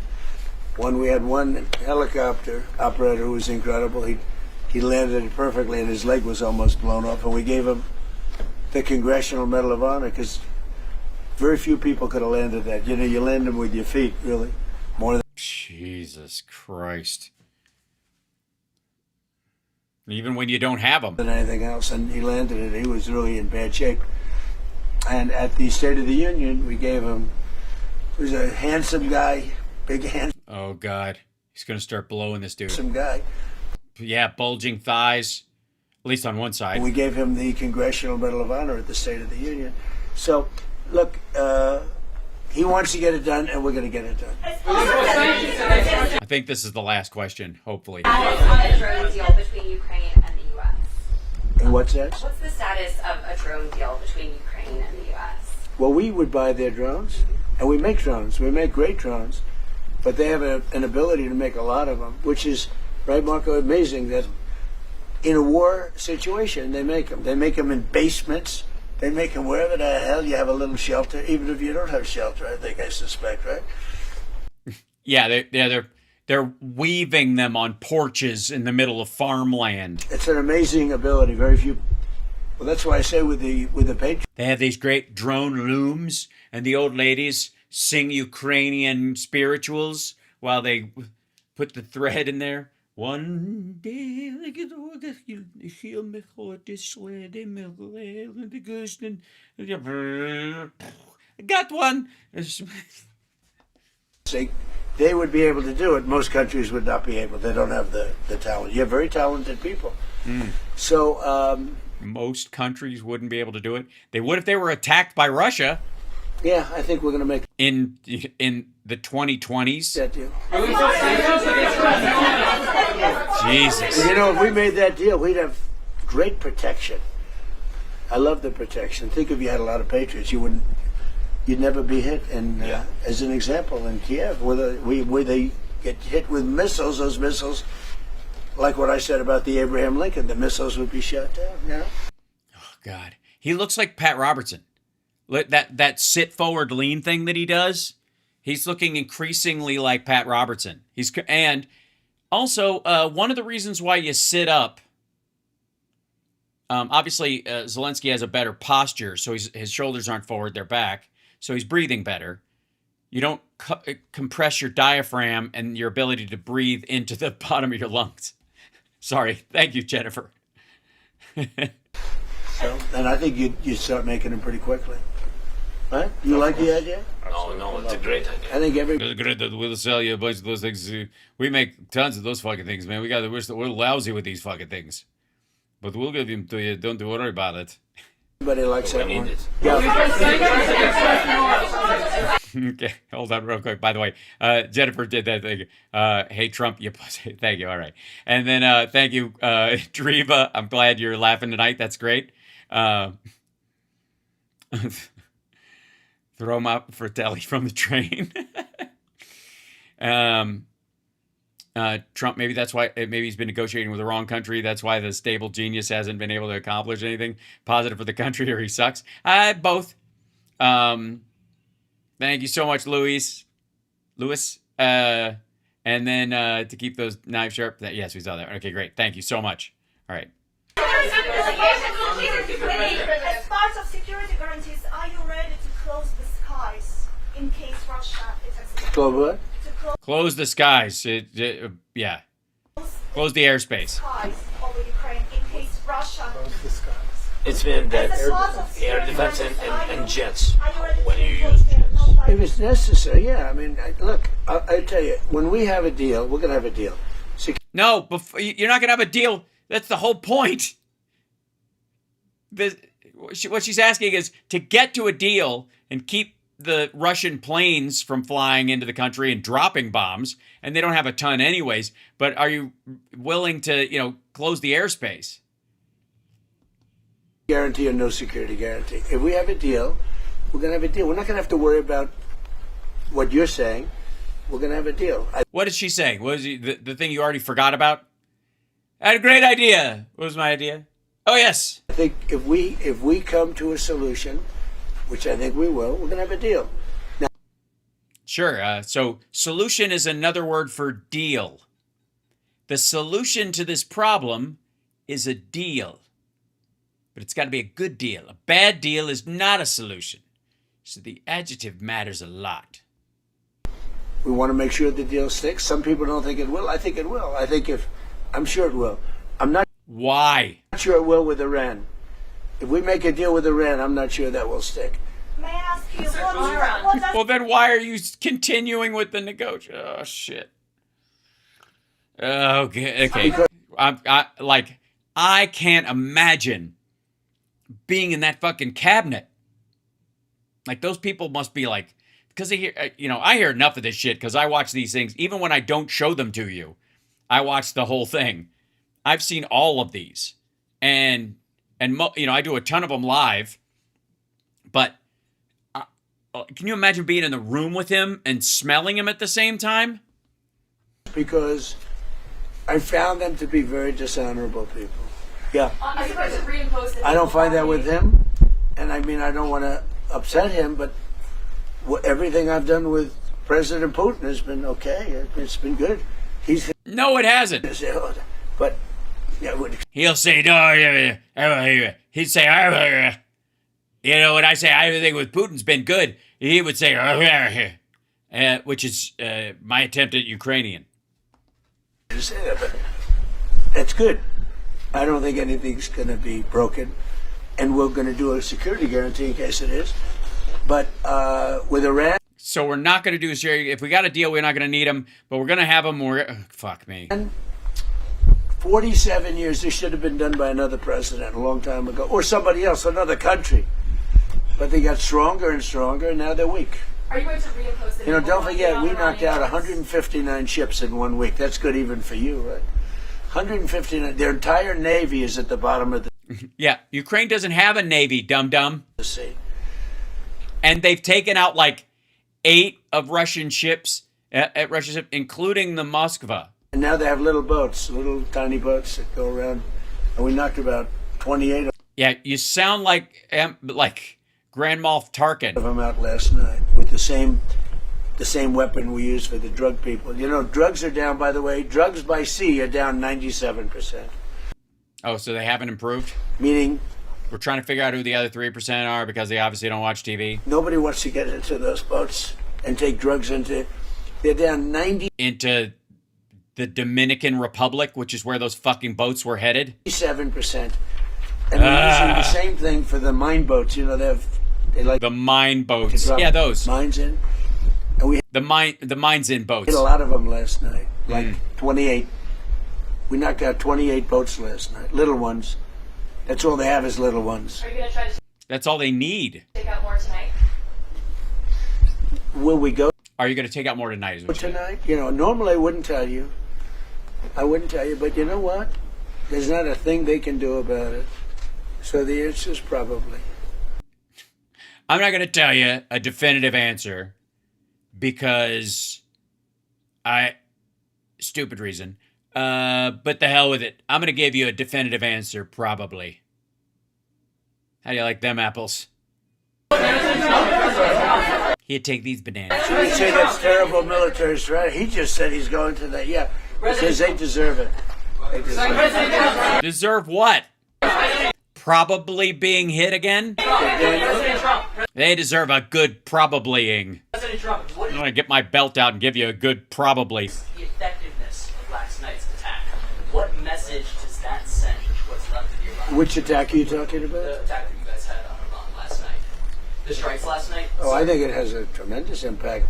one. We had one helicopter operator who was incredible. He landed it perfectly, and his leg was almost blown off. And we gave him the Congressional Medal of Honor, because very few people could have landed that. You land them with your feet, really. More than Jesus Christ. Even when you don't have them. Than anything else, and he landed it. He was really in bad shape. And at the State of the Union, we gave him, he was a handsome guy, big handsome. Oh, God. He's going to start blowing this dude. Some guy. Yeah, bulging thighs, at least on one side. We gave him the Congressional Medal of Honor at the State of the Union. So, look, he wants to get it done, and we're going to get it done. I think this is the last question, hopefully. Status on a drone deal between Ukraine and the U.S. And what's that? What's the status of a drone deal between Ukraine and the U.S.? Well, we would buy their drones, and we make drones. We make great drones, but they have an ability to make a lot of them, which is, right, Marco, amazing that in a war situation, they make them. They make them in basements. They make them wherever the hell you have a little shelter, even if you don't have shelter, I suspect, right? Yeah, they're weaving them on porches in the middle of farmland. It's an amazing ability. Very few. Well, that's why I say with the Patriot. They have these great drone looms, and the old ladies sing Ukrainian spirituals while they put the thread in there. One day I got one. They would be able to do it. Most countries would not be able. They don't have the talent. You have very talented people. So most countries wouldn't be able to do it. They would if they were attacked by Russia. Yeah, I think we're going to make in the 2020s. That deal. Jesus. If we made that deal, we'd have great protection. I love the protection. Think if you had a lot of Patriots, you'd never be hit. And as an example, in Kiev, where they get hit with missiles, those missiles, like what I said about the Abraham Lincoln, the missiles would be shot down. Yeah. Oh God, he looks like Pat Robertson. That sit forward lean thing that he does. He's looking increasingly like Pat Robertson. And also one of the reasons why you sit up. Obviously, Zelensky has a better posture, so his shoulders aren't forward; they're back. So he's breathing better. You don't compress your diaphragm and your ability to breathe into the bottom of your lungs. Sorry. Thank you, Jennifer. And I think you'd start making them pretty quickly. Right? You like the idea? No, it's a great idea. I think It's great that we'll sell you a bunch of those things. We make tons of those fucking things, man. We're lousy with these fucking things. but we'll give him to you. Don't worry about it. Everybody likes that one. Okay, hold on real quick. By the way, Jennifer did that thing. Hey, Trump, you pussy. Thank you. All right. And then thank you, Driva. I'm glad you're laughing tonight. That's great. Throw him out for Telly from the train. Trump, maybe that's why, maybe he's been negotiating with the wrong country. That's why the stable genius hasn't been able to accomplish anything positive for the country, or he sucks. Both. Thank you so much, Louis. And then to keep those knives sharp. Yes, we saw that. Okay, great. Thank you so much. All right. As part of security guarantees, are you ready to close the skies in case Russia attacks? Close what? Close the skies. Yeah. Close the airspace. Skies over Ukraine in case Russia. Close the skies. It's been that air defense and jets when you use jets. If it's necessary, yeah. I mean, look, I tell you, when we have a deal, we're going to have a deal. No, you're not going to have a deal. That's the whole point. What she's asking is to get to a deal and keep the Russian planes from flying into the country and dropping bombs, and they don't have a ton anyways, but are you willing to, close the airspace? Guarantee or no security guarantee. If we have a deal, we're going to have a deal. We're not going to have to worry about what you're saying. We're going to have a deal. What is she saying? What is the thing you already forgot about? I had a great idea. What was my idea? Oh, yes. I think if we come to a solution, which I think we will, we're going to have a deal. Now, sure. So solution is another word for deal. The solution to this problem is a deal. But it's got to be a good deal. A bad deal is not a solution. So the adjective matters a lot. We want to make sure the deal sticks. Some people don't think it will. I think it will. I'm sure it will. I'm not. Why? Not sure it will with Iran. If we make a deal with Iran, I'm not sure that will stick. May I ask you what does... Well, then why are you continuing with the negotiation? Oh, shit. Okay. I can't imagine being in that fucking cabinet. Like, those people must be like, because they hear, I hear enough of this shit because I watch these things. Even when I don't show them to you, I watch the whole thing. I've seen all of these. And I do a ton of them live. But can you imagine being in the room with him and smelling him at the same time? Because I found them to be very dishonorable people. Yeah. I don't find that with him. And I mean, I don't want to upset him, but everything I've done with President Putin has been okay. It's been good. No, it hasn't. But he'll say no. He'd say, when I say everything with Putin's been good, he would say, which is my attempt at Ukrainian. To say that, but that's good. I don't think anything's going to be broken, and we're going to do a security guarantee in case it is. But with Iran. So we're not going to do a security. If we got a deal, we're not going to need them, but we're going to have them. Fuck me. 47 years. This should have been done by another president a long time ago, or somebody else, another country. But they got stronger and stronger, and now they're weak. Are you going to reimpose the don't forget, we knocked out 159 ships in 1 week. That's good even for you, right? 159. Their entire navy is at the bottom of the Yeah, Ukraine doesn't have a navy, dum-dum. sea. And they've taken out like 8 of Russian ships, including the Moskva. And now they have little boats, little tiny boats that go around. And we knocked about 28 of Yeah, you sound like Grand Moff Tarkin. them out last night with the same weapon we use for the drug people. Drugs are down, by the way. Drugs by sea are down 97%. Oh, so they haven't improved? Meaning? We're trying to figure out who the other 3% are because they obviously don't watch TV. Nobody wants to get into those boats and take drugs into. They're down 90. Into the Dominican Republic, which is where those fucking boats were headed. 7%. And we're using the same thing for the mine boats. They like the mine boats. Yeah, those mines in. And we the mines in boats. Hit a lot of them last night, like 28. We knocked out 28 boats last night, little ones. That's all they have is little ones. Are you going to try to That's all they need. take out more tonight? Will we go Are you going to take out more tonight? Is what you're saying? tonight? You know, normally I wouldn't tell you. But you know what? There's not a thing they can do about it. So the answer is probably. I'm not going to tell you a definitive answer because stupid reason. But the hell with it. I'm going to give you a definitive answer, probably. How do you like them apples? Here, take these bananas. You would say that's terrible military strategy. He just said he's going to that. Yeah, because they deserve it. They deserve it. Deserve what? Probably being hit again? They deserve a good probablying. President Trump, what I'm going to get my belt out and give you a good probably. the effectiveness of last night's attack? What message does that send what's left of Iran? Which attack are you talking about? The attack that you guys had on Iran last night. The strikes last night? Oh, I think it has a tremendous impact.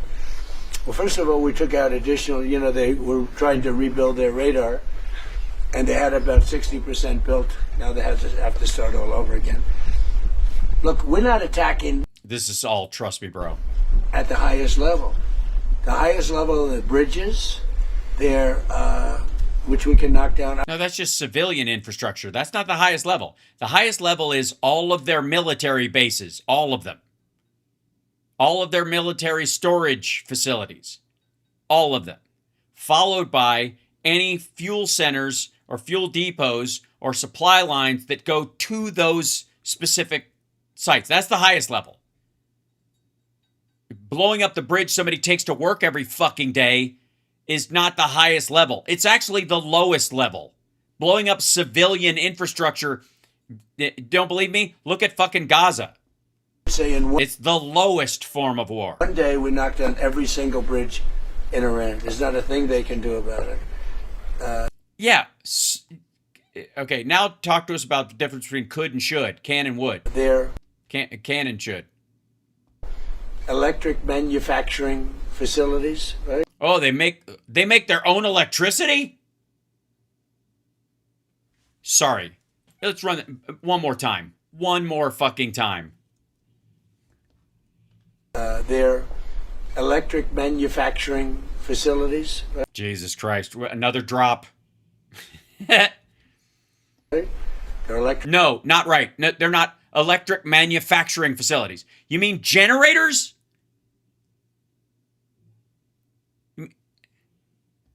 Well, first of all, we took out additional, they were trying to rebuild their radar, and they had about 60% built. Now they have to start all over again. Look, we're not attacking. This is all, trust me, bro. At the highest level. The highest level of the bridges, which we can knock down. No, that's just civilian infrastructure. That's not the highest level. The highest level is all of their military bases, all of them. All of their military storage facilities, all of them. Followed by any fuel centers or fuel depots or supply lines that go to those specific sites. That's the highest level. Blowing up the bridge somebody takes to work every fucking day is not the highest level. It's actually the lowest level. Blowing up civilian infrastructure, don't believe me? Look at fucking Gaza. It's the lowest form of war. One day we knocked down every single bridge in Iran. There's not a thing they can do about it. Yeah. Okay, now talk to us about the difference between could and should, can and would. Can and should. Electric manufacturing facilities, right? Oh, they make their own electricity? Sorry. Let's run it one more time. One more fucking time. Their electric manufacturing facilities. Right? Jesus Christ. Another drop. No, not right. No, they're not electric manufacturing facilities. You mean generators?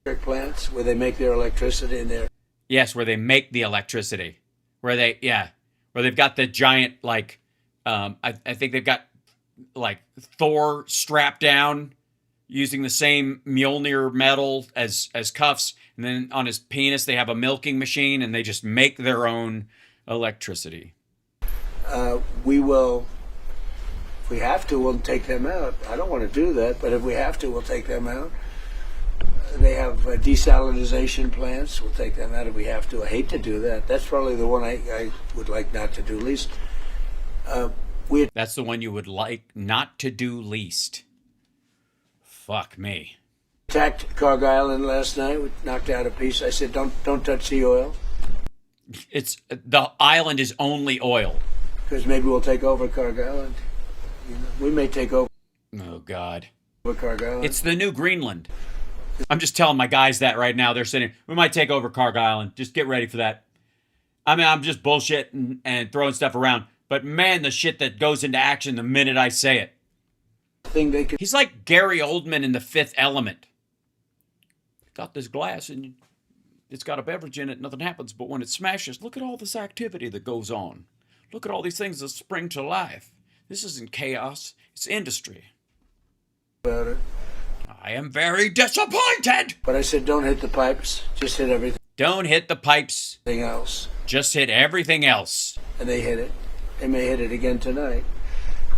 Plants where they make their electricity in there. Yes, where they make the electricity. Where they've got the giant, like, I think they've got, like, Thor strapped down using the same Mjolnir metal as cuffs. And then on his penis, they have a milking machine and they just make their own electricity. We will, if we have to, we'll take them out. I don't want to do that, but if we have to, we'll take them out. They have desalinization plants. We'll take them out if we have to. I hate to do that. That's probably the one I would like not to do least. That's the one you would like not to do least. Fuck me. Attacked Carg Island last night. We knocked out a piece. I said, don't touch the oil. The island is only oil. Because maybe we'll take over Carg Island. We may take over. Oh, God. Carg Island. It's the new Greenland. I'm just telling my guys that right now. They're saying, we might take over Carg Island. Just get ready for that. I mean, I'm just bullshitting and throwing stuff around. But man, the shit that goes into action the minute I say it. He's like Gary Oldman in The Fifth Element. Got this glass and it's got a beverage in it. Nothing happens. But when it smashes, look at all this activity that goes on. Look at all these things that spring to life. This isn't chaos. It's industry. About it. I am very disappointed. But I said, don't hit the pipes. Just hit everything. Don't hit the pipes. Everything else. Just hit everything else. And they hit it. They may hit it again tonight.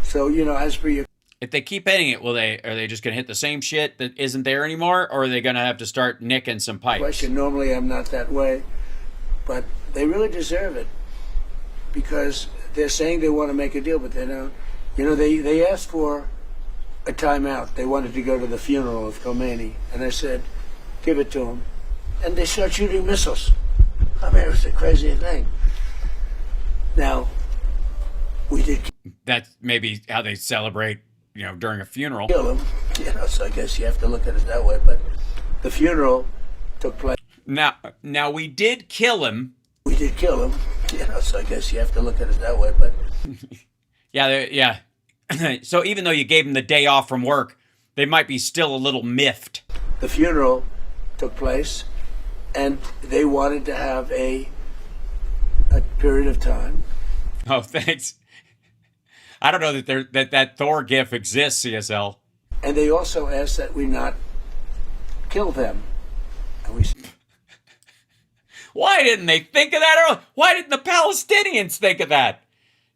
So, as per your... If they keep hitting it, are they just going to hit the same shit that isn't there anymore? Or are they going to have to start nicking some pipes? Question. Normally I'm not that way. But they really deserve it. Because they're saying they want to make a deal, but they don't. They asked for a timeout. They wanted to go to the funeral of Khomeini. And I said, give it to them. And they start shooting missiles. I mean, it was the craziest thing. Now, we did That's maybe how they celebrate, during a funeral. kill him, so I guess you have to look at it that way. But the funeral took place. Now we did kill him. We did kill him, so I guess you have to look at it that way. But yeah. So even though you gave him the day off from work, they might be still a little miffed. the funeral took place, and they wanted to have a period of time. Oh, thanks. I don't know that Thor gif exists, CSL. And they also asked that we not kill them. And we Why didn't they think of that earlier? Why didn't the Palestinians think of that?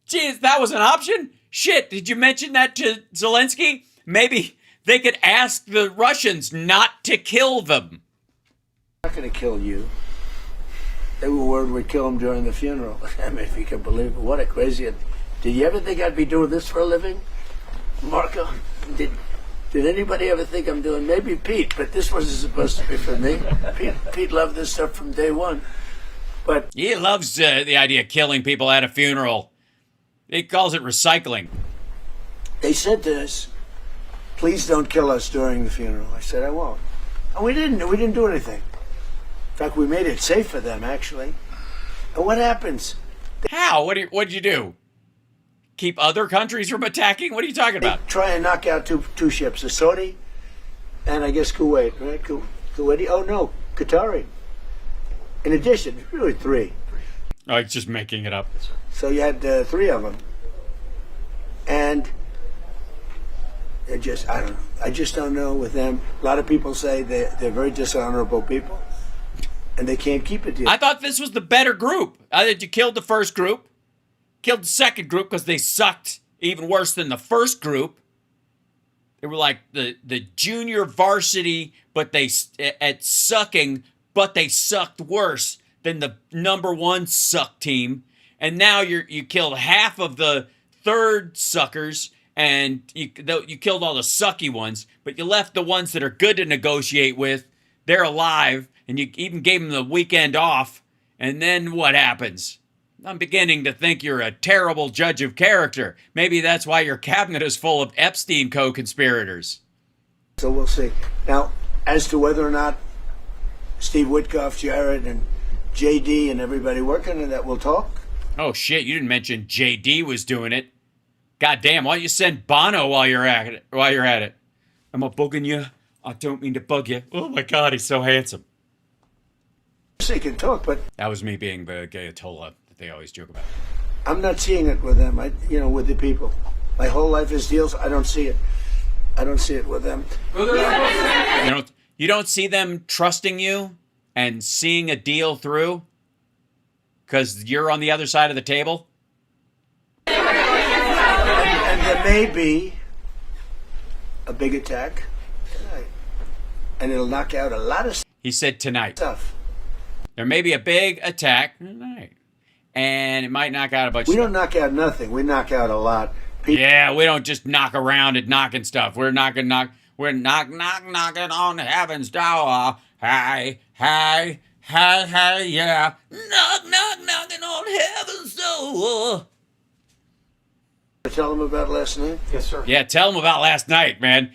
Geez, that was an option? Shit, did you mention that to Zelensky? Maybe they could ask the Russians not to kill them. I'm not going to kill you. They were worried we'd kill them during the funeral. I mean, if you can believe it. What a crazy... Did you ever think I'd be doing this for a living, Marco? Did anybody ever think I'm doing... Maybe Pete, but this wasn't supposed to be for me. Pete loved this stuff from day one. But he loves the idea of killing people at a funeral. He calls it recycling. They said to us, please don't kill us during the funeral. I said, I won't. And we didn't. We didn't do anything. In fact, we made it safe for them, actually. And what happens? How? What'd you do? Keep other countries from attacking? What are you talking about? Try and knock out two ships, the Saudi and I guess Kuwait, right? Kuwaiti? Oh, no, Qatari. In addition, really three. Oh, it's just making it up. So you had three of them. And I just don't know with them. A lot of people say they're very dishonorable people. And they can't keep it. I thought this was the better group. You killed the first group. Killed the second group because they sucked even worse than the first group. They were like the junior varsity, but at sucking, but they sucked worse than the number one suck team. And now you killed half of the third suckers, and you killed all the sucky ones, but you left the ones that are good to negotiate with. They're alive, and you even gave them the weekend off. And then what happens? I'm beginning to think you're a terrible judge of character. Maybe that's why your cabinet is full of Epstein co-conspirators. So we'll see. Now, as to whether or not Steve Witkoff, Jared, and JD and everybody working on that will talk. Oh, shit, you didn't mention JD was doing it. God damn, why don't you send Bono while you're at it? Am I bugging you? I don't mean to bug you. Oh, my God, he's so handsome. They can talk, but... That was me being the Gayatollah that they always joke about. I'm not seeing it with them, with the people. My whole life is deals. I don't see it. I don't see it with them. You don't see them trusting you and seeing a deal through because you're on the other side of the table? And there may be a big attack tonight. And it'll knock out a lot of He said tonight. Stuff. There may be a big attack tonight. And it might knock out a bunch of stuff. We don't knock out nothing. We knock out a lot. Yeah, we don't just knock around at knocking stuff. We're knocking on heaven's door. Hey, yeah. Knocking on heaven's door. Tell them about last night? Yes, sir. Yeah, tell them about last night, man.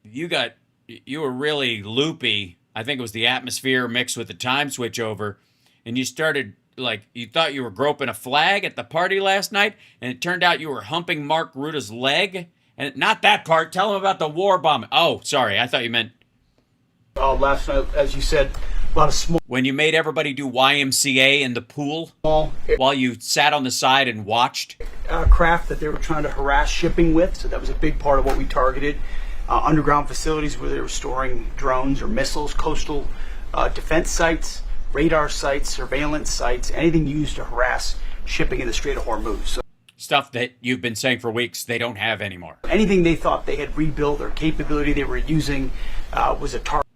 You were really loopy. I think it was the MAGAsphere mixed with the time switch over. And you started, you thought you were groping a flag at the party last night, and it turned out you were humping Mark Ruta's leg. And not that part. Tell him about the war bombing. Oh, sorry. I thought you meant... last night, as you said, a lot of small... When you made everybody do YMCA in the pool while you sat on the side and watched? Craft that they were trying to harass shipping with, so that was a big part of what we targeted. Underground facilities where they were storing drones or missiles, coastal defense sites, radar sites, surveillance sites, anything used to harass shipping in the Strait of Hormuz. So stuff that you've been saying for weeks they don't have anymore. Anything they thought they had rebuilt or capability they were using was a target.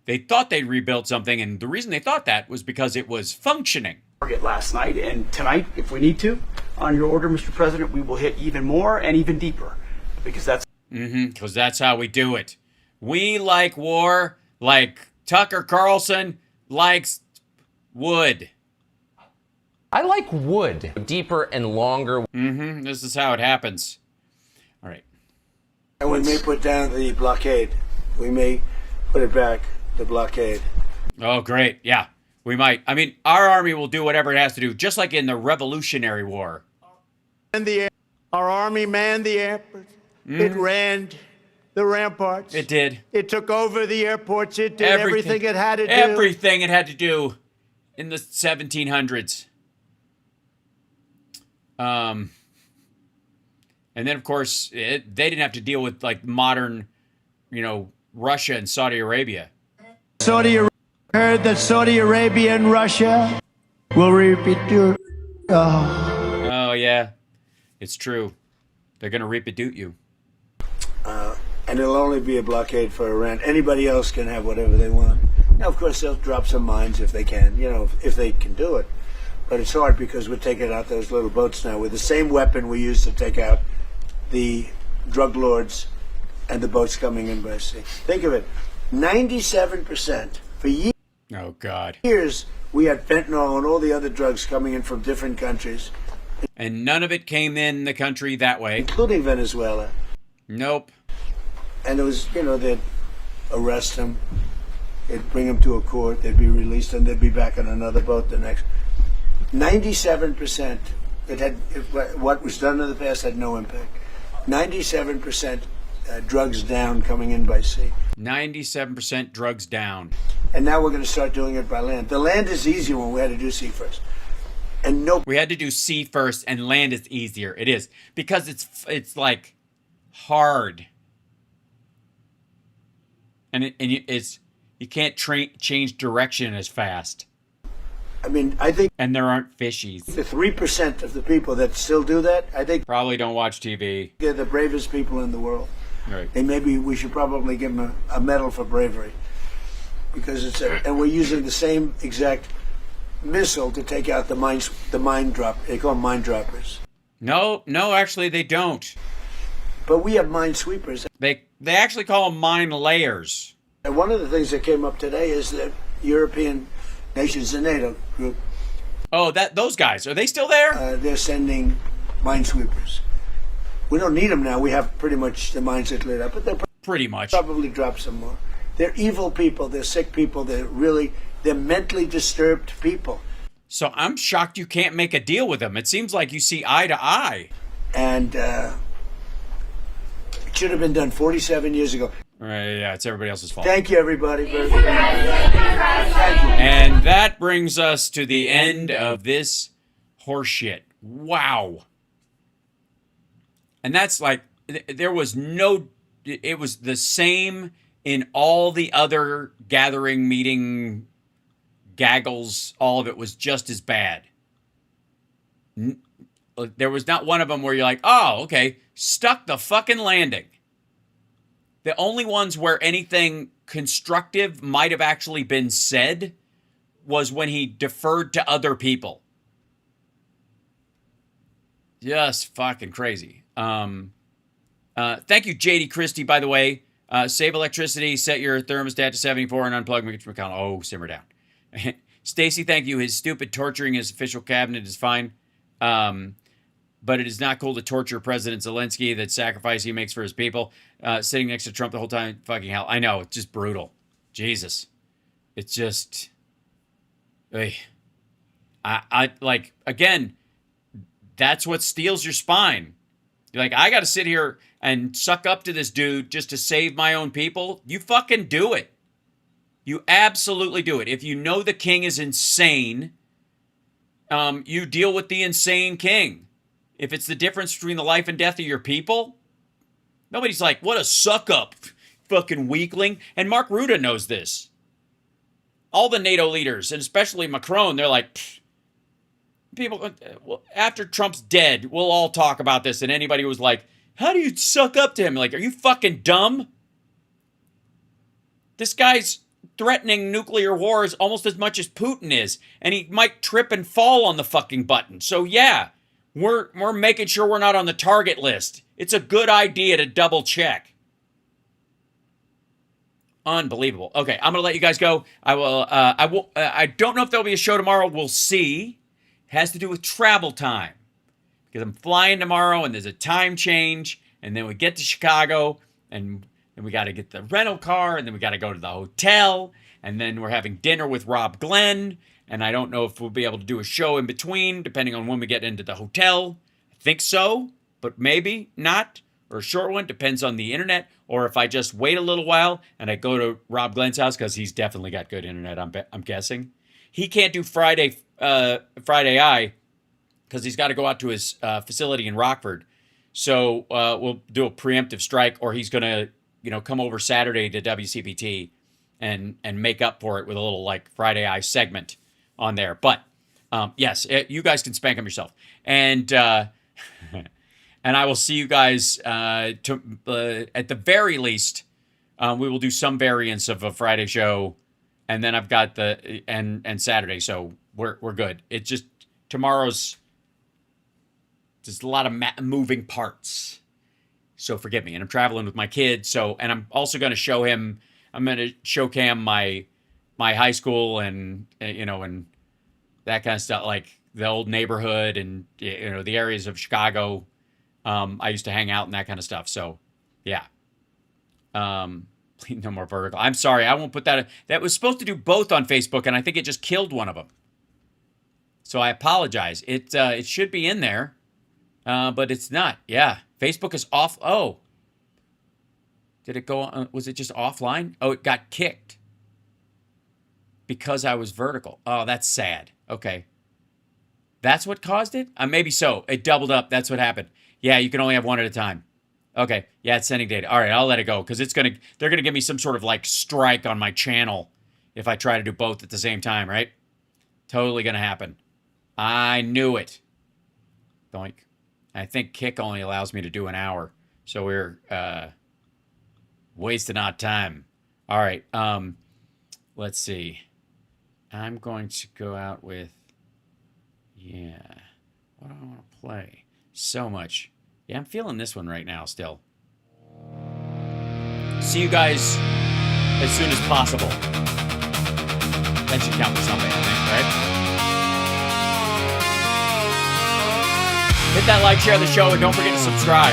They thought they'd rebuilt something, and the reason they thought that was because it was functioning. Target last night, and tonight, if we need to, on your order, Mr. President, we will hit even more and even deeper, because that's... Because that's how we do it. We like war like Tucker Carlson likes wood. I like wood, deeper and longer. Mm-hmm. This is how it happens. All right. And we may put down the blockade. We may put it back, the blockade. Oh, great. Yeah, we might. I mean, our army will do whatever it has to do, just like in the Revolutionary War. And our army manned the airports. It ran the ramparts. It did. It took over the airports. It did everything it had to do. Everything it had to do in the 1700s. And then, of course, they didn't have to deal with, like, modern, Russia and Saudi Arabia. Heard that Saudi Arabia and Russia will repeat your... Oh, yeah. It's true. They're going to reproduce you. And it'll only be a blockade for Iran. Anybody else can have whatever they want. Now, of course, they'll drop some mines if they can, if they can do it. But it's hard because we're taking out those little boats now with the same weapon we used to take out the drug lords and the boats coming in by sea. Think of it, 97% for years. Oh, God. Years we had fentanyl and all the other drugs coming in from different countries. And none of it came in the country that way. Including Venezuela. Nope. And it was, they'd arrest them, they'd bring them to a court, they'd be released, and they'd be back on another boat the next. 97%. What was done in the past had no impact. 97% drugs down coming in by sea. 97% drugs down. And now we're going to start doing it by land. The land is easier when we had to do sea first. And we had to do sea first, and land is easier. It is because it's like hard, and you can't change direction as fast. I mean, I think, and there aren't fishies. The 3% of the people that still do that, I think, probably don't watch TV. They're the bravest people in the world. Right. And maybe we should probably give them a medal for bravery, because and we're using the same exact missile to take out the mine drop. They call them mine droppers. No, actually they don't. But we have mine sweepers. They actually call them mine layers. And one of the things that came up today is that European nations, the NATO group. Oh, those guys, are they still there? They're sending mine sweepers. We don't need them now. We have pretty much the mines that lit up, but they'll probably drop some more. They're evil people. They're sick people. They're mentally disturbed people. So I'm shocked you can't make a deal with them. It seems like you see eye to eye. And it should have been done 47 years ago. Right, yeah, it's everybody else's fault. Thank you, everybody. Thank you. And that brings us to the end of this horseshit. Wow. And that's like, it was the same in all the other gathering, meeting, gaggles, all of it was just as bad. There was not one of them where you're like, oh, okay, stuck the fucking landing. The only ones where anything constructive might have actually been said was when he deferred to other people. Just fucking crazy. Thank you, JD Christie, by the way. Save electricity, set your thermostat to 74 and unplug Mitch McConnell. Oh, simmer down. Stacy, thank you. His stupid torturing his official cabinet is fine. But it is not cool to torture President Zelensky, that sacrifice he makes for his people. Sitting next to Trump the whole time, fucking hell. I know, it's just brutal. Jesus. It's just... I like, again, that's what steals your spine. You're like, I got to sit here and suck up to this dude just to save my own people. You fucking do it. You absolutely do it. If you know the king is insane, you deal with the insane king. If it's the difference between the life and death of your people, nobody's like, what a suck up, fucking weakling. And Mark Rutte knows this. All the NATO leaders, and especially Macron, they're like, people, after Trump's dead, we'll all talk about this. And anybody was like, how do you suck up to him? Like, are you fucking dumb? This guy's threatening nuclear wars almost as much as Putin is. And he might trip and fall on the fucking button. So yeah, we're making sure we're not on the target list. It's a good idea to double check. Unbelievable. Okay, I'm gonna let you guys go. I don't know if there'll be a show tomorrow. We'll see. has to do with travel time. Because I'm flying tomorrow and there's a time change, and then we get to Chicago, and then we got to get the rental car, and then we got to go to the hotel, and then we're having dinner with Rob Glenn, and I don't know if we'll be able to do a show in between, depending on when we get into the hotel. I think so, but maybe not, or a short one, depends on the internet, or if I just wait a little while and I go to Rob Glenn's house, because he's definitely got good internet, I'm guessing. He can't do Friday Eye, because he's got to go out to his facility in Rockford. So we'll do a preemptive strike, or he's going to, come over Saturday to WCPT and make up for it with a little like Friday Eye segment on there. But yes, you guys can spank him yourself. And and I will see you guys at the very least. We will do some variants of a Friday show, and then I've got and Saturday. So we're good. It just tomorrow's. There's a lot of moving parts. So forgive me. And I'm traveling with my kid. And I'm also going to show him, I'm going to show Cam my high school and that kind of stuff, like the old neighborhood and, the areas of Chicago. I used to hang out and that kind of stuff. So yeah. Please no more vertical. I'm sorry. I won't put that. That was supposed to do both on Facebook, and I think it just killed one of them. So I apologize. It should be in there. But it's not. Yeah. Facebook is off. Oh. Did it go on? Was it just offline? Oh, it got kicked. Because I was vertical. Oh, that's sad. Okay. That's what caused it? Maybe so. It doubled up. That's what happened. Yeah, you can only have one at a time. Okay. Yeah, it's sending data. All right, I'll let it go. Because they're going to give me some sort of like strike on my channel if I try to do both at the same time, right? Totally going to happen. I knew it. Doink. I think Kick only allows me to do an hour. So we're wasting our time. All right. Let's see. I'm going to go out with... Yeah. What do I want to play? So much. Yeah, I'm feeling this one right now still. See you guys as soon as possible. That should count for something, I think, right? Hit that like, share the show, and don't forget to subscribe.